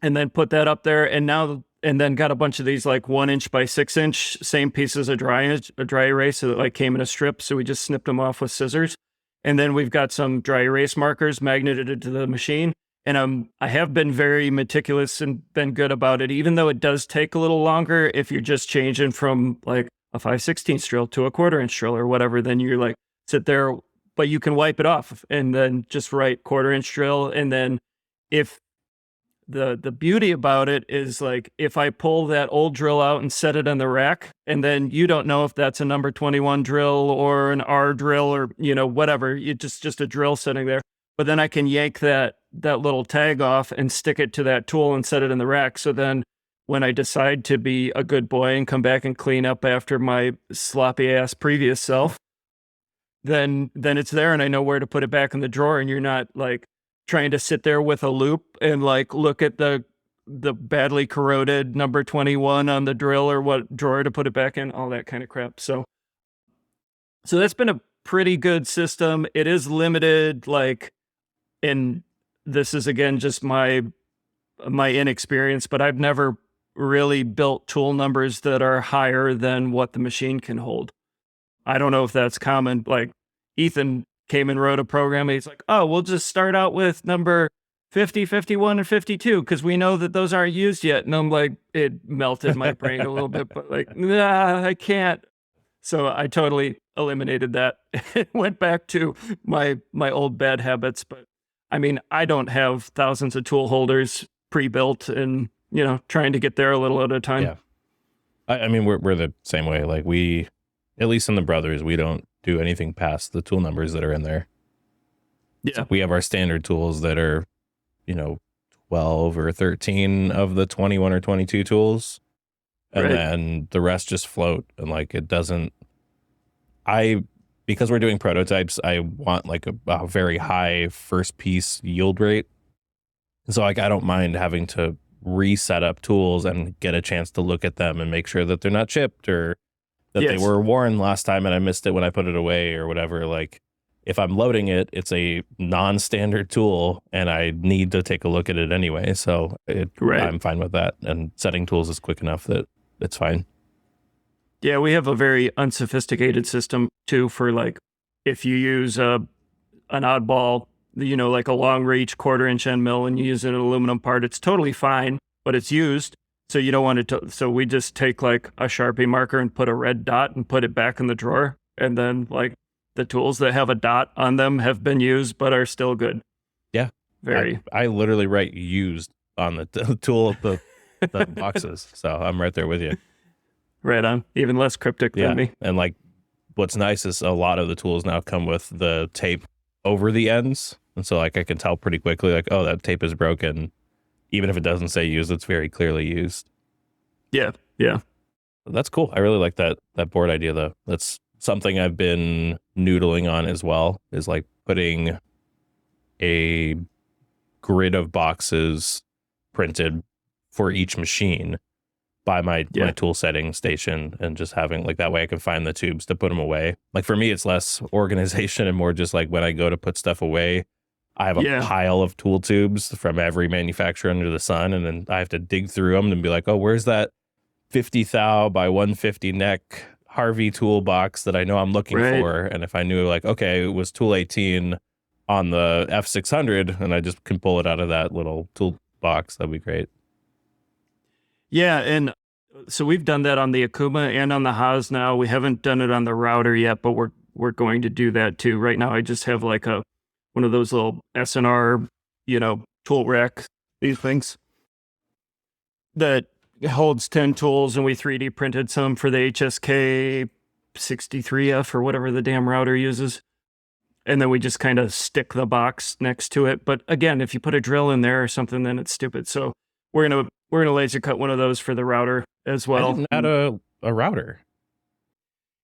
and then put that up there. And then got a bunch of these like 1-inch by 6-inch, same pieces of dry erase that like came in a strip. So we just snipped them off with scissors. And then we've got some dry erase markers magneted into the machine. And I have been very meticulous and been good about it, even though it does take a little longer. If you're just changing from like a 5/16 drill to a 1/4-inch drill or whatever, then you're like sit there, but you can wipe it off and then just write 1/4-inch drill. And then if the beauty about it is like, if I pull that old drill out and set it on the rack, and then you don't know if that's a number 21 drill or an R drill or, whatever, it's just a drill sitting there. But then I can yank that little tag off and stick it to that tool and set it in the rack. So then when I decide to be a good boy and come back and clean up after my sloppy ass previous self, then it's there and I know where to put it back in the drawer, and you're not like trying to sit there with a loop and like look at the badly corroded number 21 on the drill or what drawer to put it back in, all that kind of crap. So that's been a pretty good system. It is limited, like, and this is again just my inexperience, but I've never really built tool numbers that are higher than what the machine can hold. I don't know if that's common. Like Ethan came and wrote a program. And he's like, oh, we'll just start out with number 50, 51, and 52 because we know that those aren't used yet. And I'm like, it melted my brain a little bit, but like, nah, I can't. So I totally eliminated that. Went back to my old bad habits. But I mean, I don't have thousands of tool holders pre-built and, trying to get there a little at a time. Yeah. I mean, we're the same way. Like we, at least in the brothers, we don't do anything past the tool numbers that are in there. Yeah. So we have our standard tools that are, 12 or 13 of the 21 or 22 tools. And Right. then the rest just float. And like, it doesn't, because we're doing prototypes, I want like a very high first piece yield rate. And so like, I don't mind having to reset up tools and get a chance to look at them and make sure that they're not chipped or that Yes. they were worn last time and I missed it when I put it away or whatever. Like if I'm loading it, it's a non-standard tool and I need to take a look at it anyway. So Right. I'm fine with that. And setting tools is quick enough that it's fine. Yeah, we have a very unsophisticated system too for like if you use an oddball, like a long reach 1/4-inch end mill and you use an aluminum part, it's totally fine, but it's used. So you don't want it to, so we just take like a Sharpie marker and put a red dot and put it back in the drawer. And then like the tools that have a dot on them have been used, but are still good. Yeah. Very. I literally write used on the tool, the boxes. So I'm right there with you. Right on. Even less cryptic than me. And like what's nice is a lot of the tools now come with the tape over the ends. And so like I can tell pretty quickly, like, oh, that tape is broken. Even if it doesn't say used, it's very clearly used. Yeah. Yeah. That's cool. I really like that board idea though. That's something I've been noodling on as well, is like putting a grid of boxes printed for each machine by my tool setting station, and just having like that way I can find the tubes to put them away. Like for me, it's less organization and more just like when I go to put stuff away, I have a pile of tool tubes from every manufacturer under the sun, and then I have to dig through them and be like, oh, where's that 50 thou by 150 neck Harvey toolbox that I know I'm looking for? And if I knew like, okay, it was tool 18 on the F600, and I just can pull it out of that little toolbox, that'd be great. Yeah, and so we've done that on the Okuma and on the Haas now. We haven't done it on the router yet, but we're going to do that too. Right now, I just have like one of those little SNR, tool rack, these things that holds 10 tools, and we 3D printed some for the HSK 63F or whatever the damn router uses. And then we just kind of stick the box next to it. But again, if you put a drill in there or something, then it's stupid. So we're gonna laser cut one of those for the router as well. I didn't add a router.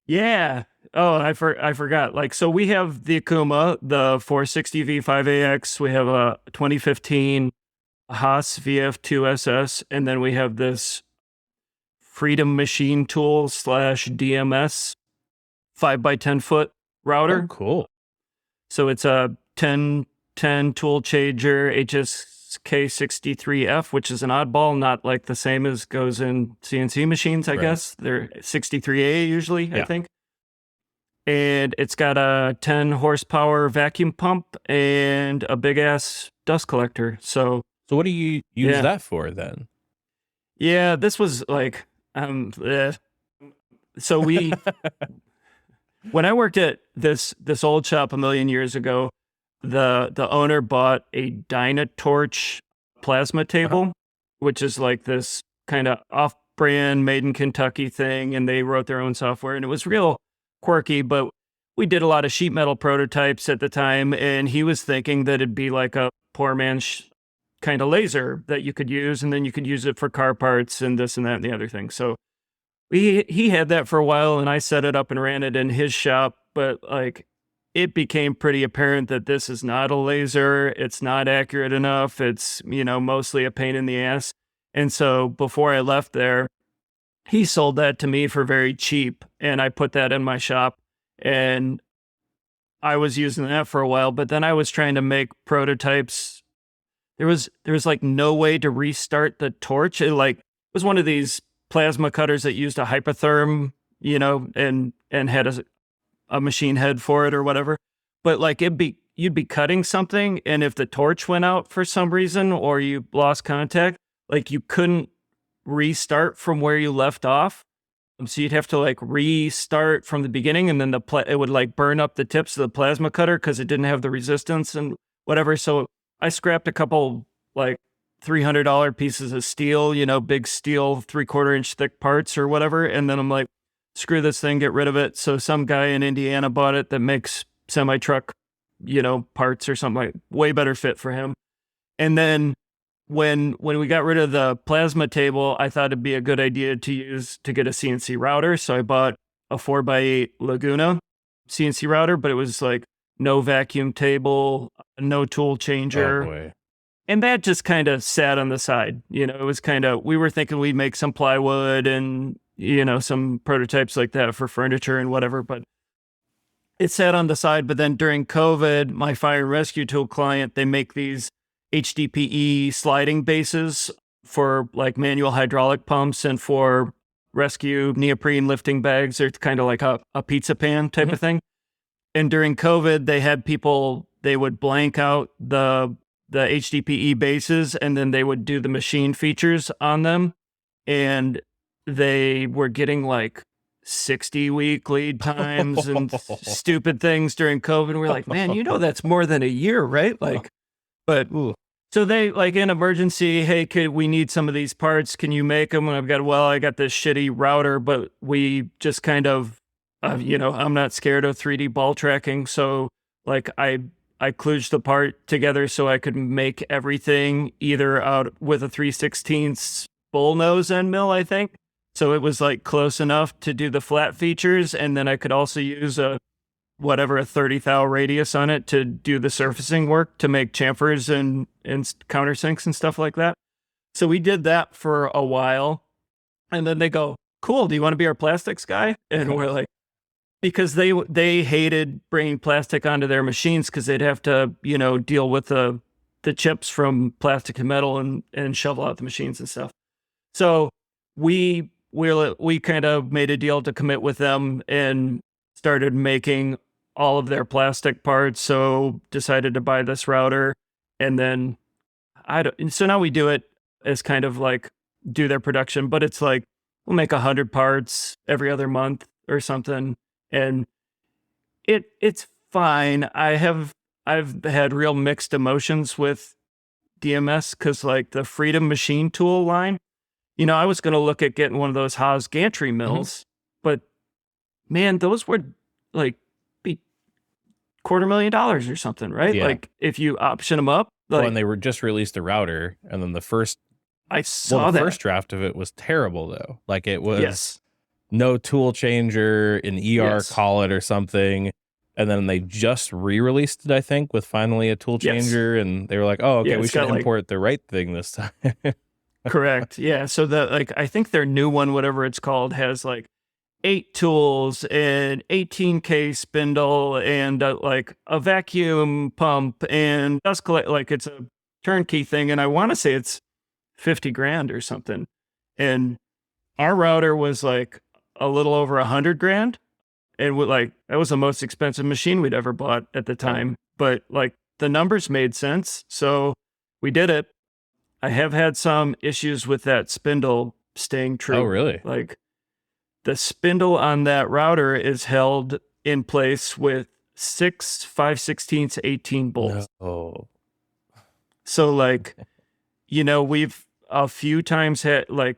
Yeah. Oh, I forgot. Like, so we have the Okuma, the 460V5AX. We have a 2015 Haas VF2SS, and then we have this Freedom Machine Tool / DMS 5x10 foot router. Oh, cool. So it's a 1010 tool changer HSK63F, which is an oddball, not like the same as goes in CNC machines, I guess. They're 63A usually, I think. And it's got a 10 horsepower vacuum pump and a big ass dust collector. So what do you use that for then? Yeah, this was like, so we, when I worked at this old shop a million years ago, the owner bought a Dynatorch plasma table, which is like this kind of off-brand made in Kentucky thing, and they wrote their own software, and it was real quirky, but we did a lot of sheet metal prototypes at the time, and he was thinking that it'd be like a poor man's kind of laser that you could use, and then you could use it for car parts and this and that and the other thing. So he had that for a while, and I set it up and ran it in his shop, but like it became pretty apparent that this is not a laser. It's not accurate enough. It's, mostly a pain in the ass. And so before I left there, he sold that to me for very cheap, and I put that in my shop, and I was using that for a while, but then I was trying to make prototypes. There was like no way to restart the torch. It was one of these plasma cutters that used a hypertherm, and had a machine head for it or whatever. But like you'd be cutting something, and if the torch went out for some reason or you lost contact, like you couldn't restart from where you left off. So you'd have to like restart from the beginning, and then it would like burn up the tips of the plasma cutter because it didn't have the resistance and whatever. So I scrapped a couple like $300 pieces of steel, big steel 3/4 inch thick parts or whatever. And then I'm like, screw this thing, get rid of it. So some guy in Indiana bought it that makes semi-truck, parts or something, like way better fit for him. And then when we got rid of the plasma table, I thought it'd be a good idea to get a CNC router. So I bought a 4x8 Laguna CNC router, but it was like no vacuum table, no tool changer. Oh boy. And that just kind of sat on the side. It was we were thinking we'd make some plywood and, some prototypes like that for furniture and whatever, but it sat on the side. But then during COVID, my fire and rescue tool client, they make these HDPE sliding bases for like manual hydraulic pumps and for rescue neoprene lifting bags. They're kind of like a pizza pan type of thing. And during COVID, they had people, they would blank out the HDPE bases, and then they would do the machine features on them. And they were getting like 60-week lead times and stupid things during COVID. We're like, man, that's more than a year, right? Like, but so they like in emergency, hey, we need some of these parts. Can you make them? And I got this shitty router, but we just kind of I'm not scared of 3D ball tracking. So like I kludged the part together so I could make everything either out with a 3/16 bull nose end mill, I think. So it was like close enough to do the flat features. And then I could also use a 30 thou radius on it to do the surfacing work to make chamfers and countersinks and stuff like that. So we did that for a while. And then they go, cool, do you want to be our plastics guy? And we're like, because they hated bringing plastic onto their machines because they'd have to, deal with the chips from plastic and metal and shovel out the machines and stuff. So we kind of made a deal to commit with them and started making all of their plastic parts. So decided to buy this router, and then so now we do it as kind of like do their production, but it's like we'll make 100 parts every other month or something. And it's fine. I've had real mixed emotions with DMS because like the Freedom Machine Tool line, I was going to look at getting one of those Haas gantry mills, but man, those would like be $250,000 or something, right? Yeah. Like if you option them up. Like, and they were just released a router, and then the first draft of it was terrible though. Like it was no tool changer, an ER call it or something. And then they just re-released it, I think, with finally a tool changer. And they were like, oh, okay, we should import the right thing this time. Correct. Yeah. So I think their new one, whatever it's called, has like 8 tools and 18K spindle and like a vacuum pump and dust collect. Like it's a turnkey thing. And I want to say it's $50,000 or something. And our router was like a little over $100,000. And that was the most expensive machine we'd ever bought at the time. But like the numbers made sense. So we did it. I have had some issues with that spindle staying true. Oh, really? Like the spindle on that router is held in place with 6 5/16 18 bolts. Oh. So like, we've a few times had like,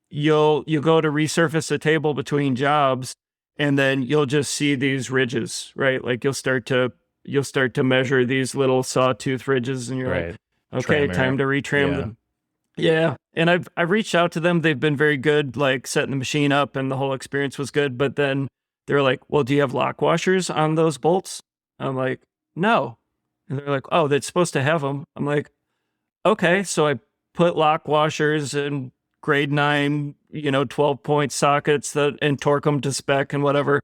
you'll go to resurface a table between jobs, and then you'll just see these ridges, right? Like you'll start to measure these little sawtooth ridges, and you're like, okay, time to retrim them. Yeah. And I've reached out to them. They've been very good, like setting the machine up, and the whole experience was good. But then they're like, well, do you have lock washers on those bolts? I'm like, no. And they're like, oh, that's supposed to have them. I'm like, okay. So I put lock washers and grade 9, 12-point sockets and torque them to spec and whatever.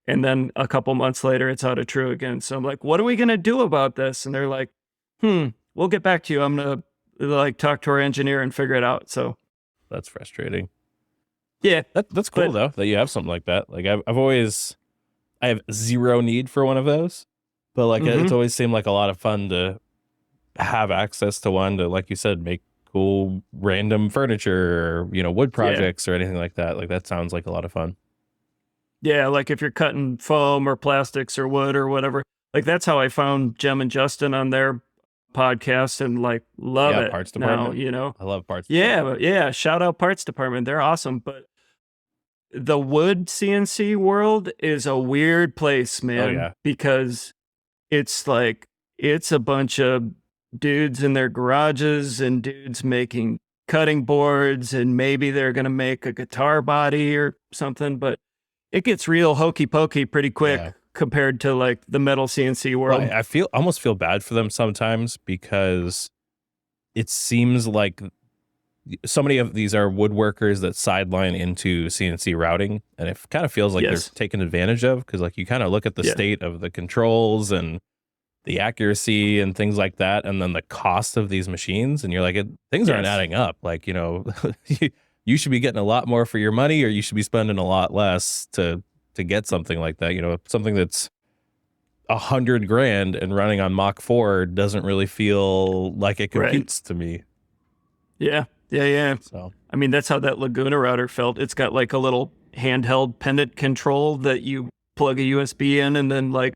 And then a couple months later, it's out of true again. So I'm like, what are we going to do about this? And they're like, we'll get back to you. I'm going to talk to our engineer and figure it out. So that's frustrating. Yeah. That's cool though, that you have something like that. Like I have zero need for one of those, but like it's always seemed like a lot of fun to have access to one to, like you said, make cool random furniture or, wood projects or anything like that. Like that sounds like a lot of fun. Yeah. Like if you're cutting foam or plastics or wood or whatever, like that's how I found Jem and Justin on their podcast and like love it. Parts department. Now, I love parts. Yeah. Shout out parts department. They're awesome. But the wood CNC world is a weird place, man, because it's like, it's a bunch of dudes in their garages and dudes making cutting boards, and maybe they're going to make a guitar body or something, but it gets real hokey pokey pretty quick compared to like the metal CNC world. Well, I almost feel bad for them sometimes because it seems like so many of these are woodworkers that sideline into CNC routing, and it kind of feels like they're taken advantage of because like you kind of look at the state of the controls and the accuracy and things like that, and then the cost of these machines, and you're like, things aren't adding up. Like, you should be getting a lot more for your money, or you should be spending a lot less to get something like that. Something that's $100,000 and running on Mach 4 doesn't really feel like it computes to me. Yeah. So, I mean, that's how that Laguna router felt. It's got like a little handheld pendant control that you plug a USB in and then like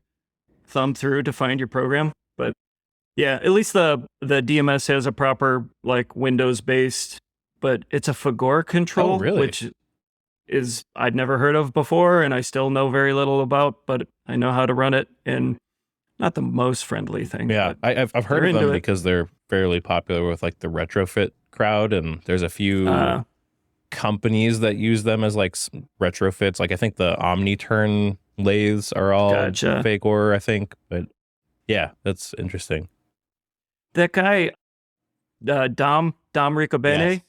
thumb through to find your program. But yeah, at least the DMS has a proper like Windows based, but it's a Fagor control. Oh, really? Which I'd never heard of before, and I still know very little about, but I know how to run it, and not the most friendly thing. Yeah, I've heard of them because they're fairly popular with like the retrofit crowd, and there's a few companies that use them as like retrofits. Like I think the Omni-Turn lathes are all fake ore, I think. But yeah, that's interesting. That guy, Dom Ricobene,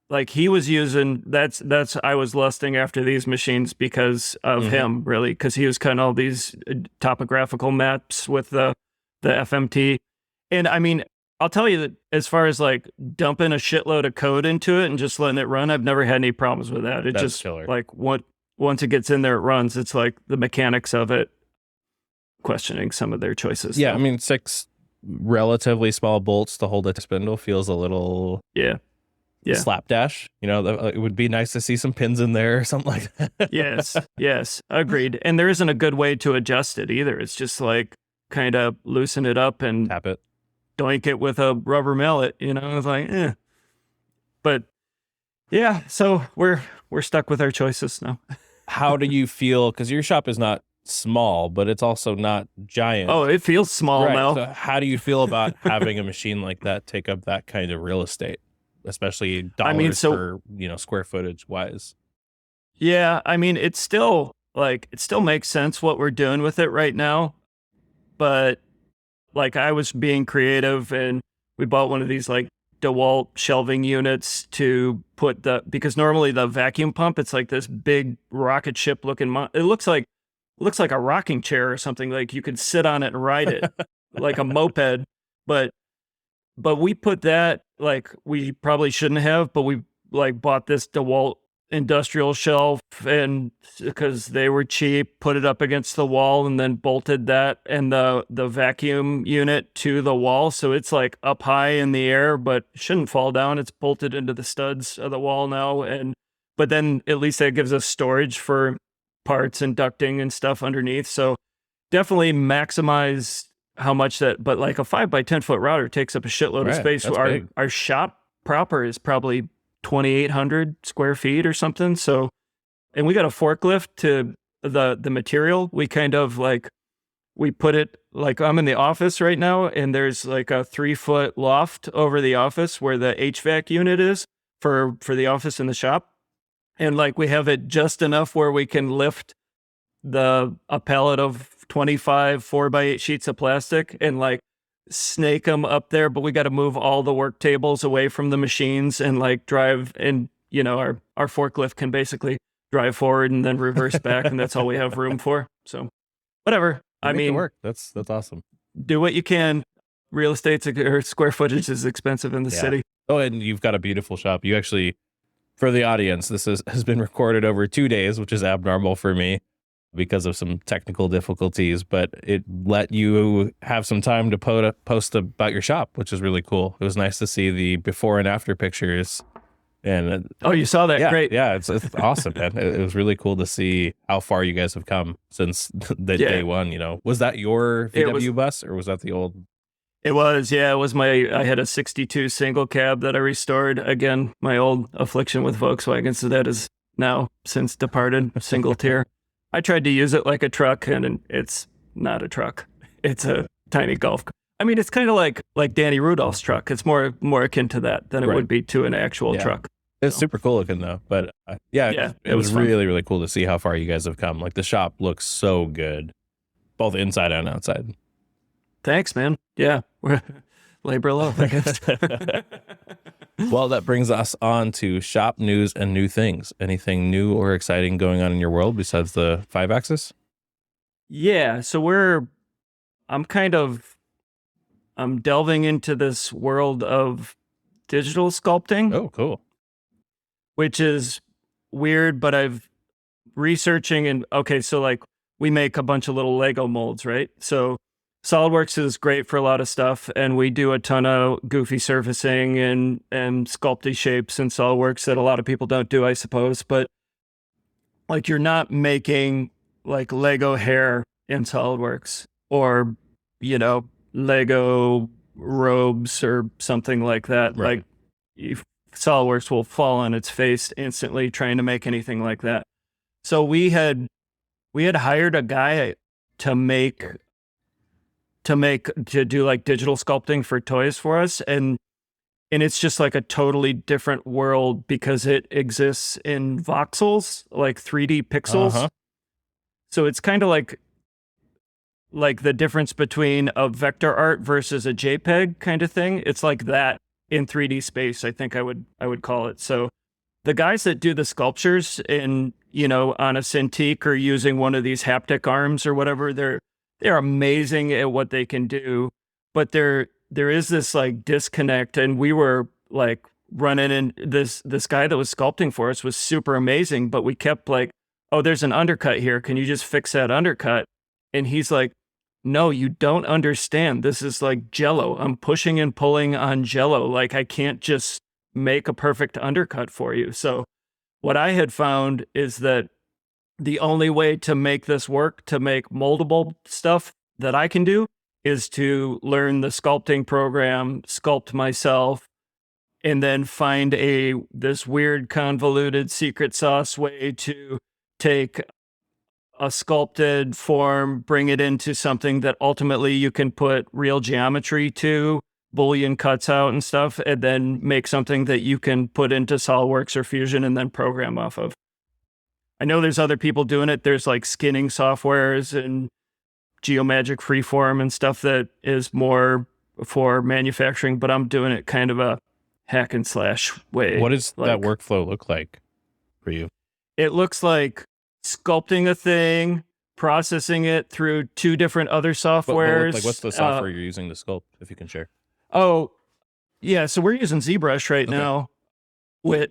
like he was using that's I was lusting after these machines because of him, really, because he was cutting all these topographical maps with the FMT. And I mean, I'll tell you that as far as like dumping a shitload of code into it and just letting it run, I've never had any problems with that. It that's just killer. Like once it gets in there, it runs. It's like the mechanics of it, questioning some of their choices. Yeah, I mean, 6 relatively small bolts to hold a spindle feels a little slapdash. You know, it would be nice to see some pins in there or something like that. yes, agreed. And there isn't a good way to adjust it either. It's just like kind of loosen it up and tap it, doink it with a rubber mallet. You know, it's like, But yeah, so we're stuck with our choices now. How do you feel? Because your shop is not small, but it's also not giant. Oh, it feels small now. So how do you feel about having a machine like that take up that kind of real estate? Especially dollars per, square footage wise. Yeah, I mean, it still makes sense what we're doing with it right now. But like I was being creative and we bought one of these like DeWalt shelving units to put because normally the vacuum pump, it's like this big rocket ship looking, it looks like a rocking chair or something. Like you could sit on it and ride it like a moped, but we put that, like we probably shouldn't have, but we like bought this DeWalt industrial shelf and because they were cheap, put it up against the wall and then bolted that and the vacuum unit to the wall. So it's like up high in the air, but shouldn't fall down. It's bolted into the studs of the wall now. But then at least that gives us storage for parts and ducting and stuff underneath. So definitely maximize how much that, but like a 5x10 foot router takes up a shitload of space. Our shop proper is probably 2,800 square feet or something. So, and we got a forklift to the material. We kind of like, we put it like, I'm in the office right now and there's like a 3-foot loft over the office where the HVAC unit is for the office and the shop. And like, we have it just enough where we can lift a pallet of 25 4x8 sheets of plastic and like snake them up there, but we got to move all the work tables away from the machines and like drive, and our forklift can basically drive forward and then reverse back, and that's all we have room for. So whatever. I mean, work. That's awesome. Do what you can. Real estate or square footage is expensive in the city. Oh, and you've got a beautiful shop. You actually, for the audience, this has been recorded over 2 days, which is abnormal for me because of some technical difficulties, but it let you have some time to post about your shop, which is really cool. It was nice to see the before and after pictures. And you saw that? Yeah, great. Yeah, it's awesome, man. It was really cool to see how far you guys have come since the day one. Was that your VW bus or was that the old? It was, yeah. It was I had a 62 single cab that I restored. Again, my old affliction with Volkswagen, so that is now since departed, single tier. I tried to use it like a truck, and it's not a truck. It's a tiny golf. I mean, it's kind of like Danny Rudolph's truck. It's more akin to that than it would be to an actual truck. It's super cool looking though. But it was really, really cool to see how far you guys have come. Like the shop looks so good, both inside and outside. Thanks, man. Yeah, we're labor of love, I guess. Well, that brings us on to shop news and new things. Anything new or exciting going on in your world besides the 5-axis? Yeah, so I'm delving into this world of digital sculpting. Oh, cool. Which is weird, but I've researching and so like we make a bunch of little Lego molds, right? So SolidWorks is great for a lot of stuff, and we do a ton of goofy surfacing and sculpty shapes in SolidWorks that a lot of people don't do, I suppose. But like you're not making like Lego hair in SolidWorks or, Lego robes or something like that. Right. Like you SolidWorks will fall on its face instantly trying to make anything like that. So we had hired a guy to do like digital sculpting for toys for us, and it's just like a totally different world because it exists in voxels, like 3D pixels. Uh-huh. So it's kind of like the difference between a vector art versus a JPEG kind of thing. It's like that in 3D space, I think I would call it. So the guys that do the sculptures in, on a Cintiq or using one of these haptic arms or whatever, they're amazing at what they can do. But there is this like disconnect, and we were like running in this guy that was sculpting for us was super amazing, but we kept like, oh, there's an undercut here. Can you just fix that undercut? And he's like, no, you don't understand. This is like Jello. I'm pushing and pulling on Jello. Like I can't just make a perfect undercut for you. So what I had found is that the only way to make this work, to make moldable stuff that I can do, is to learn the sculpting program, sculpt myself, and then find this weird convoluted secret sauce way to take a sculpted form, bring it into something that ultimately you can put real geometry to, Boolean cuts out and stuff, and then make something that you can put into SolidWorks or Fusion and then program off of. I know there's other people doing it. There's like skinning softwares and Geomagic Freeform and stuff that is more for manufacturing, but I'm doing it kind of a hack and slash way. What does that workflow look like for you? It looks like sculpting a thing, processing it through two different other softwares. Like what's the software you're using to sculpt, if you can share? Oh, yeah. So we're using ZBrush right now.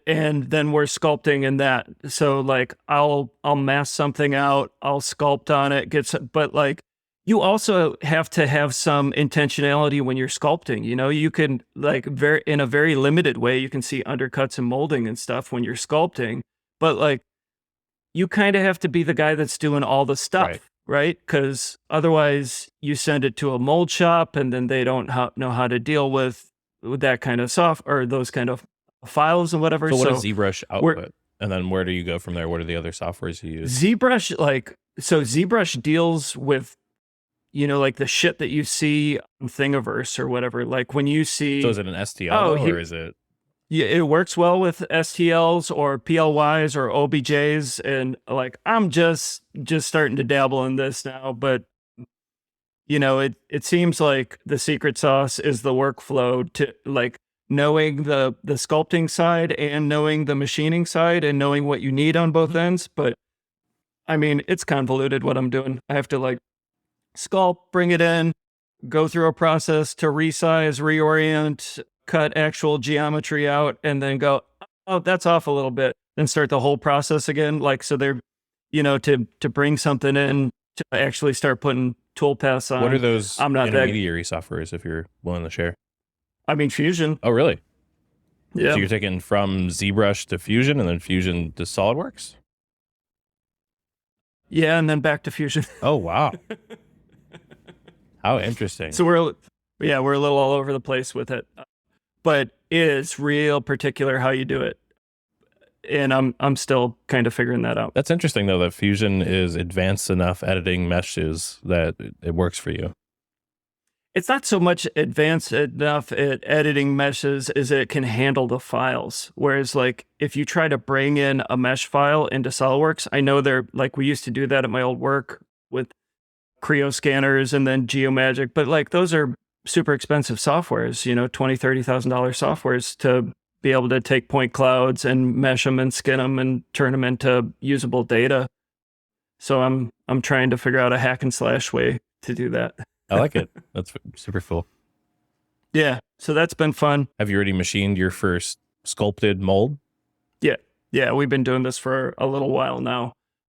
And then we're sculpting in that. So like I'll mask something out, I'll sculpt on it, but like you also have to have some intentionality when you're sculpting. You can like in a very limited way, you can see undercuts and molding and stuff when you're sculpting, but like you kind of have to be the guy that's doing all the stuff, right? Because otherwise you send it to a mold shop and then they don't know how to deal with that kind of or those kind of files and whatever. So what is ZBrush output? And then where do you go from there? What are the other softwares you use? ZBrush, ZBrush deals with, like the shit that you see on Thingiverse or whatever. Like when you see... So is it an STL or is it... Yeah, it works well with STLs or PLYs or OBJs. And like, I'm just starting to dabble in this now, but it seems like the secret sauce is the workflow to like knowing the sculpting side and knowing the machining side and knowing what you need on both ends. But I mean, it's convoluted what I'm doing. I have to like sculpt, bring it in, go through a process to resize, reorient, cut actual geometry out, and then go, oh, that's off a little bit, then start the whole process again. Like, so they're, to bring something in to actually start putting toolpaths on. What are those intermediary softwares, if you're willing to share? I mean, Fusion. Oh, really? Yeah. So you're taking from ZBrush to Fusion and then Fusion to SolidWorks? Yeah, and then back to Fusion. Oh, wow. How interesting. So we're a little all over the place with it. But it is real particular how you do it. And I'm still kind of figuring that out. That's interesting, though, that Fusion is advanced enough editing meshes that it works for you. It's not so much advanced enough at editing meshes as it can handle the files. Whereas like if you try to bring in a mesh file into SolidWorks, I know we used to do that at my old work with Creo scanners and then Geomagic, but like those are super expensive softwares, $20,000, $30,000 softwares to be able to take point clouds and mesh them and skin them and turn them into usable data. So I'm trying to figure out a hack and slash way to do that. I like it. That's super cool. Yeah. So that's been fun. Have you already machined your first sculpted mold? Yeah. Yeah. We've been doing this for a little while now,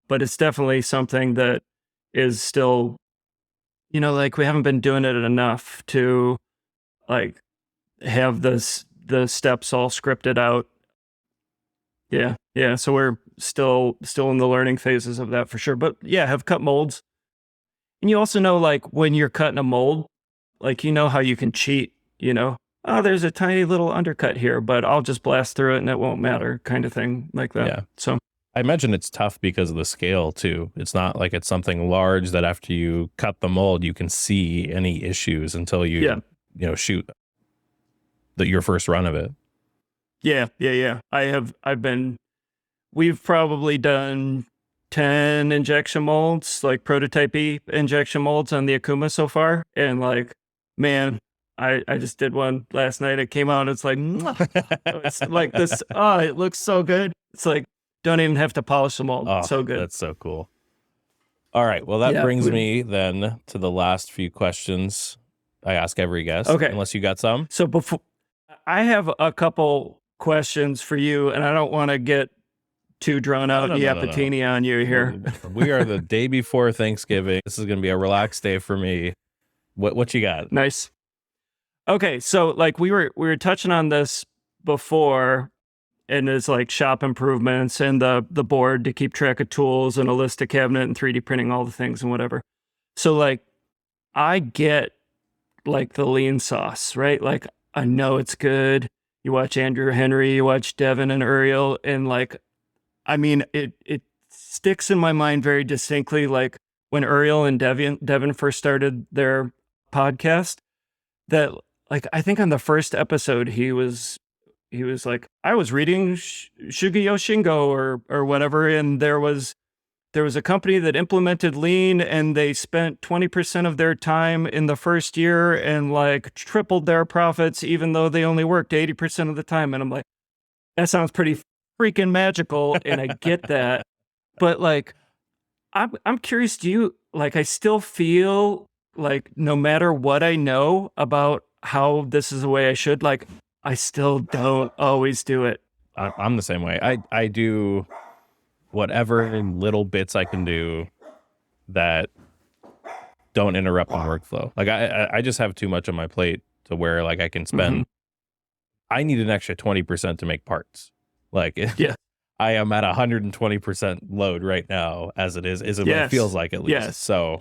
but it's definitely something that is still, like we haven't been doing it enough to like have the steps all scripted out. Yeah. Yeah. So we're still in the learning phases of that for sure. But yeah, have cut molds. And you also know, like, when you're cutting a mold, like, how you can cheat, oh, there's a tiny little undercut here, but I'll just blast through it and it won't matter, kind of thing like that. Yeah. So I imagine it's tough because of the scale too. It's not like it's something large that after you cut the mold, you can see any issues until you shoot your first run of it. Yeah. We've probably done 10 injection molds, like prototype E injection molds on the Okuma so far. And like, man, I just did one last night. It came out. It's like, it's like this. Oh, it looks so good. It's like, don't even have to polish the mold. Oh, so good. That's so cool. All right. Well, that brings me then to the last few questions I ask every guest. Okay. Unless you got some. So before, I have a couple questions for you, and I don't want to get too drawn out Yapatini on you here. We are the day before Thanksgiving. This is going to be a relaxed day for me. What you got? Nice. Okay, so like we were touching on this before, and it's like shop improvements and the board to keep track of tools and a list of cabinet and 3D printing all the things and whatever. So like I get like the lean sauce, right? Like I know it's good. You watch Andrew Henry, you watch Devin and Uriel, and like, I mean, it sticks in my mind very distinctly. Like when Uriel and Devin first started their podcast, that like, I think on the first episode, he was like, I was reading Shugeo Shingo or whatever, and there was a company that implemented lean, and they spent 20% of their time in the first year and like tripled their profits, even though they only worked 80% of the time. And I'm like, that sounds pretty freaking magical, and I get that, but like, I'm curious. Do you like? I still feel like no matter what I know about how this is the way I should, like, I still don't always do it. I'm the same way. I do whatever little bits I can do that don't interrupt my workflow. Like I just have too much on my plate to where like I can spend. I need an extra 20% to make parts. Like I am at 120% load right now as it is what it feels like at least. Yes. So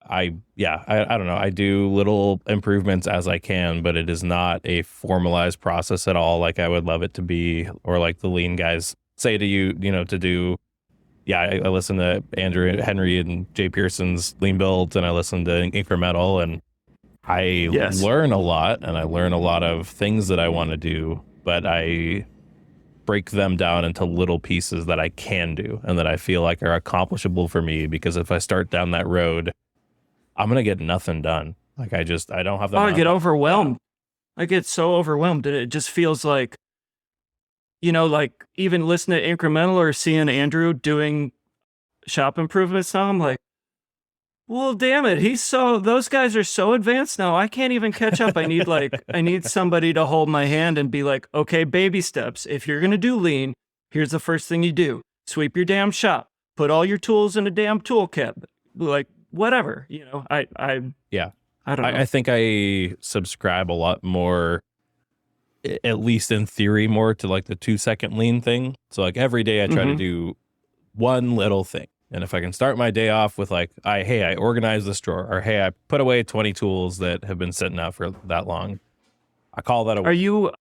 I don't know. I do little improvements as I can, but it is not a formalized process at all like I would love it to be, or like the lean guys say to you, to do. Yeah, I listen to Andrew Henry and Jay Pearson's lean builds, and I listen to Incremental, and I learn a lot, and I learn a lot of things that I want to do, but I break them down into little pieces that I can do and that I feel like are accomplishable for me, because if I start down that road, I'm going to get nothing done. Like I don't have that. I get overwhelmed. I get so overwhelmed that it just feels like, like even listening to Incremental or seeing Andrew doing shop improvements now, I'm like, well, damn it. Those guys are so advanced now. I can't even catch up. I need somebody to hold my hand and be like, okay, baby steps. If you're going to do lean, here's the first thing you do. Sweep your damn shop, put all your tools in a damn tool cabinet, like whatever, I don't know. I think I subscribe a lot more, at least in theory, more to like the 2-second lean thing. So like every day I try to do one little thing. And if I can start my day off with like, I organize this drawer, or hey, I put away 20 tools that have been sitting out for that long, I call that a win.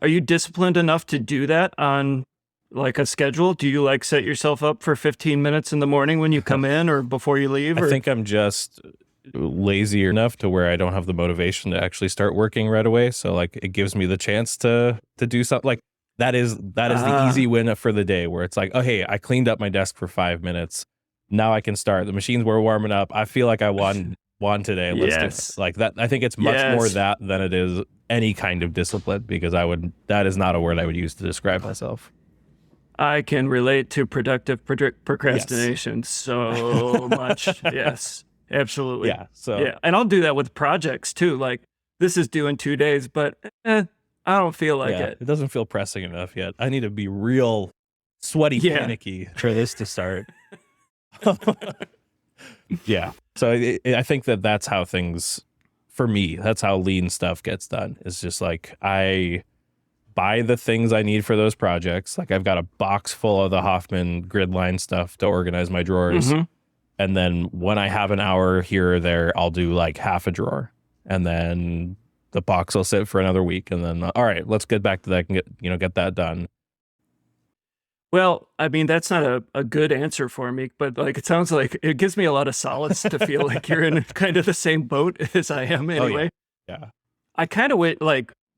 Are you disciplined enough to do that on like a schedule? Do you like set yourself up for 15 minutes in the morning when you come in or before you leave? I think I'm just lazy enough to where I don't have the motivation to actually start working right away. So like it gives me the chance to do something. Like that is the easy win for the day, where it's like, oh, hey, I cleaned up my desk for 5 minutes. Now I can start. The machines were warming up. I feel like I won today. Let's do it. Like that. I think it's much more that than it is any kind of discipline, because that is not a word I would use to describe myself. I can relate to productive procrastination so much. Yes, absolutely. Yeah. So and I'll do that with projects too. Like this is due in 2 days, but I don't feel like it. It doesn't feel pressing enough yet. I need to be real sweaty, panicky for this to start. Yeah. So I think that's how things, for me, that's how lean stuff gets done. It's just like I buy the things I need for those projects. Like I've got a box full of the Hoffman grid line stuff to organize my drawers. And then when I have an hour here or there, I'll do like half a drawer. And then the box will sit for another week, and then all right, let's get back to that and get that done. Well, I mean, that's not a good answer for me, but like it sounds like it gives me a lot of solace to feel like you're in kind of the same boat as I am anyway. Oh, yeah. I kind of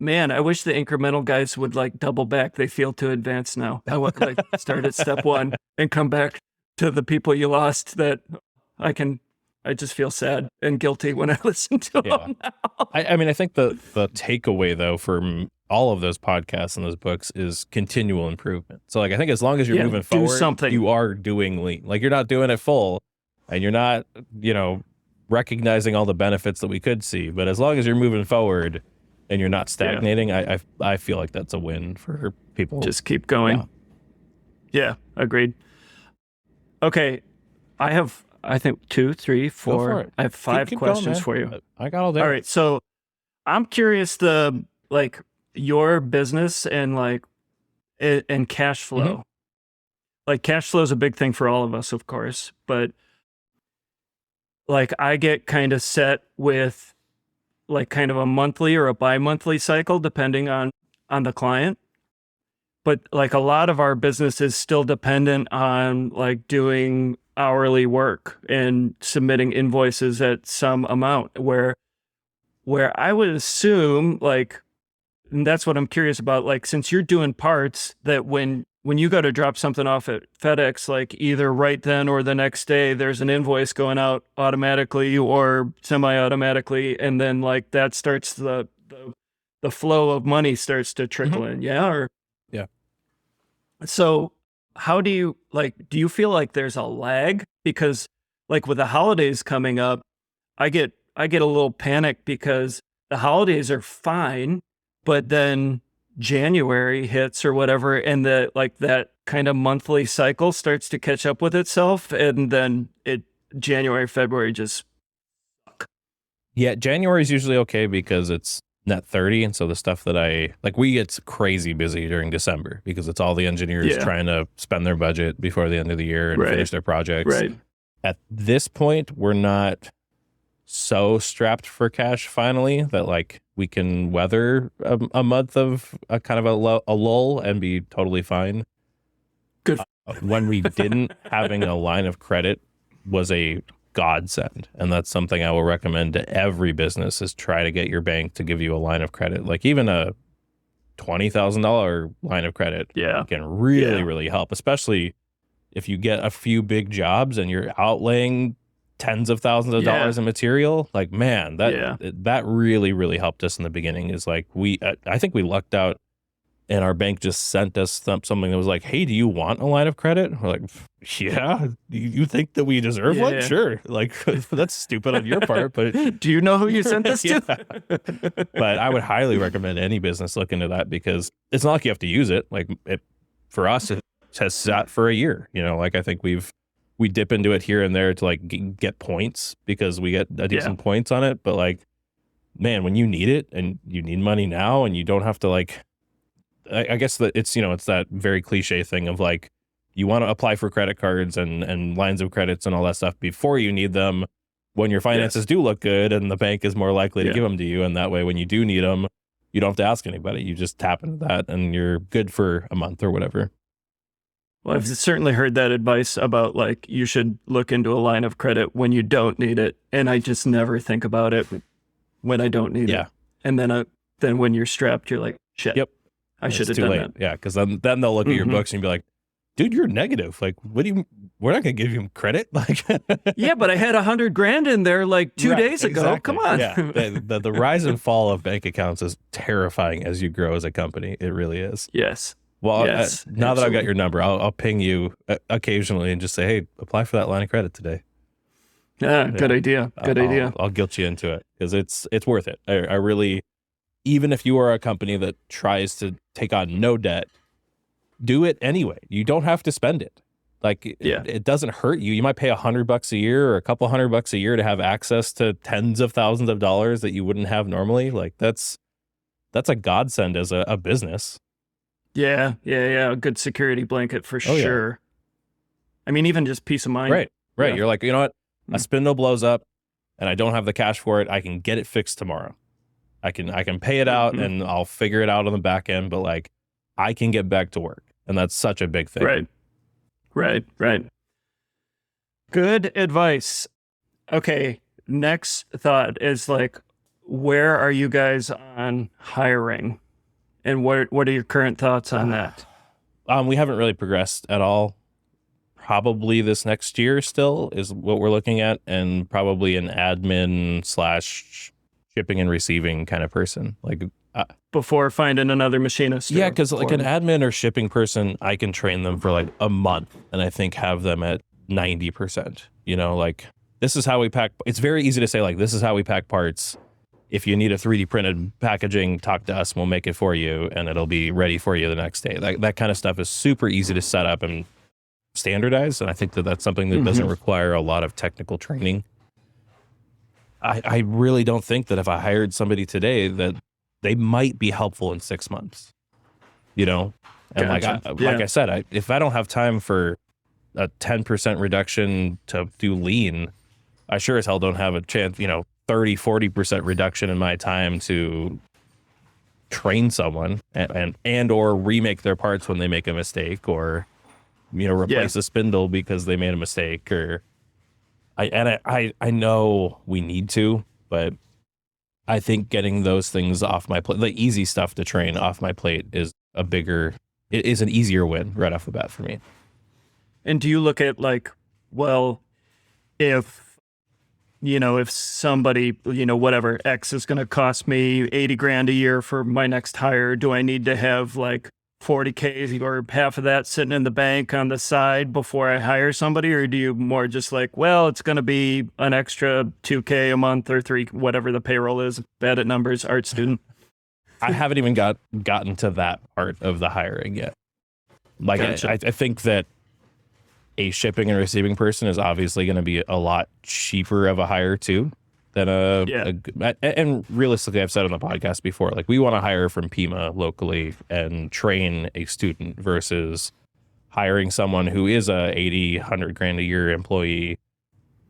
man, I wish the incremental guys would like double back. They feel too advanced now. I would like start at step one and come back to the people you lost. That I just feel sad and guilty when I listen to them now. I mean, I think the takeaway though from all of those podcasts and those books is continual improvement. So like, I think as long as you're moving forward, you are doing lean. Like you're not doing it full, and you're not, recognizing all the benefits that we could see. But as long as you're moving forward and you're not stagnating, I feel like that's a win for people. Just keep going. Yeah, agreed. Okay, I think 2, 3, 4. I have 5 questions for you. I got all day. All right, so I'm curious your business and and cash flow. Mm-hmm. Like cash flow is a big thing for all of us, of course, but like I get kind of set with like kind of a monthly or a bi-monthly cycle depending on the client. But like a lot of our business is still dependent on like doing hourly work and submitting invoices at some amount where I would assume and that's what I'm curious about. Like, since you're doing parts that when you go to drop something off at FedEx, like either right then or the next day, there's an invoice going out automatically or semi-automatically. And then like that starts the flow of money starts to trickle in. Yeah. Yeah. So how do you feel like there's a lag? Because like with the holidays coming up, I get a little panic because the holidays are fine, but then January hits or whatever, and that kind of monthly cycle starts to catch up with itself, and then January, February just suck. Yeah, January is usually okay because it's net 30, and so the stuff that we get crazy busy during December because it's all the engineers trying to spend their budget before the end of the year and finish their projects. Right. At this point, we're not so strapped for cash finally that like we can weather a month of a kind of a lull and be totally fine. Good. When we didn't, having a line of credit was a godsend, and that's something I will recommend to every business is try to get your bank to give you a line of credit. Like even a $20,000 line of credit can really help, especially if you get a few big jobs and you're outlaying tens of thousands of dollars in material. Like, man, that really helped us in the beginning. Is like I think we lucked out, and our bank just sent us something that was like, hey, do you want a line of credit? We're like, yeah. You think that we deserve one? Sure. Like, that's stupid on your part, but do you know who you sent this to? But I would highly recommend any business look into that, because it's not like you have to use it. Like for us, it has sat for a year. Like I think we dip into it here and there to like get points because we get a decent points on it. But like, man, when you need it and you need money now and you don't have to like, I guess that it's that very cliche thing of like, you want to apply for credit cards and lines of credits and all that stuff before you need them when your finances do look good and the bank is more likely to give them to you. And that way, when you do need them, you don't have to ask anybody. You just tap into that and you're good for a month or whatever. Well, I've certainly heard that advice about like you should look into a line of credit when you don't need it, and I just never think about it when I don't need it. And then when you're strapped, you're like, shit. Yep, I should have done that. Yeah, because then they'll look at your books and be like, dude, you're negative. Like, we're not gonna give you credit. Like, yeah, but I had $100,000 in there like 2 days ago. Exactly. Come on. Yeah, the rise and fall of bank accounts is terrifying as you grow as a company. It really is. Yes. Well, now that I've got your number, I'll ping you occasionally and just say, hey, apply for that line of credit today. Yeah, good idea. Good idea. I'll guilt you into it because it's worth it. I really, even if you are a company that tries to take on no debt, do it anyway. You don't have to spend it. Like, it doesn't hurt you. You might pay $100 a year or a couple $100 a year to have access to tens of thousands of dollars that you wouldn't have normally. Like, that's a godsend as a business. Yeah. A good security blanket for sure. Yeah. I mean, even just peace of mind. Right. Yeah. You're like, you know what? A spindle blows up and I don't have the cash for it. I can get it fixed tomorrow. I can pay it out and I'll figure it out on the back end, but like I can get back to work. And that's such a big thing. Right. Good advice. Okay. Next thought is like, where are you guys on hiring? And what are your current thoughts on that? We haven't really progressed at all. Probably this next year still is what we're looking at, and probably an admin / shipping and receiving kind of person. Like before finding another machinist. Yeah, because like an admin or shipping person, I can train them for like a month and I think have them at 90%. You know, like this is how we pack. It's very easy to say like, this is how we pack parts. If you need a 3D printed packaging, talk to us. We'll make it for you and it'll be ready for you the next day. That kind of stuff is super easy to set up and standardize. And I think that that's something that doesn't require a lot of technical training. I really don't think that if I hired somebody today that they might be helpful in 6 months, you know? And gotcha. like I said, if I don't have time for a 10% reduction to do lean, I sure as hell don't have a chance, 30, 40% reduction in my time to train someone and or remake their parts when they make a mistake, or, replace a spindle because they made a mistake, or I know we need to, but I think getting those things off my plate, the easy stuff to train off my plate, is an easier win right off the bat for me. And do you look at like, well, if somebody, whatever, X is going to cost me 80 grand a year for my next hire, do I need to have like 40K or half of that sitting in the bank on the side before I hire somebody? Or do you more just like, well, it's going to be an extra 2K a month or 3, whatever the payroll is, bad at numbers, art student? I haven't even gotten to that part of the hiring yet. Like, gotcha. I think that a shipping and receiving person is obviously going to be a lot cheaper of a hire too than and realistically, I've said on the podcast before, like we want to hire from Pima locally and train a student versus hiring someone who is a 80, 100 grand a year employee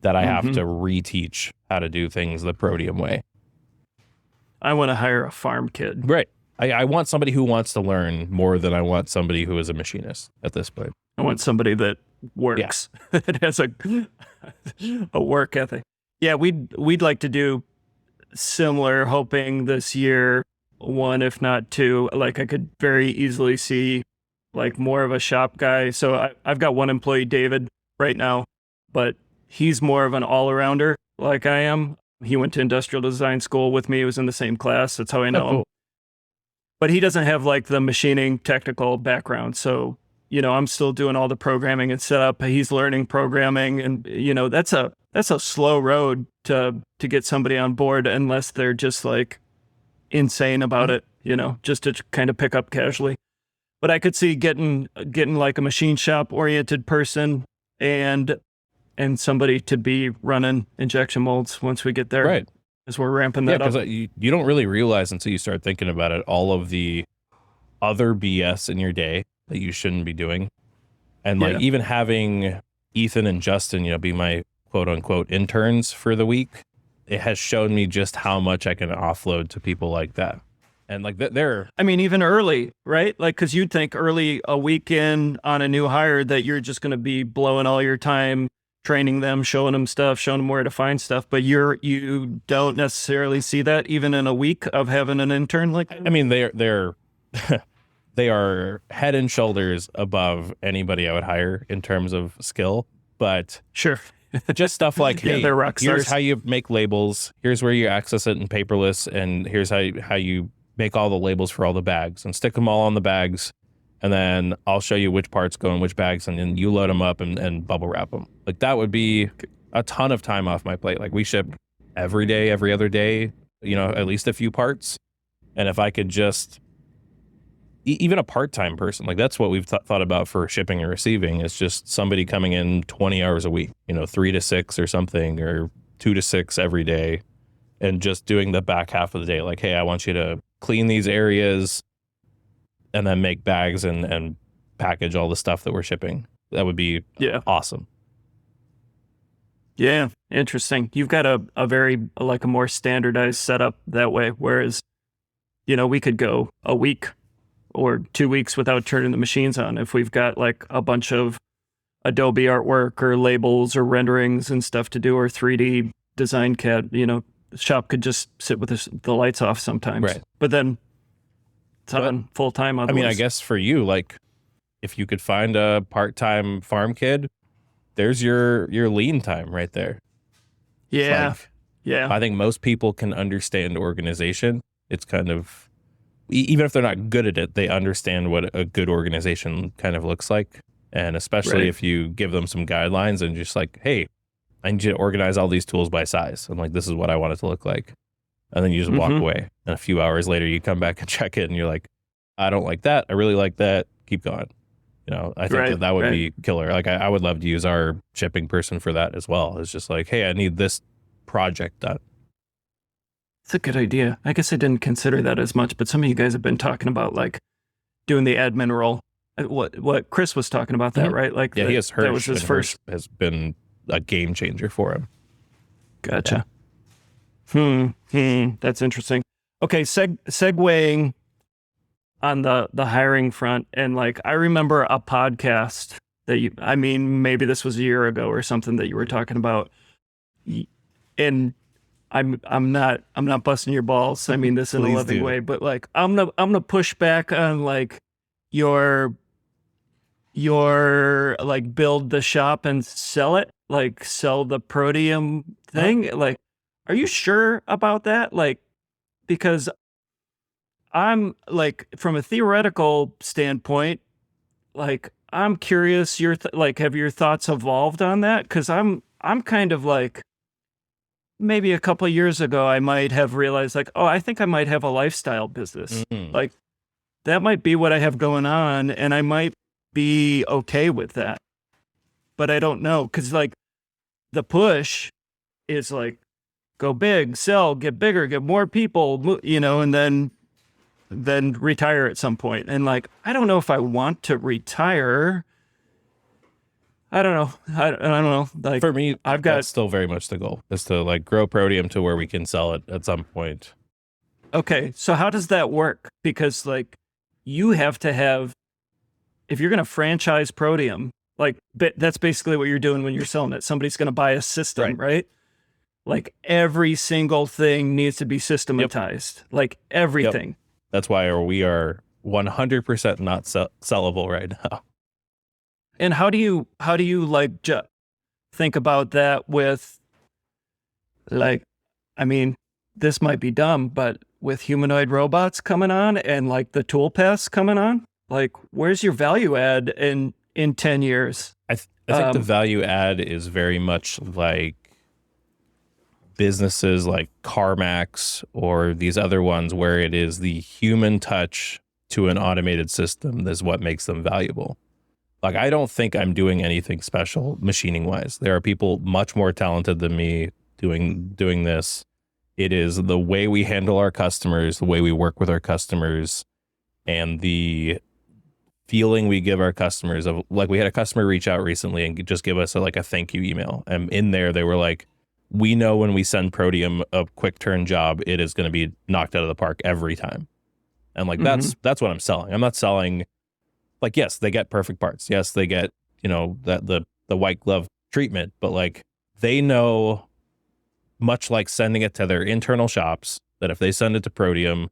that I have to reteach how to do things the Protium way. I want to hire a farm kid. Right. I want somebody who wants to learn more than I want somebody who is a machinist at this point. I want somebody that works. Yeah. It has a work ethic. Yeah, we'd like to do similar, hoping this year, 1 if not 2. Like I could very easily see like more of a shop guy. So I've got one employee, David, right now, but he's more of an all-arounder like I am. He went to industrial design school with me. He was in the same class. That's how I know him. But he doesn't have like the machining technical background. So, I'm still doing all the programming and setup. He's learning programming, and that's a slow road to get somebody on board unless they're just like insane about it, just to kind of pick up casually. But I could see getting like a machine shop oriented person and somebody to be running injection molds once we get there. Right. As we're ramping that up. Because you don't really realize until you start thinking about it, all of the other BS in your day that you shouldn't be doing. And like even having Ethan and Justin, be my quote unquote interns for the week, it has shown me just how much I can offload to people like that. And like they're, even early, right? Like, cause you'd think early a weekend on a new hire that you're just going to be blowing all your time training them, showing them stuff, showing them where to find stuff. But you don't necessarily see that even in a week of having an intern like that. They're they are head and shoulders above anybody I would hire in terms of skill. But sure, just stuff like, hey, they're rock stars. Here's how you make labels. Here's where you access it in paperless, and here's how you make all the labels for all the bags and stick them all on the bags. And then I'll show you which parts go in which bags, and then you load them up and bubble wrap them. Like that would be a ton of time off my plate. Like we ship every day, every other day, at least a few parts. And if I could just, even a part-time person, like that's what we've thought about for shipping and receiving, is just somebody coming in 20 hours a week, 3 to 6 or something, or 2 to 6 every day, and just doing the back half of the day. Like, hey, I want you to clean these areas and then make bags and package all the stuff that we're shipping. That would be awesome. Yeah, interesting. You've got a very like a more standardized setup that way, whereas we could go a week or 2 weeks without turning the machines on if we've got like a bunch of Adobe artwork or labels or renderings and stuff to do, or 3D design CAD. The shop could just sit with the lights off sometimes. Right. But then it's on full time. I mean, I guess for you, like, if you could find a part-time farm kid, there's your lean time right there. Yeah. Like, yeah. I think most people can understand organization. It's kind of, even if they're not good at it, they understand what a good organization kind of looks like. And especially if you give them some guidelines and just like, hey, I need you to organize all these tools by size. And like, this is what I want it to look like. And then you just walk away. And a few hours later, you come back and check it and you're like, I don't like that. I really like that. Keep going. I think that would be killer. Like, I would love to use our shipping person for that as well. It's just like, hey, I need this project done. It's a good idea. I guess I didn't consider that as much, but some of you guys have been talking about like doing the admin role. What Chris was talking about that, right? Like, he has Hirsch. That was his first. Hirsch has been a game changer for him. Gotcha. That's interesting. Okay, segueing on the hiring front, and like I remember a podcast that maybe this was a year ago or something that you were talking about, and I'm not busting your balls. I mean this in a loving way, but like I'm gonna push back on like your like build the shop and sell it, like sell the Protium thing. Like, are you sure about that? Like, because I'm like, from a theoretical standpoint, like I'm curious, have your thoughts evolved on that? Cause I'm kind of like, maybe a couple of years ago, I might have realized like, oh, I think I might have a lifestyle business. Like that might be what I have going on. And I might be okay with that, but I don't know. Cause like the push is like, go big, sell, get bigger, get more people, and then retire at some point. And like, I don't know if I want to retire. I don't know. I don't know. Like, for me, that's still very much the goal, is to like grow Protium to where we can sell it at some point. Okay. So how does that work? Because like you have to have, if you're going to franchise Protium, like that's basically what you're doing when you're selling it. Somebody's going to buy a system, right? Like every single thing needs to be systematized, like everything. Yep. That's why we are 100% not sellable right now. And how do you like think about that with like, I mean, this might be dumb, but with humanoid robots coming on and like the tool paths coming on, like where's your value add in 10 years? I think the value add is very much like businesses like CarMax or these other ones where it is the human touch to an automated system is what makes them valuable. Like, I don't think I'm doing anything special machining wise. There are people much more talented than me doing this. It is the way we handle our customers, the way we work with our customers, and the feeling we give our customers of, like, we had a customer reach out recently and just give us a thank you email. And in there, they were like, we know when we send Protium a quick turn job, it is going to be knocked out of the park every time. And like, that's what I'm selling. I'm not selling, like, yes, they get perfect parts. Yes, they get, that the white glove treatment, but like, they know, much like sending it to their internal shops, that if they send it to Protium,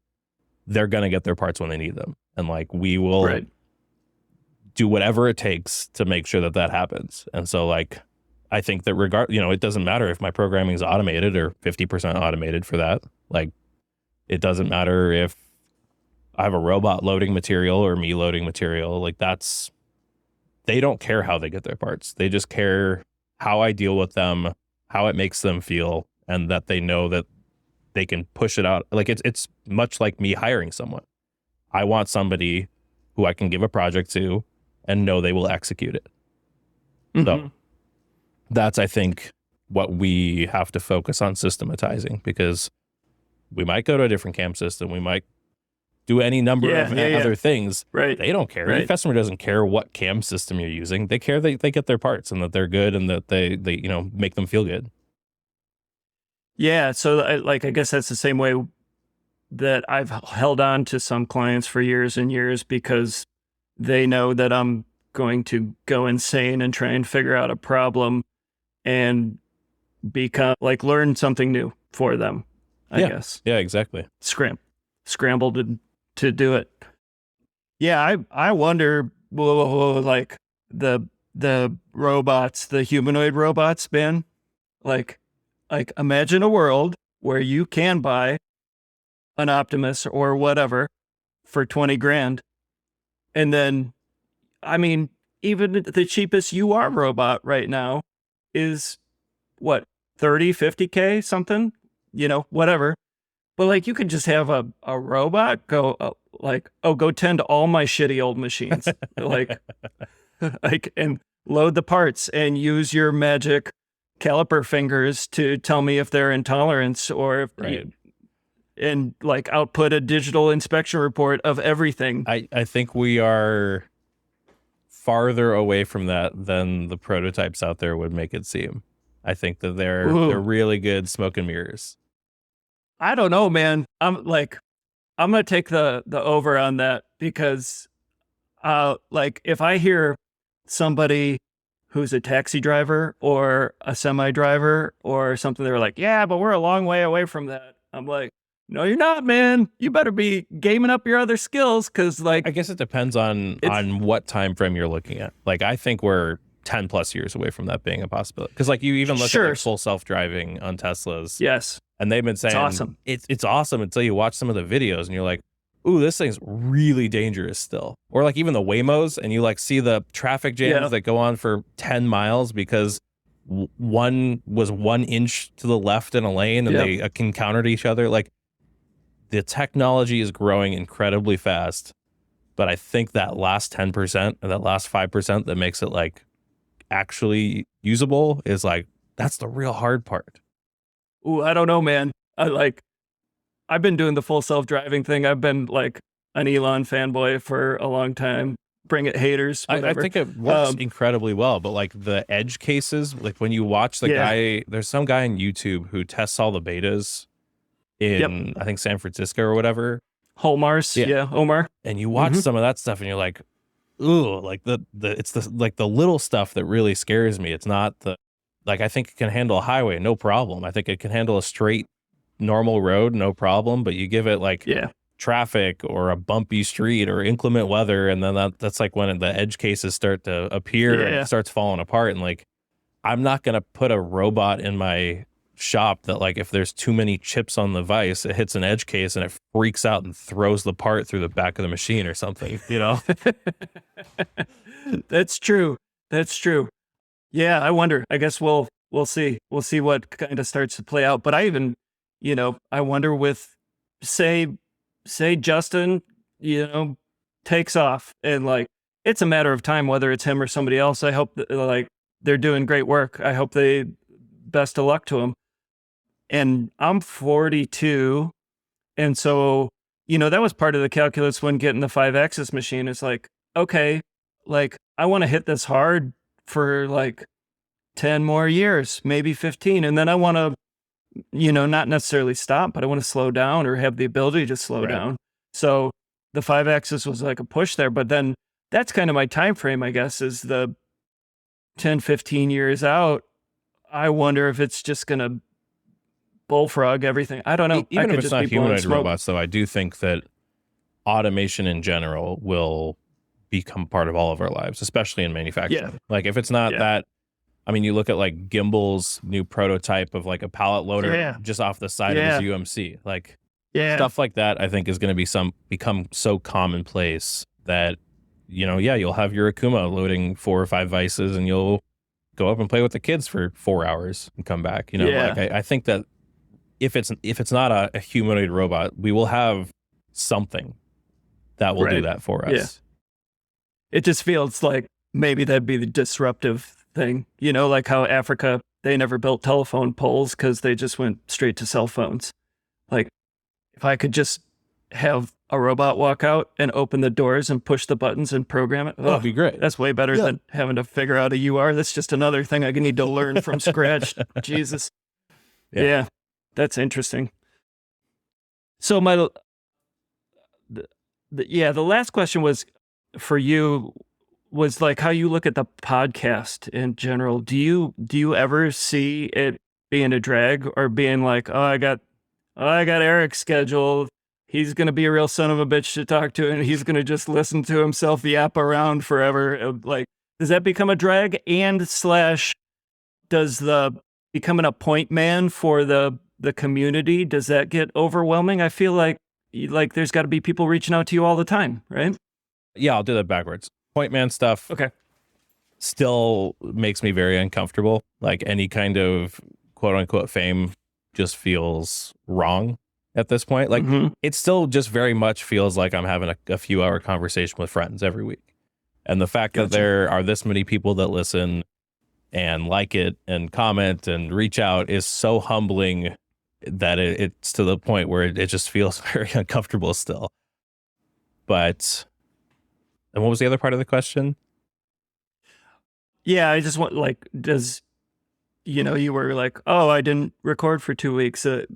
they're going to get their parts when they need them. And like, we will do whatever it takes to make sure that happens. And so like, I think that it doesn't matter if my programming is automated or 50% automated for that. Like, it doesn't matter if I have a robot loading material or me loading material. Like, they don't care how they get their parts. They just care how I deal with them, how it makes them feel, and that they know that they can push it out. Like, it's much like me hiring someone. I want somebody who I can give a project to and know they will execute it. So that's, I think, what we have to focus on systematizing, because we might go to a different CAM system. We might do any number of other things. Right. They don't care. Right. The customer doesn't care what cam system you're using. They care they get their parts and that they're good and that they make them feel good. Yeah. So I guess that's the same way that I've held on to some clients for years and years, because they know that I'm going to go insane and try and figure out a problem and learn something new for them, I guess. Yeah, exactly. Scramble to do it. Yeah, I wonder, like the robots, the humanoid robots, man. Like imagine a world where you can buy an Optimus or whatever for 20 grand. And then, I mean, even the cheapest UR robot right now is what, 30, 50K, something, whatever. But like, you could just have a robot go go tend to all my shitty old machines, and load the parts and use your magic caliper fingers to tell me if they're in tolerance or if and output a digital inspection report of everything. I think we are farther away from that than the prototypes out there would make it seem. I think that they're really good smoke and mirrors. I don't know, man. I'm gonna take the over on that, because if I hear somebody who's a taxi driver or a semi driver or something, they're like, yeah, but we're a long way away from that. I'm like, no, you're not, man. You better be gaming up your other skills, because I guess it depends on what time frame you're looking at. I think we're 10 plus years away from that being a possibility. Because you even look at full self-driving on Teslas. Yes. And they've been saying it's awesome until you watch some of the videos and you're like, ooh, this thing's really dangerous still. Or even the Waymos, and you see the traffic jams that go on for 10 miles because one was 1 inch to the left in a lane and they encountered each other. The technology is growing incredibly fast, but I think that last 10% or that last 5% that makes it actually usable is that's the real hard part. Ooh, I don't know, man. I've been doing the full self-driving thing. I've been an Elon fanboy for a long time. Bring it, haters. I think it works incredibly well, but the edge cases, when you watch the guy, there's some guy on YouTube who tests all the betas in I think San Francisco or whatever. Omar. And you watch some of that stuff and you're like, ooh, it's the little stuff that really scares me. It's not I think it can handle a highway, no problem. I think it can handle a straight, normal road, no problem. But you give it traffic or a bumpy street or inclement weather, and then that's when the edge cases start to appear and it starts falling apart. And I'm not gonna put a robot in my shop that if there's too many chips on the vise, it hits an edge case and it freaks out and throws the part through the back of the machine or something. That's true. Yeah, I wonder. I guess we'll see. We'll see what kind of starts to play out. But I even, I wonder with, say Justin, takes off and it's a matter of time whether it's him or somebody else. I hope that they're doing great work. I hope best of luck to them. And I'm 42, and so that was part of the calculus when getting the 5-axis machine. It's okay, I want to hit this hard for 10 more years, maybe 15. And then I want to, not necessarily stop, but I want to slow down or have the ability to slow down. So the 5-axis was a push there, but then that's kind of my time frame, I guess, is the 10, 15 years out. I wonder if it's just going to bullfrog everything. I don't know. Even if it's not humanoid robots, though, I do think that automation in general will become part of all of our lives, especially in manufacturing. If it's not that, I mean, you look at Gimbel's new prototype of a pallet loader just off the side of his UMC. Stuff like that, I think, is going to become so commonplace that, you'll have your Okuma loading 4 or 5 vices and you'll go up and play with the kids for 4 hours and come back. I think that if it's not a humanoid robot, we will have something that will do that for us. It just feels like maybe that'd be the disruptive thing, how Africa, they never built telephone poles because they just went straight to cell phones. If I could just have a robot walk out and open the doors and push the buttons and program it. That'd be great. That's way better than having to figure out a UR. That's just another thing I need to learn from scratch. Jesus. Yeah, that's interesting. So the last question was for you was like how you look at the podcast in general. Do you ever see it being a drag or being like, oh, I got Eric scheduled. He's going to be a real son of a bitch to talk to, and he's going to just listen to himself yap around forever. Like, does that become a drag? And / does the becoming a point man for the community, does that get overwhelming? I feel like there's got to be people reaching out to you all the time, right? Yeah, I'll do that backwards. Point man stuff. Okay. Still makes me very uncomfortable. Like any kind of quote unquote fame just feels wrong at this point. Like it still just very much feels like I'm having a few hour conversation with friends every week. And the fact that there are this many people that listen and like it and comment and reach out is so humbling that it's to the point where it just feels very uncomfortable still. But, and what was the other part of the question? Yeah, I just want, like, does, you were like, oh, I didn't record for 2 weeks. Do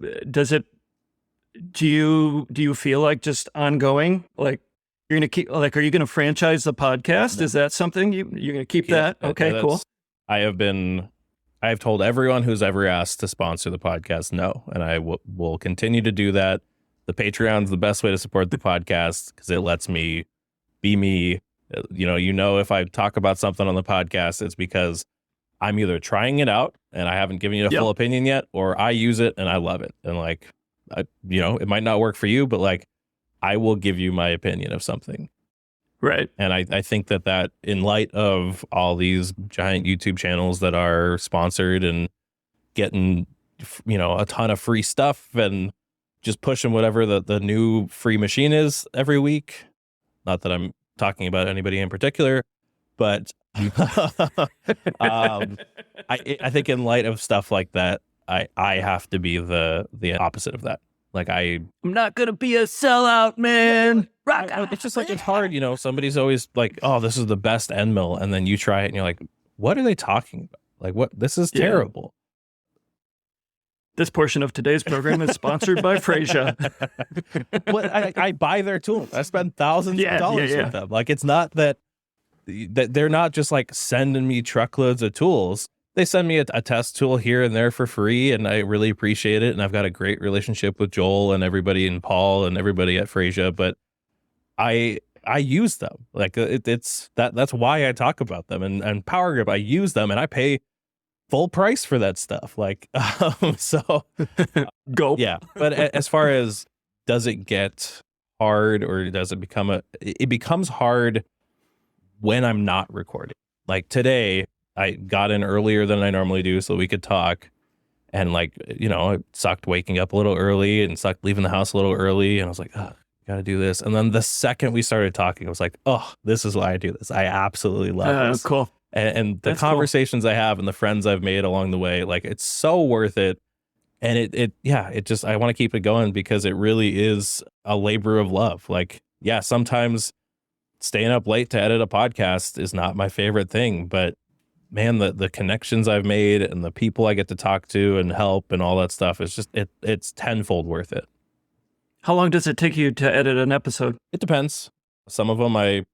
you feel like just ongoing, like you're going to keep, like, are you going to franchise the podcast? No. Is that something you're going to keep that? Okay, cool. I have told everyone who's ever asked to sponsor the podcast no, and I will continue to do that. The Patreon's the best way to support the podcast because it lets me be me. If I talk about something on the podcast, it's because I'm either trying it out and I haven't given you a full opinion yet, or I use it and I love it. And like, it might not work for you, but like, I will give you my opinion of something. Right. And I think that in light of all these giant YouTube channels that are sponsored and getting, a ton of free stuff and just pushing whatever the new free machine is every week. Not that I'm talking about anybody in particular, but I think in light of stuff like that, I have to be the opposite of that. Like I'm not gonna be a sellout, man. It's just like it's hard, somebody's always like, oh, this is the best end mill, and then you try it and you're like, what are they talking about? Like, what? This is terrible. This portion of today's program is sponsored by Frasia. I buy their tools. I spend thousands of dollars with them. Like, it's not that they're not just like sending me truckloads of tools. They send me a test tool here and there for free, and I really appreciate it. And I've got a great relationship with Joel and everybody and Paul and everybody at Frasia, but I use them. Like that's why I talk about them. And Power Grip, I use them and I pay full price for that stuff. Like, so go. Yeah. But as far as does it get hard or does it it becomes hard when I'm not recording. Like today, I got in earlier than I normally do so we could talk. And like, it sucked waking up a little early and sucked leaving the house a little early. And I was like, oh, got to do this. And then the second we started talking, I was like, oh, this is why I do this. I absolutely love this. Cool. And the conversations I have and the friends I've made along the way, like it's so worth it. And it just, I want to keep it going because it really is a labor of love. Like, yeah, sometimes staying up late to edit a podcast is not my favorite thing, but man, the connections I've made and the people I get to talk to and help and all that stuff is just, it's tenfold worth it. How long does it take you to edit an episode? It depends. Some of them I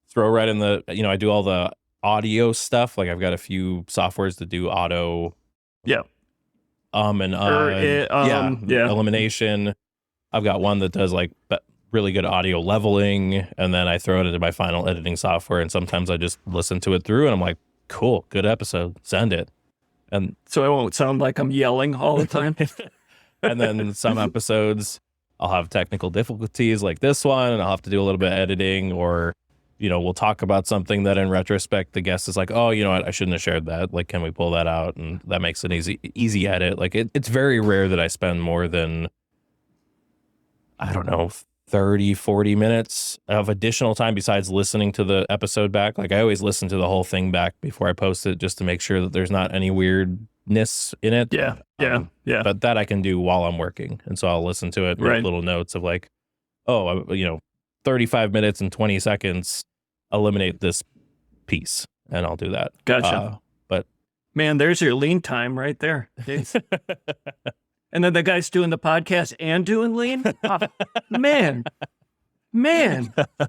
throw right in I do all the audio stuff. Like I've got a few softwares that do auto. Yeah. Elimination. I've got one that does like really good audio leveling. And then I throw it into my final editing software. And sometimes I just listen to it through and I'm like, cool, good episode, send it. And so it won't sound like I'm yelling all the time. And then some episodes I'll have technical difficulties like this one and I'll have to do a little bit of editing, or we'll talk about something that in retrospect the guest is like, oh, you know what, I shouldn't have shared that, like, can we pull that out? And that makes an easy edit. Like it's very rare that I spend more than, I don't know, 30-40 minutes of additional time besides listening to the episode back. Like I always listen to the whole thing back before I post it just to make sure that there's not any weirdness in it. Yeah. But that I can do while I'm working. And so I'll listen to it with little notes of like, oh, 35 minutes and 20 seconds, eliminate this piece, and I'll do that. Gotcha. But man, there's your lean time right there. And then the guy's doing the podcast and doing lean. Oh, man,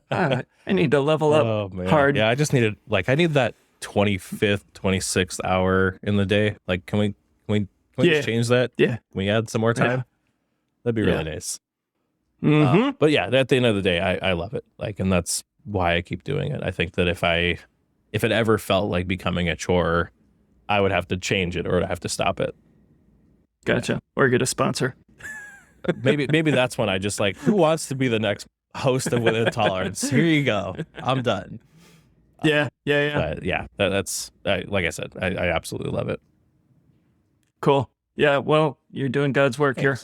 I need to level up hard. Yeah, I just needed I need that 25th, 26th hour in the day. Like, can we just change that? Yeah. Can we add some more time? Yeah. That'd be really nice. Mm-hmm. But yeah, at the end of the day, I love it. And that's why I keep doing it. I think that if it ever felt like becoming a chore, I would have to change it or I'd have to stop it. Gotcha. Or get a sponsor. maybe that's when I just who wants to be the next host of Within Tolerance? Here you go. I'm done. Yeah. But yeah, that's like I said, I absolutely love it. Cool. Yeah. Well, you're doing God's work here.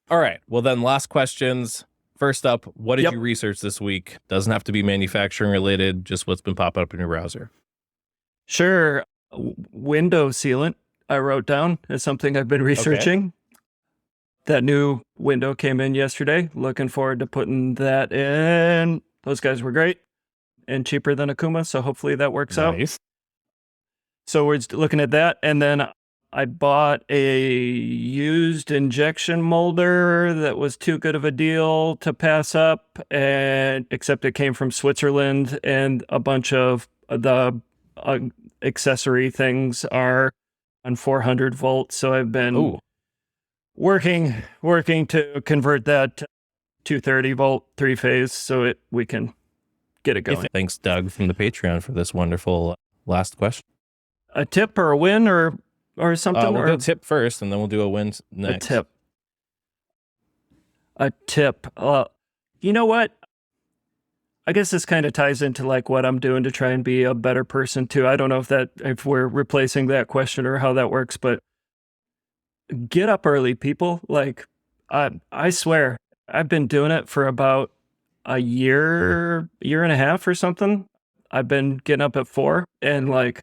All right. Well, then last questions. First up, what did you research this week? Doesn't have to be manufacturing related, just what's been popping up in your browser. Sure. Window sealant, I wrote down as something I've been researching. Okay. That new window came in yesterday. Looking forward to putting that in. Those guys were great and cheaper than Okuma, so hopefully that works out. So we're looking at that, and then I bought a used injection molder that was too good of a deal to pass up, and except it came from Switzerland, and a bunch of the accessory things are on 400 volts. So I've been working to convert that to 230 volt 3-phase so we can get it going. Thanks, Doug, from the Patreon for this wonderful last question. A tip or a win or something? We'll do a tip first, and then we'll do a win next. A tip. You know what? I guess this kind of ties into what I'm doing to try and be a better person too. I don't know if we're replacing that question or how that works, but get up early, people. I swear, I've been doing it for about a year and a half or something. I've been getting up at 4, and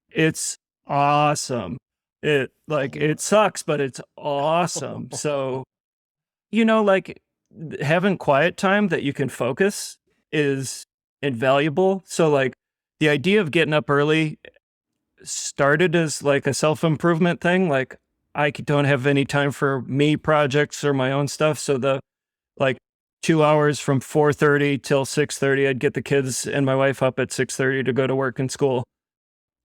it's awesome. It sucks, but it's awesome. So, having quiet time that you can focus is invaluable. So the idea of getting up early started as a self-improvement thing. I don't have any time for me projects or my own stuff. So the 2 hours from 4:30 till 6:30, I'd get the kids and my wife up at 6:30 to go to work and school.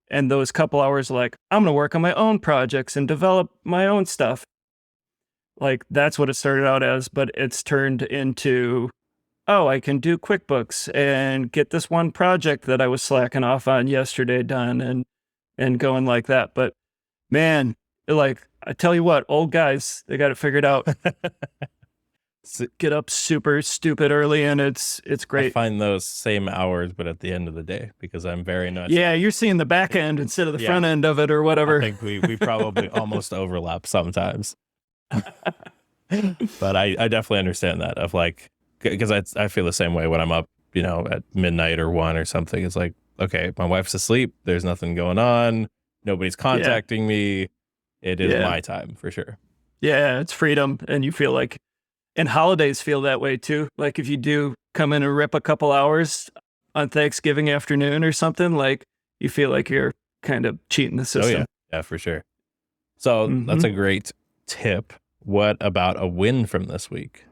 And those couple hours, I'm going to work on my own projects and develop my own stuff. That's what it started out as, but it's turned into, I can do QuickBooks and get this one project that I was slacking off on yesterday done and going like that. But man, I tell you what, old guys, they got it figured out. Get up super stupid early, and it's great. I find those same hours, but at the end of the day, because I'm very nuts. Yeah, you're seeing the back end instead of the front end of it or whatever. I think we probably almost overlap sometimes. But I definitely understand that because I feel the same way when I'm up, at midnight or 1 or something. It's okay, my wife's asleep. There's nothing going on. Nobody's contacting me. It is my time for sure. Yeah, it's freedom. And you feel and holidays feel that way too. If you do come in and rip a couple hours on Thanksgiving afternoon or something, you feel you're kind of cheating the system. Yeah, for sure. So that's a great tip. What about a win from this week?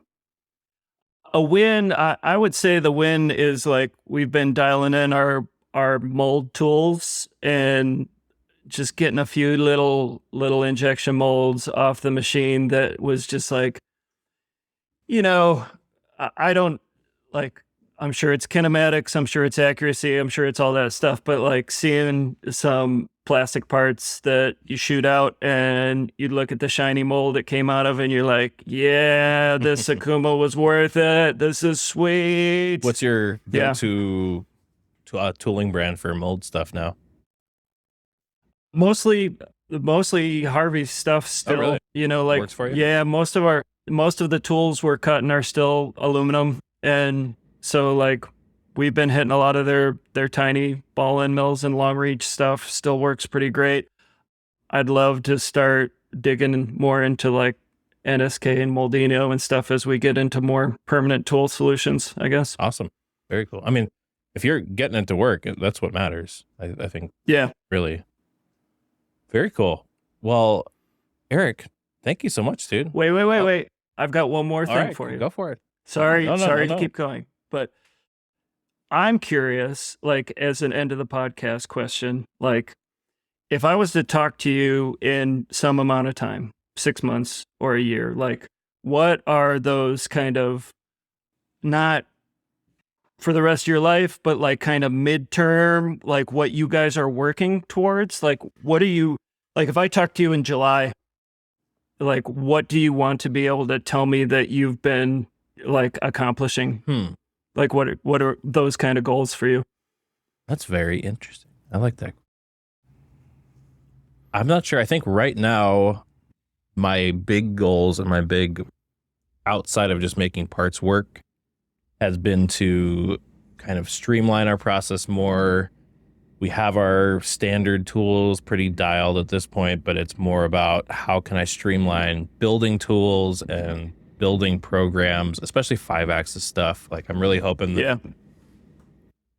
A win, I would say the win is we've been dialing in our mold tools and just getting a few little injection molds off the machine that was just I don't I'm sure it's kinematics, I'm sure it's accuracy, I'm sure it's all that stuff, but seeing some plastic parts that you shoot out and you look at the shiny mold it came out of and you're yeah, this Okuma was worth it. This is sweet. What's your go-to tooling brand for mold stuff now? Mostly Harvey's stuff still. Oh, really? Works for you? Yeah, most of the tools we're cutting are still aluminum, and so we've been hitting a lot of their tiny ball end mills and long reach stuff. Still works pretty great. I'd love to start digging more into NSK and Moldino and stuff as we get into more permanent tool solutions, I guess. Awesome. Very cool. I mean, if you're getting into work, that's what matters. I think. Yeah. Really. Very cool. Well, Eric, thank you so much, dude. Wait. I've got one more thing for you. Go for it. Sorry to keep going, but I'm curious, like, as an end of the podcast question, like, if I was to talk to you in some amount of time, 6 months or a year, like, what are those kind of, not for the rest of your life, but like kind of midterm, like what you guys are working towards? Like, what are you, like, if I talk to you in July, like, what do you want to be able to tell me that you've been like accomplishing? Like, what are those kind of goals for you? That's very interesting. I like that. I'm not sure. I think right now, my big goals and my big, outside of just making parts work, has been to kind of streamline our process more. We have our standard tools pretty dialed at this point, but it's more about how can I streamline building tools and building programs, especially 5-axis stuff. Like, I'm really hoping that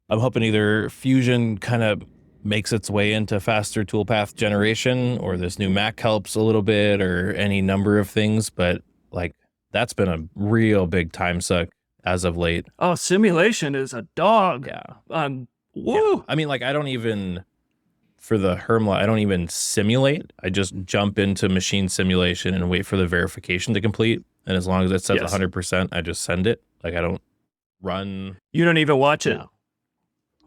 I'm hoping either Fusion kind of makes its way into faster toolpath generation, or this new Mac helps a little bit, or any number of things. But like, that's been a real big time suck as of late. Oh, simulation is a dog. Yeah. Woo. Yeah. I mean, like, I don't even, for the Hermla, I don't even simulate. I just jump into machine simulation and wait for the verification to complete. And as long as it says 100%, I just send it. Like, I don't run. You don't even watch it.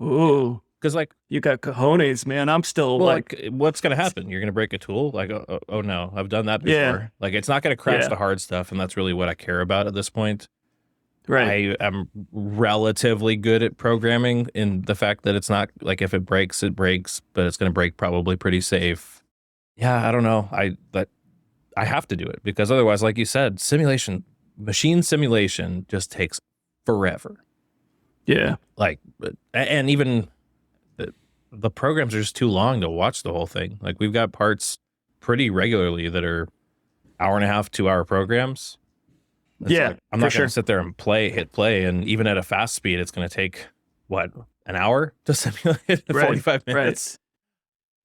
No. Ooh. Because, like, you got cojones, man. I'm still like, what's going to happen? You're going to break a tool? Like, oh no, I've done that before. Yeah. Like, it's not going to crash the hard stuff. And that's really what I care about at this point. Right. I am relatively good at programming, in the fact that it's not like, if it breaks, it breaks, but it's going to break probably pretty safe. Yeah, I don't know. I have to do it, because otherwise, like you said, machine simulation just takes forever. Yeah. Like, and even the programs are just too long to watch the whole thing. Like, we've got parts pretty regularly that are 1.5 to 2 hour programs. Like, I'm not going to sit there and hit play. And even at a fast speed, it's going to take, what, an hour to simulate? 45 minutes.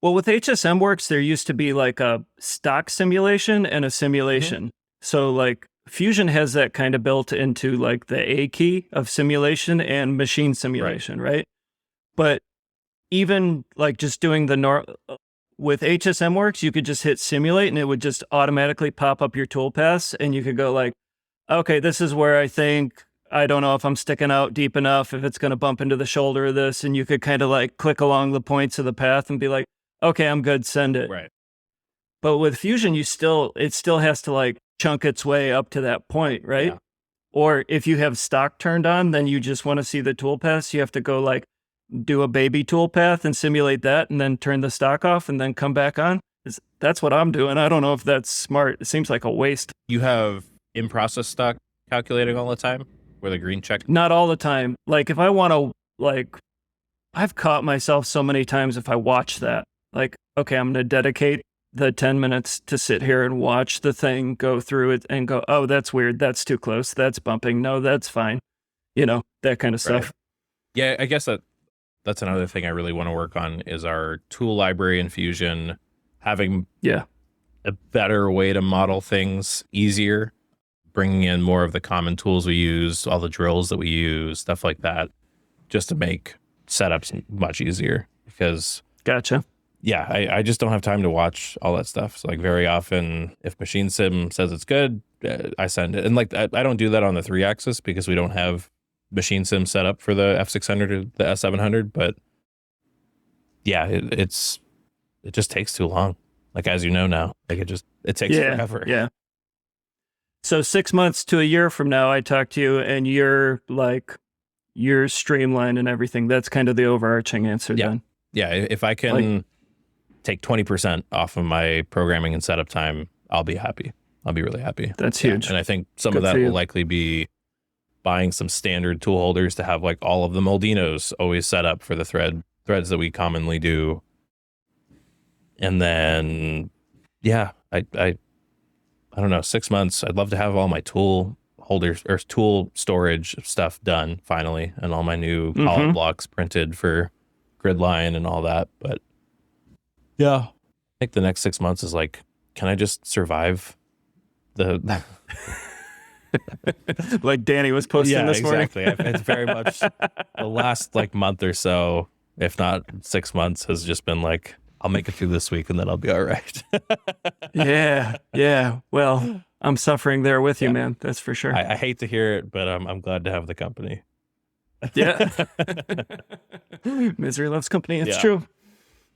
Well, with HSM Works, there used to be like a stock simulation and a simulation. So like, Fusion has that kind of built into like the A key of simulation and machine simulation, right? But even like just doing with HSM Works, you could just hit simulate and it would just automatically pop up your toolpaths, and you could go like, okay, this is where I don't know if I'm sticking out deep enough, if it's going to bump into the shoulder of this. And you could kind of like click along the points of the path and be like, okay, I'm good, send it. Right. But with Fusion, it still has to like chunk its way up to that point, right? Yeah. Or if you have stock turned on, then you just want to see the toolpaths. You have to go like do a baby toolpath and simulate that, and then turn the stock off and then come back on. That's what I'm doing. I don't know if that's smart. It seems like a waste. You have in-process stock calculating all the time, where the green check? Not all the time. Like, if I want to, like, I've caught myself so many times if I watch that. Like, okay, I'm going to dedicate the 10 minutes to sit here and watch the thing go through it and go, oh, that's weird. That's too close. That's bumping. No, that's fine. You know, that kind of stuff. Yeah, I guess that's another thing I really want to work on, is our tool library in Fusion, having a better way to model things easier, bringing in more of the common tools we use, all the drills that we use, stuff like that, just to make setups much easier. Because I just don't have time to watch all that stuff. So like, very often, if Machine Sim says it's good, I send it. And like, I don't do that on the 3-axis because we don't have Machine Sim set up for the F600 or the S700. But yeah, it just takes too long. Like, as you know now, like, it takes forever. Yeah. So 6 months to a year from now, I talk to you and you're streamlined and everything. That's kind of the overarching answer then. Yeah. If I can take 20% off of my programming and setup time, I'll be happy. I'll be really happy. That's huge. And I think some of that will likely be buying some standard tool holders to have like all of the Moldinos always set up for the threads that we commonly do. And then, I I don't know, 6 months. I'd love to have all my tool holders or tool storage stuff done finally, and all my new column blocks printed for grid line and all that. But yeah, I think the next 6 months is like, can I just survive the like Danny was posting this morning. Exactly. It's very much the last like month or so, if not 6 months, has just been like, I'll make it through this week and then I'll be all right. Yeah. Well, I'm suffering there with you, man. That's for sure. I hate to hear it, but I'm glad to have the company. Yeah. Misery loves company. It's true.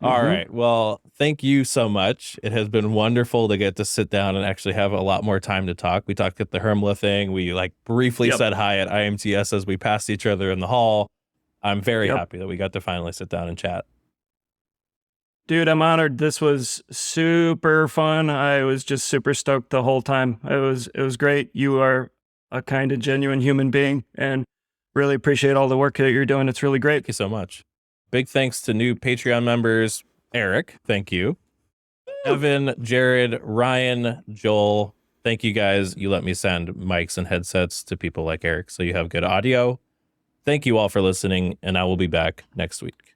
All right. Well, thank you so much. It has been wonderful to get to sit down and actually have a lot more time to talk. We talked at the Hermla thing. We like briefly said hi at IMTS as we passed each other in the hall. I'm very happy that we got to finally sit down and chat. Dude, I'm honored. This was super fun. I was just super stoked the whole time. It was great. You are a kind of genuine human being, and really appreciate all the work that you're doing. It's really great. Thank you so much. Big thanks to new Patreon members, Eric, thank you. Evan, Jared, Ryan, Joel, thank you guys. You let me send mics and headsets to people like Eric, so you have good audio. Thank you all for listening, and I will be back next week.